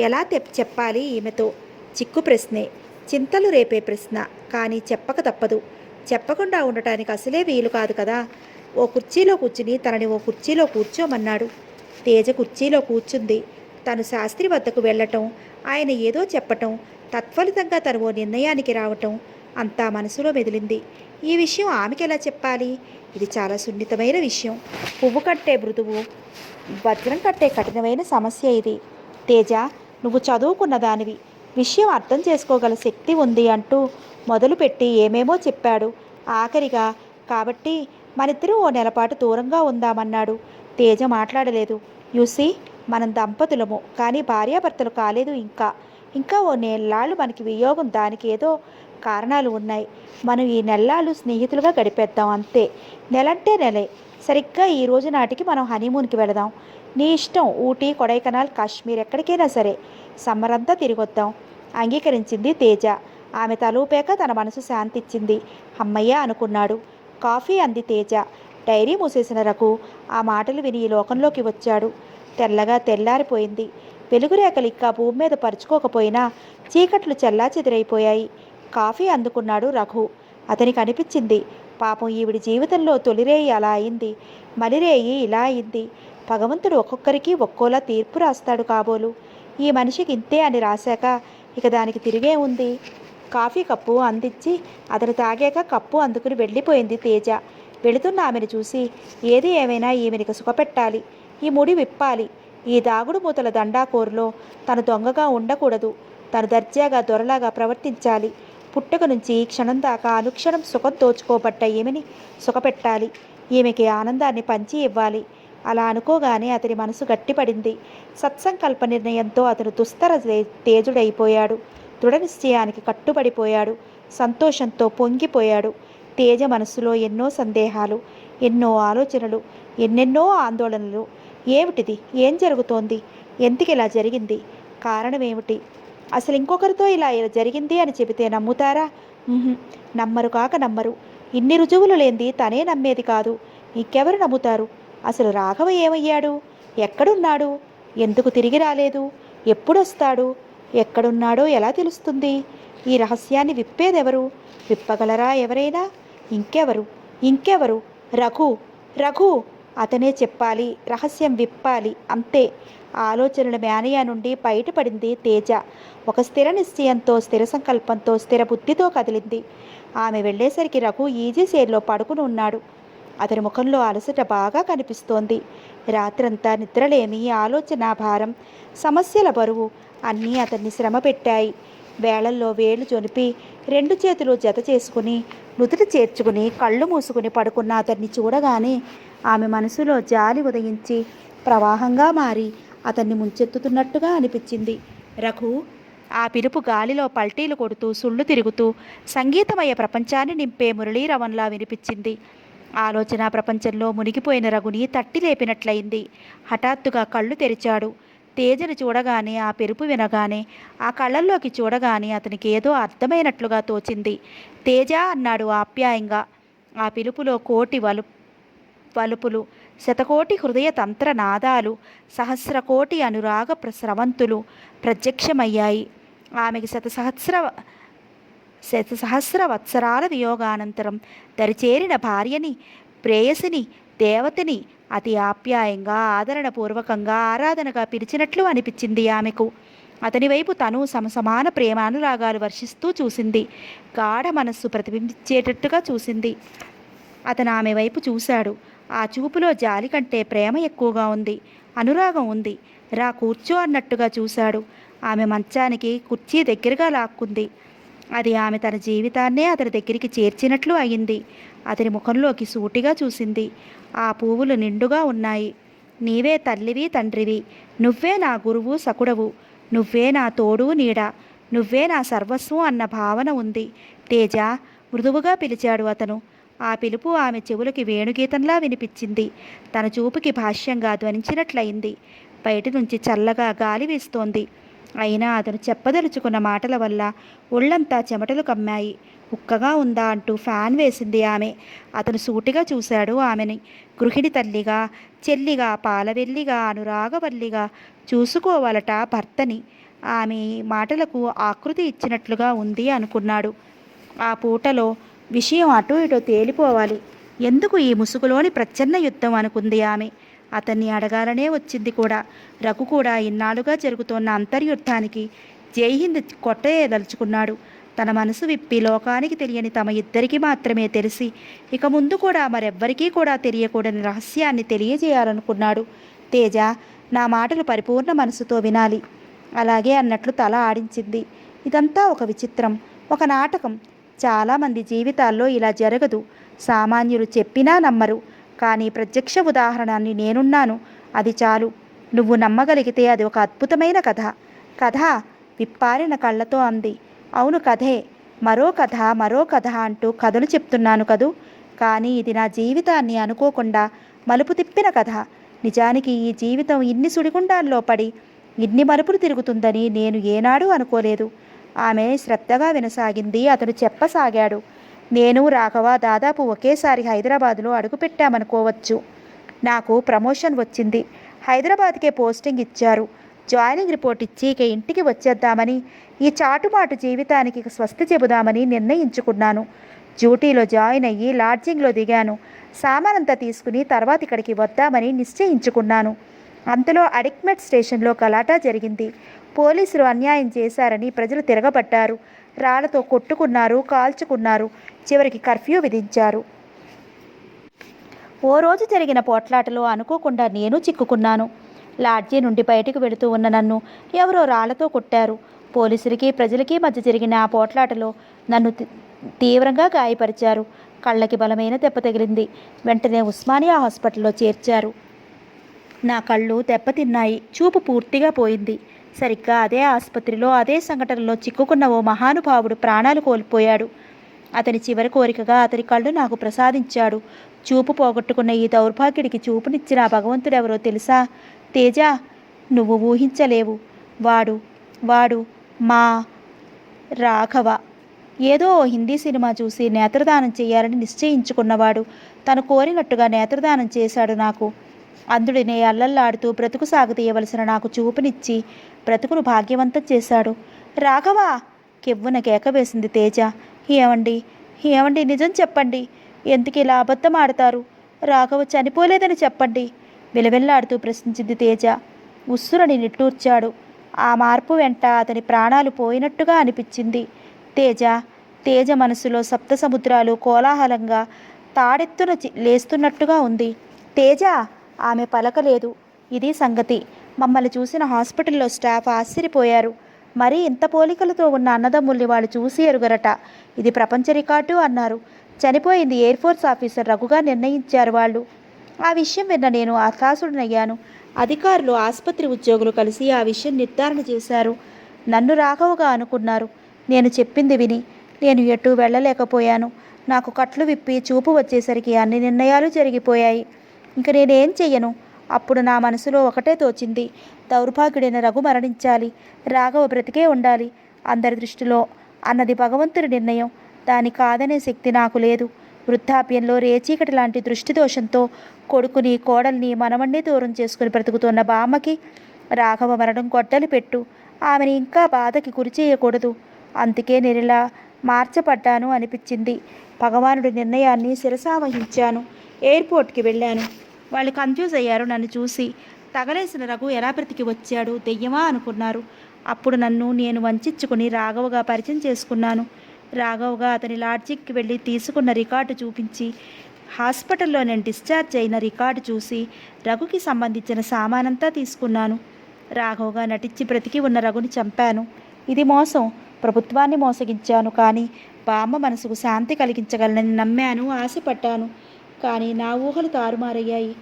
ఎలా చెప్పాలి ఈమెతో? చిక్కు ప్రశ్నే, చింతలు రేపే ప్రశ్న. కానీ చెప్పక తప్పదు. చెప్పకుండా ఉండటానికి అసలే వీలు కాదు కదా. ఓ కుర్చీలో కూర్చుని తనని ఓ కుర్చీలో కూర్చోమన్నాడు. తేజ కుర్చీలో కూర్చుంది. తను శాస్త్రి వద్దకు వెళ్ళటం, ఆయన ఏదో చెప్పటం, తత్ఫలితంగా తను ఓ నిర్ణయానికి రావటం అంతా మనసులో మెదిలింది. ఈ విషయం ఆమెకి ఎలా చెప్పాలి? ఇది చాలా సున్నితమైన విషయం. పువ్వు కట్టే మృదువు, వజ్రం కట్టే కఠినమైన సమస్య ఇది. తేజ, నువ్వు చదువుకున్న దానివి, విషయం అర్థం చేసుకోగల శక్తి ఉంది అంటూ మొదలుపెట్టి ఏమేమో చెప్పాడు. ఆఖరిగా, కాబట్టి మనిద్దరం ఓ నెలపాటు దూరంగా ఉందామన్నాడు. తేజ మాట్లాడలేదు. యూసీ, మనం దంపతులము, కానీ భార్యాభర్తలు కాలేదు. ఇంకా ఓ నెల్లాళ్ళు మనకి వియోగం. దానికి ఏదో కారణాలు ఉన్నాయి. మనం ఈ నెల్లాళ్ళు స్నేహితులుగా గడిపేద్దాం అంతే. నెలంటే నెలే. సరిగ్గా ఈ రోజు నాటికి మనం హనీమూన్కి వెళదాం. నీ ఇష్టం. ఊటీ, కొడైకెనాల్, కాశ్మీర్, ఎక్కడికైనా సరే. సమ్మర్ అంతా తిరిగొద్దాం. అంగీకరించింది తేజ. ఆమె తలూపాక తన మనసు శాంతిచ్చింది. అమ్మయ్య అనుకున్నాడు. కాఫీ అంది తేజ. డైరీ మూసేసిన రఘు ఆ మాటలు విని ఈ లోకంలోకి వచ్చాడు. తెల్లగా తెల్లారిపోయింది. వెలుగురేఖలు ఇంకా భూమి మీద పరుచుకోకపోయినా చీకట్లు చెల్లాచెదురైపోయాయి. కాఫీ అందుకున్నాడు రఘు. అతనికి అనిపించింది, పాపం ఈవిడి జీవితంలో తొలిరేయి అలా అయింది, మలిరేయి ఇలా అయింది. భగవంతుడు ఒక్కొక్కరికి ఒక్కోలా తీర్పు రాస్తాడు కాబోలు. ఈ మనిషికి ఇంతే అని రాశాక ఇక దానికి తిరిగే ఉంది. కాఫీ కప్పు అందించి అతను తాగాక కప్పు అందుకుని వెళ్ళిపోయింది తేజ. వెళుతున్న ఆమెను చూసి, ఏది ఏమైనా ఈమెనికి సుఖపెట్టాలి, ఈ ముడి విప్పాలి. ఈ దాగుడు మూతల దండాకోరులో తను దొంగగా ఉండకూడదు. తను దర్జాగా దొరలాగా ప్రవర్తించాలి. పుట్టుక నుంచి క్షణం దాకా అనుక్షణం సుఖం దోచుకోబట్ట ఈమెని సుఖపెట్టాలి. ఈమెకి ఆనందాన్ని పంచి ఇవ్వాలి. అలా అనుకోగానే అతని మనసు గట్టిపడింది. సత్సంకల్ప నిర్ణయంతో అతను దుస్తర తేజుడైపోయాడు. దృఢ నిశ్చయానికి కట్టుబడిపోయాడు. సంతోషంతో పొంగిపోయాడు. తేజ మనస్సులో ఎన్నో సందేహాలు, ఎన్నో ఆలోచనలు, ఎన్నెన్నో ఆందోళనలు. ఏమిటిది? ఏం జరుగుతోంది? ఎందుకు ఇలా జరిగింది? కారణమేమిటి? అసలు ఇంకొకరితో ఇలా జరిగింది అని చెబితే నమ్ముతారా? నమ్మరు కాక నమ్మరు. ఇన్ని రుజువులు లేనిది తనే నమ్మేది కాదు. ఇంకెవరు నమ్ముతారు? అసలు రాఘవ ఏమయ్యాడు? ఎక్కడున్నాడు? ఎందుకు తిరిగి రాలేదు? ఎప్పుడొస్తాడు? ఎక్కడున్నాడో ఎలా తెలుస్తుంది? ఈ రహస్యాన్ని విప్పేదెవరు? విప్పగలరా ఎవరైనా? ఇంకెవరు? ఇంకెవరు? రఘు! రఘు! అతనే చెప్పాలి, రహస్యం విప్పాలి, అంతే. ఆలోచనల మేనయా నుండి బయటపడింది తేజ. ఒక స్థిర నిశ్చయంతో, స్థిర సంకల్పంతో, స్థిర బుద్ధితో కదిలింది. ఆమె వెళ్ళేసరికి రఘు ఈజీ చైర్లో పడుకుని ఉన్నాడు. అతని ముఖంలో అలసట బాగా కనిపిస్తోంది. రాత్రంతా నిద్రలేమి, ఆలోచన భారం, సమస్యల బరువు అన్నీ అతన్ని శ్రమ పెట్టాయి. వేళల్లో వేలు జొనిపి 2 చేతులు జత చేసుకుని నుదుట చేర్చుకుని కళ్ళు మూసుకుని పడుకున్న అతన్ని చూడగానే ఆమె మనసులో జాలి ఉదయించి ప్రవాహంగా మారి అతన్ని ముంచెత్తుతున్నట్టుగా అనిపించింది. రఘు! ఆ పిలుపు గాలిలో పల్టీలు కొడుతూ సుళ్ళు తిరుగుతూ సంగీతమయ ప్రపంచాన్ని నింపే మురళీరవంలా వినిపించింది. ఆలోచన ప్రపంచంలో మునిగిపోయిన రఘుని తట్టి లేపినట్లయింది. హఠాత్తుగా కళ్ళు తెరిచాడు. తేజను చూడగానే, ఆ పెరుపు వినగానే, ఆ కళ్ళల్లోకి చూడగానే అతనికి ఏదో అర్థమైనట్లుగా తోచింది. తేజ అన్నాడు ఆప్యాయంగా. ఆ పిలుపులో కోటి వలుపులు, శతకోటి హృదయ తంత్ర నాదాలు, సహస్రకోటి అనురాగ స్రవంతులు ప్రత్యక్షమయ్యాయి. ఆమెకి శతసహస్ర వత్సరాల వియోగానంతరం దరిచేరిన భార్యని, ప్రేయసిని, దేవతని అతి ఆప్యాయంగా, ఆదరణపూర్వకంగా, ఆరాధనగా పిలిచినట్లు అనిపించింది ఆమెకు. అతని వైపు తను సమాన ప్రేమానురాగాలు వర్షిస్తూ చూసింది. గాఢ మనస్సు ప్రతిబింబించేటట్టుగా చూసింది. అతను ఆమె వైపు చూశాడు. ఆ చూపులో జాలి కంటే ప్రేమ ఎక్కువగా ఉంది, అనురాగం ఉంది. రా కూర్చో అన్నట్టుగా చూశాడు. ఆమె మంచానికి కుర్చీ దగ్గరగా లాక్కుంది. అది ఆమె తన జీవితాన్నే అతని దగ్గరికి చేర్చినట్లు అయింది. అతని ముఖంలోకి సూటిగా చూసింది. ఆ పువ్వులు నిండుగా ఉన్నాయి. నీవే తల్లివి, తండ్రివి. నువ్వే నా గురువు, సకుడవు. నువ్వే నా తోడు, నీడ. నువ్వే నా సర్వస్వం అన్న భావన ఉంది. తేజ! మృదువుగా పిలిచాడు అతను. ఆ పిలుపు ఆమె చెవులకి వేణుగీతంలా వినిపించింది. తన చూపుకి భాష్యంగా ధ్వనించినట్లయింది. బయట నుంచి చల్లగా గాలి వీస్తోంది. అయినా అతను చెప్పదలుచుకున్న మాటల వల్ల ఒళ్ళంతా చెమటలు కమ్మాయి. ఉక్కగా ఉందా అంటూ ఫ్యాన్ వేసింది ఆమె. అతను సూటిగా చూశాడు ఆమెని. గృహిణి తల్లిగా, చెల్లిగా, పాలవెల్లిగా, అనురాగవల్లిగా చూసుకోవాలట భర్తని. ఆమె మాటలకు ఆకృతి ఇచ్చినట్లుగా ఉంది అనుకున్నాడు. ఆ పూటలో విషయం అటూ ఇటో తేలిపోవాలి. ఎందుకు ఈ ముసుగులోని ప్రచ్ఛన్న యుద్ధం అనుకుంది ఆమె. అతన్ని అడగాలనే వచ్చింది కూడా. రఘు కూడా ఇన్నాళ్ళుగా జరుగుతోన్న అంతర్యుద్ధానికి జైహింద్ కొట్టేయదలుచుకున్నాడు. తన మనసు విప్పి లోకానికి తెలియని తమ ఇద్దరికి మాత్రమే తెలిసి ఇక ముందు కూడా మరెవ్వరికీ కూడా తెలియకూడని రహస్యాన్ని తెలియజేయాలనుకున్నాడు. తేజ! నా మాటలు పరిపూర్ణ మనసుతో వినాలి. అలాగే అన్నట్లు తల ఆడించింది. ఇదంతా ఒక విచిత్రం, ఒక నాటకం. చాలామంది జీవితాల్లో ఇలా జరగదు. సామాన్యులు చెప్పినా నమ్మరు. కానీ ప్రత్యక్ష ఉదాహరణని నేనున్నాను. అది చాలు. నువ్వు నమ్మగలిగితే అది ఒక అద్భుతమైన కథ. కథ! విప్పారిన కళ్ళతో అంది. అవును, కథే. మరో కథ, మరో కథ అంటూ కథలు చెప్తున్నాను కదూ. కానీ ఇది నా జీవితాన్ని అనుకోకుండా మలుపు తిప్పిన కథ. నిజానికి ఈ జీవితం ఇన్ని సుడిగుండాల్లో పడి ఇన్ని మలుపులు తిరుగుతుందని నేను ఏనాడూ అనుకోలేదు. ఆమె శ్రద్ధగా వినసాగింది. అతను చెప్పసాగాడు. నేను, రాఘవ దాదాపు ఒకేసారి హైదరాబాదులో అడుగుపెట్టామనుకోవచ్చు. నాకు ప్రమోషన్ వచ్చింది. హైదరాబాద్కే పోస్టింగ్ ఇచ్చారు. జాయినింగ్ రిపోర్ట్ ఇచ్చి ఇక ఇంటికి వచ్చేద్దామని, ఈ చాటుమాటు జీవితానికి ఇక స్వస్తి చెబుదామని నిర్ణయించుకున్నాను. డ్యూటీలో జాయిన్ అయ్యి లాడ్జింగ్లో దిగాను. సామానంతా తీసుకుని తర్వాత ఇక్కడికి వద్దామని నిశ్చయించుకున్నాను. అంతలో అడిక్మెట్ స్టేషన్లో గలాటా జరిగింది. పోలీసులు అన్యాయం చేశారని ప్రజలు తిరగబడ్డారు. రాళ్లతో కొట్టుకున్నారు, కాల్చుకున్నారు. చివరికి కర్ఫ్యూ విధించారు. ఓ రోజు జరిగిన పోట్లాటలో అనుకోకుండా నేను చిక్కుకున్నాను. లాడ్జీ నుండి బయటకు వెళుతూ ఉన్న నన్ను ఎవరో రాళ్లతో కొట్టారు. పోలీసులకి ప్రజలకి మధ్య జరిగిన ఆ పోట్లాటలో నన్ను తీవ్రంగా గాయపరిచారు. కళ్ళకి బలమైన దెబ్బ తగిలింది. వెంటనే ఉస్మానియా హాస్పిటల్లో చేర్చారు. నా కళ్ళు దెబ్బతిన్నాయి. చూపు పూర్తిగా పోయింది. సరిగ్గా అదే ఆసుపత్రిలో అదే సంఘటనలో చిక్కుకున్న ఓ మహానుభావుడు ప్రాణాలు కోల్పోయాడు. అతని చివరి కోరికగా అతని కళ్ళు నాకు ప్రసాదించాడు. చూపు పోగొట్టుకున్న ఈ దౌర్భాగ్యుడికి చూపునిచ్చిన భగవంతుడెవరో తెలుసా? తేజ, నువ్వు ఊహించలేవు. వాడు మా రాఘవ. ఏదో ఓ హిందీ సినిమా చూసి నేత్రదానం చేయాలని నిశ్చయించుకున్నవాడు తను కోరినట్టుగా నేత్రదానం చేశాడు. నాకు అందుడినే అల్లల్లాడుతూ బ్రతుకు సాగతీయవలసిన నాకు చూపునిచ్చి బ్రతుకును భాగ్యవంతం చేశాడు. రాఘవ! కెవ్వున కేక వేసింది తేజ. ఏమండి నిజం చెప్పండి. ఎందుకు ఇలా అబద్ధం ఆడతారు? రాఘవ చనిపోలేదని చెప్పండి, విలవెల్లాడుతూ ప్రశ్నించింది తేజ. ఉస్సురని నిట్టూర్చాడు. ఆ మార్పు వెంట అతని ప్రాణాలు పోయినట్టుగా అనిపించింది. తేజ మనసులో సప్త సముద్రాలు కోలాహలంగా తాడెత్తున లేస్తున్నట్టుగా ఉంది. తేజ! ఆమె పలకలేదు. ఇది సంగతి. మమ్మల్ని చూసిన హాస్పిటల్లో స్టాఫ్ ఆశ్చర్యపోయారు. మరీ ఇంత పోలికలతో ఉన్న అన్నదమ్ముల్ని వాళ్ళు చూసి ఎరుగరట. ఇది ప్రపంచ రికార్డు అన్నారు. చనిపోయింది ఎయిర్ఫోర్స్ ఆఫీసర్ రఘుగా నిర్ణయించారు వాళ్ళు. ఆ విషయం విన్న నేను ఆకాశుడినయ్యాను. అధికారులు, ఆసుపత్రి ఉద్యోగులు కలిసి ఆ విషయం నిర్ధారణ చేశారు. నన్ను రాఘవగా అనుకున్నారు. నేను చెప్పింది విని నేను ఎటూ వెళ్ళలేకపోయాను. నాకు కట్లు విప్పి చూపు వచ్చేసరికి అన్ని నిర్ణయాలు జరిగిపోయాయి. ఇంక నేనేం చెయ్యను? అప్పుడు నా మనసులో ఒకటే తోచింది. దౌర్భాగ్యుడైన రఘు మరణించాలి, రాఘవ బ్రతికే ఉండాలి అందరి దృష్టిలో అన్నది భగవంతుడి నిర్ణయం. దాని కాదనే శక్తి నాకు లేదు. వృద్ధాప్యంలో రేచీకటి లాంటి దృష్టి దోషంతో కొడుకుని, కోడల్ని, మనవణ్ణి దూరం చేసుకుని బ్రతుకుతున్న బామ్మకి రాఘవ మరణం గొడ్డలి పెట్టు. ఆమెని ఇంకా బాధకి గురి చేయకూడదు. అందుకే నేనిలా మార్చబడ్డాను అనిపించింది. భగవానుడి నిర్ణయాన్ని శిరసావహించాను. ఎయిర్పోర్ట్కి వెళ్ళాను. వాళ్ళు కన్ఫ్యూజ్ అయ్యారు నన్ను చూసి. తగలేసిన రఘు ఎలా బ్రతికి వచ్చాడు, దెయ్యమా అనుకున్నారు. అప్పుడు నన్ను నేను వంచుకుని రాఘవగా పరిచయం చేసుకున్నాను. రాఘవగా అతని లాడ్జికి వెళ్ళి తీసుకున్న రికార్డు చూపించి, హాస్పిటల్లో నేను డిశ్చార్జ్ అయిన రికార్డు చూసి రఘుకి సంబంధించిన సామానంతా తీసుకున్నాను. రాఘవగా నటించి బ్రతికి ఉన్న రఘుని చంపాను. ఇది మోసం. ప్రభుత్వాన్ని మోసగించాను. కానీ బామ్మ మనసుకు శాంతి కలిగించగలనని నమ్మాను, ఆశపడ్డాను. కానీ నా ఊహలు తారుమారయ్యాయి.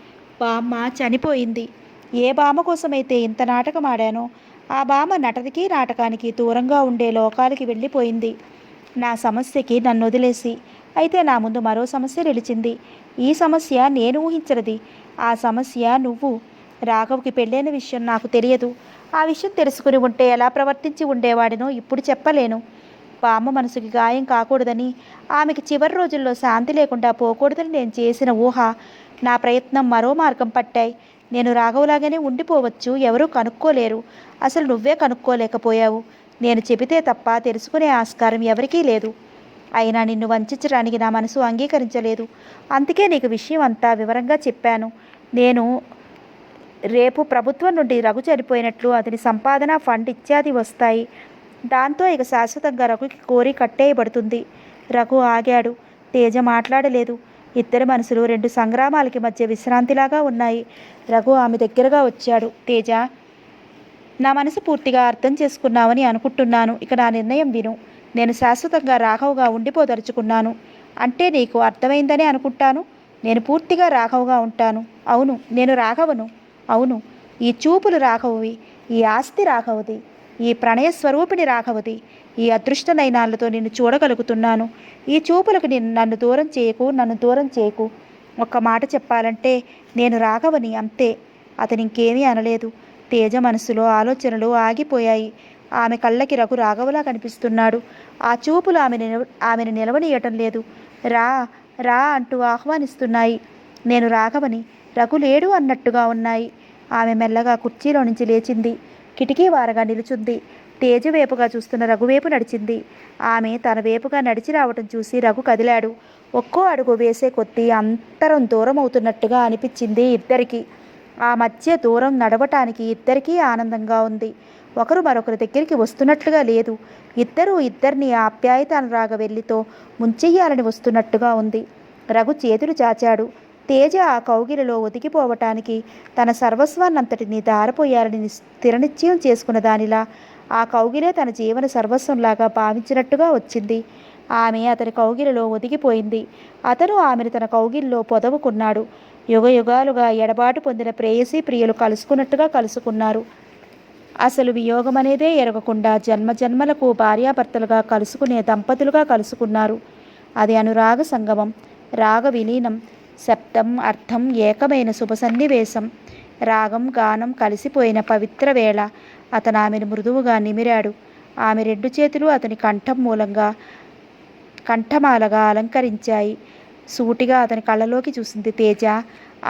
బామ్మ చనిపోయింది. ఏ బామ్మ కోసమైతే ఇంత నాటకం ఆడానో ఆ బామ్మ నటనకి నాటకానికి దూరంగా ఉండే లోకాలకి వెళ్ళిపోయింది. నా సమస్యకి నన్ను వదిలేసి. అయితే నా ముందు మరో సమస్య నిలిచింది. ఈ సమస్య నేను ఊహించనిది. ఆ సమస్య నువ్వు. రాఘవ్కి పెళ్ళైన విషయం నాకు తెలియదు. ఆ విషయం తెలుసుకుని ఉంటే ఎలా ప్రవర్తించి ఉండేవాడినో ఇప్పుడు చెప్పలేను. బామ్మ మనసుకి గాయం కాకూడదని, ఆమెకి చివరి రోజుల్లో శాంతి లేకుండా పోకూడదని నేను చేసిన ఊహ, నా ప్రయత్నం మరో మార్గం పట్టాయి. నేను రాఘవలాగానే ఉండిపోవచ్చు, ఎవరూ కనుక్కోలేరు. అసలు నువ్వే కనుక్కోలేకపోయావు. నేను చెబితే తప్ప తెలుసుకునే ఆస్కారం ఎవరికీ లేదు. అయినా నిన్ను వంచడానికి నా మనసు అంగీకరించలేదు. అందుకే నీకు విషయం అంతా వివరంగా చెప్పాను. నేను రేపు ప్రభుత్వం నుండి రఘు చనిపోయినట్లు అతని సంపాదన ఫండ్ ఇత్యాది వస్తాయి. దాంతో ఇక శాశ్వతంగా రఘుకి కోరి కట్టేయబడుతుంది. రఘు ఆగాడు. తేజ మాట్లాడలేదు. ఇద్దరి మనసులు రెండు సంగ్రామాలకి మధ్య విశ్రాంతిలాగా ఉన్నాయి. రఘు ఆమె దగ్గరగా వచ్చాడు. తేజ, నా మనసు పూర్తిగా అర్థం చేసుకున్నావని అనుకుంటున్నాను. ఇక నా నిర్ణయం విను. నేను శాశ్వతంగా రాఘవగా ఉండిపోదలుచుకున్నాను. అంటే నీకు అర్థమైందని అనుకుంటాను. నేను పూర్తిగా రాఘవగా ఉంటాను. అవును, నేను రాఘవను. అవును, ఈ చూపులు రాఘవవి, ఈ ఆస్తి రాఘవది, ఈ ప్రణయ స్వరూపిణి రాఘవది. ఈ అదృష్ట నయనాలతో నిన్ను చూడగలుగుతున్నాను. ఈ చూపులకు నన్ను దూరం చేయకు. ఒక్క మాట చెప్పాలంటే నేను రాఘవని, అంతే. అతను ఇంకేమీ అనలేదు. తేజ మనసులో ఆలోచనలు ఆగిపోయాయి. ఆమె కళ్ళకి రఘు రాఘవలా కనిపిస్తున్నాడు. ఆ చూపులు ఆమెను నిలవనీయటం లేదు. రా రా అంటూ ఆహ్వానిస్తున్నాయి. నేను రాఘవని, రఘు లేడు అన్నట్టుగా ఉన్నాయి. ఆమె మెల్లగా కుర్చీలో నుంచి లేచింది. కిటికీ వారగా నిలుచుంది. తేజ వేపుగా చూస్తున్న రఘువేపు నడిచింది. ఆమె తన వేపుగా నడిచి రావటం చూసి రఘు కదిలాడు. ఒక్కో అడుగు వేసే కొద్దీ అంతరం దూరం అవుతున్నట్టుగా అనిపించింది ఇద్దరికీ. ఆ మధ్య దూరం నడవటానికి ఇద్దరికీ ఆనందంగా ఉంది. ఒకరు మరొకరి దగ్గరికి వస్తున్నట్లుగా లేదు. ఇద్దరిని ఆప్యాయతనురాగ వెల్లితో ముంచెయ్యాలని వస్తున్నట్టుగా ఉంది. రఘు చేతులు చాచాడు. తేజ ఆ కౌగిలిలో ఒదిగిపోవటానికి తన సర్వస్వాన్నంతటినీ దారపోయాలని స్థిరనిశ్చయం చేసుకున్న దానిలా ఆ కౌగిలే తన జీవన సర్వస్వంలాగా భావించినట్టుగా వచ్చింది. ఆమె అతని కౌగిలిలో ఒదిగిపోయింది. అతను ఆమెను తన కౌగిలిలో పొదవుకున్నాడు. యుగయుగాలుగా ఎడబాటు పొందిన ప్రేయసీ ప్రియులు కలుసుకున్నట్టుగా కలుసుకున్నారు. అసలు వియోగమనేదే ఎరగకుండా జన్మజన్మలకు భార్యాభర్తలుగా కలుసుకునే దంపతులుగా కలుసుకున్నారు. అది అనురాగ సంగమం, రాగ విలీనం, శబ్దం అర్థం ఏకమైన శుభ సన్నివేశం. రాగం గానం కలిసిపోయిన పవిత్ర వేళ. అతను ఆమెను మృదువుగా నిమిరాడు. ఆమె 2 చేతులు అతని కంఠమాలగా అలంకరించాయి. సూటిగా అతని కళ్ళలోకి చూసింది తేజ.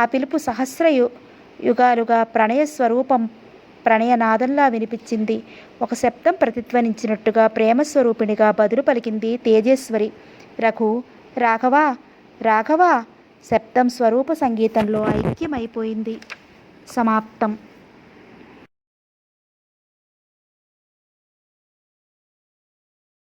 ఆ పిలుపు సహస్ర యుగాలుగా ప్రణయ స్వరూపం ప్రణయనాదంలా వినిపించింది. ఒక శబ్దం ప్రతిధ్వనించినట్టుగా ప్రేమస్వరూపిణిగా బదులు పలికింది తేజేశ్వరి. రఘు, రాఘవా, రాఘవా. శబ్దం స్వరూప సంగీతంలో ఐక్యమైపోయింది. సమాప్తం.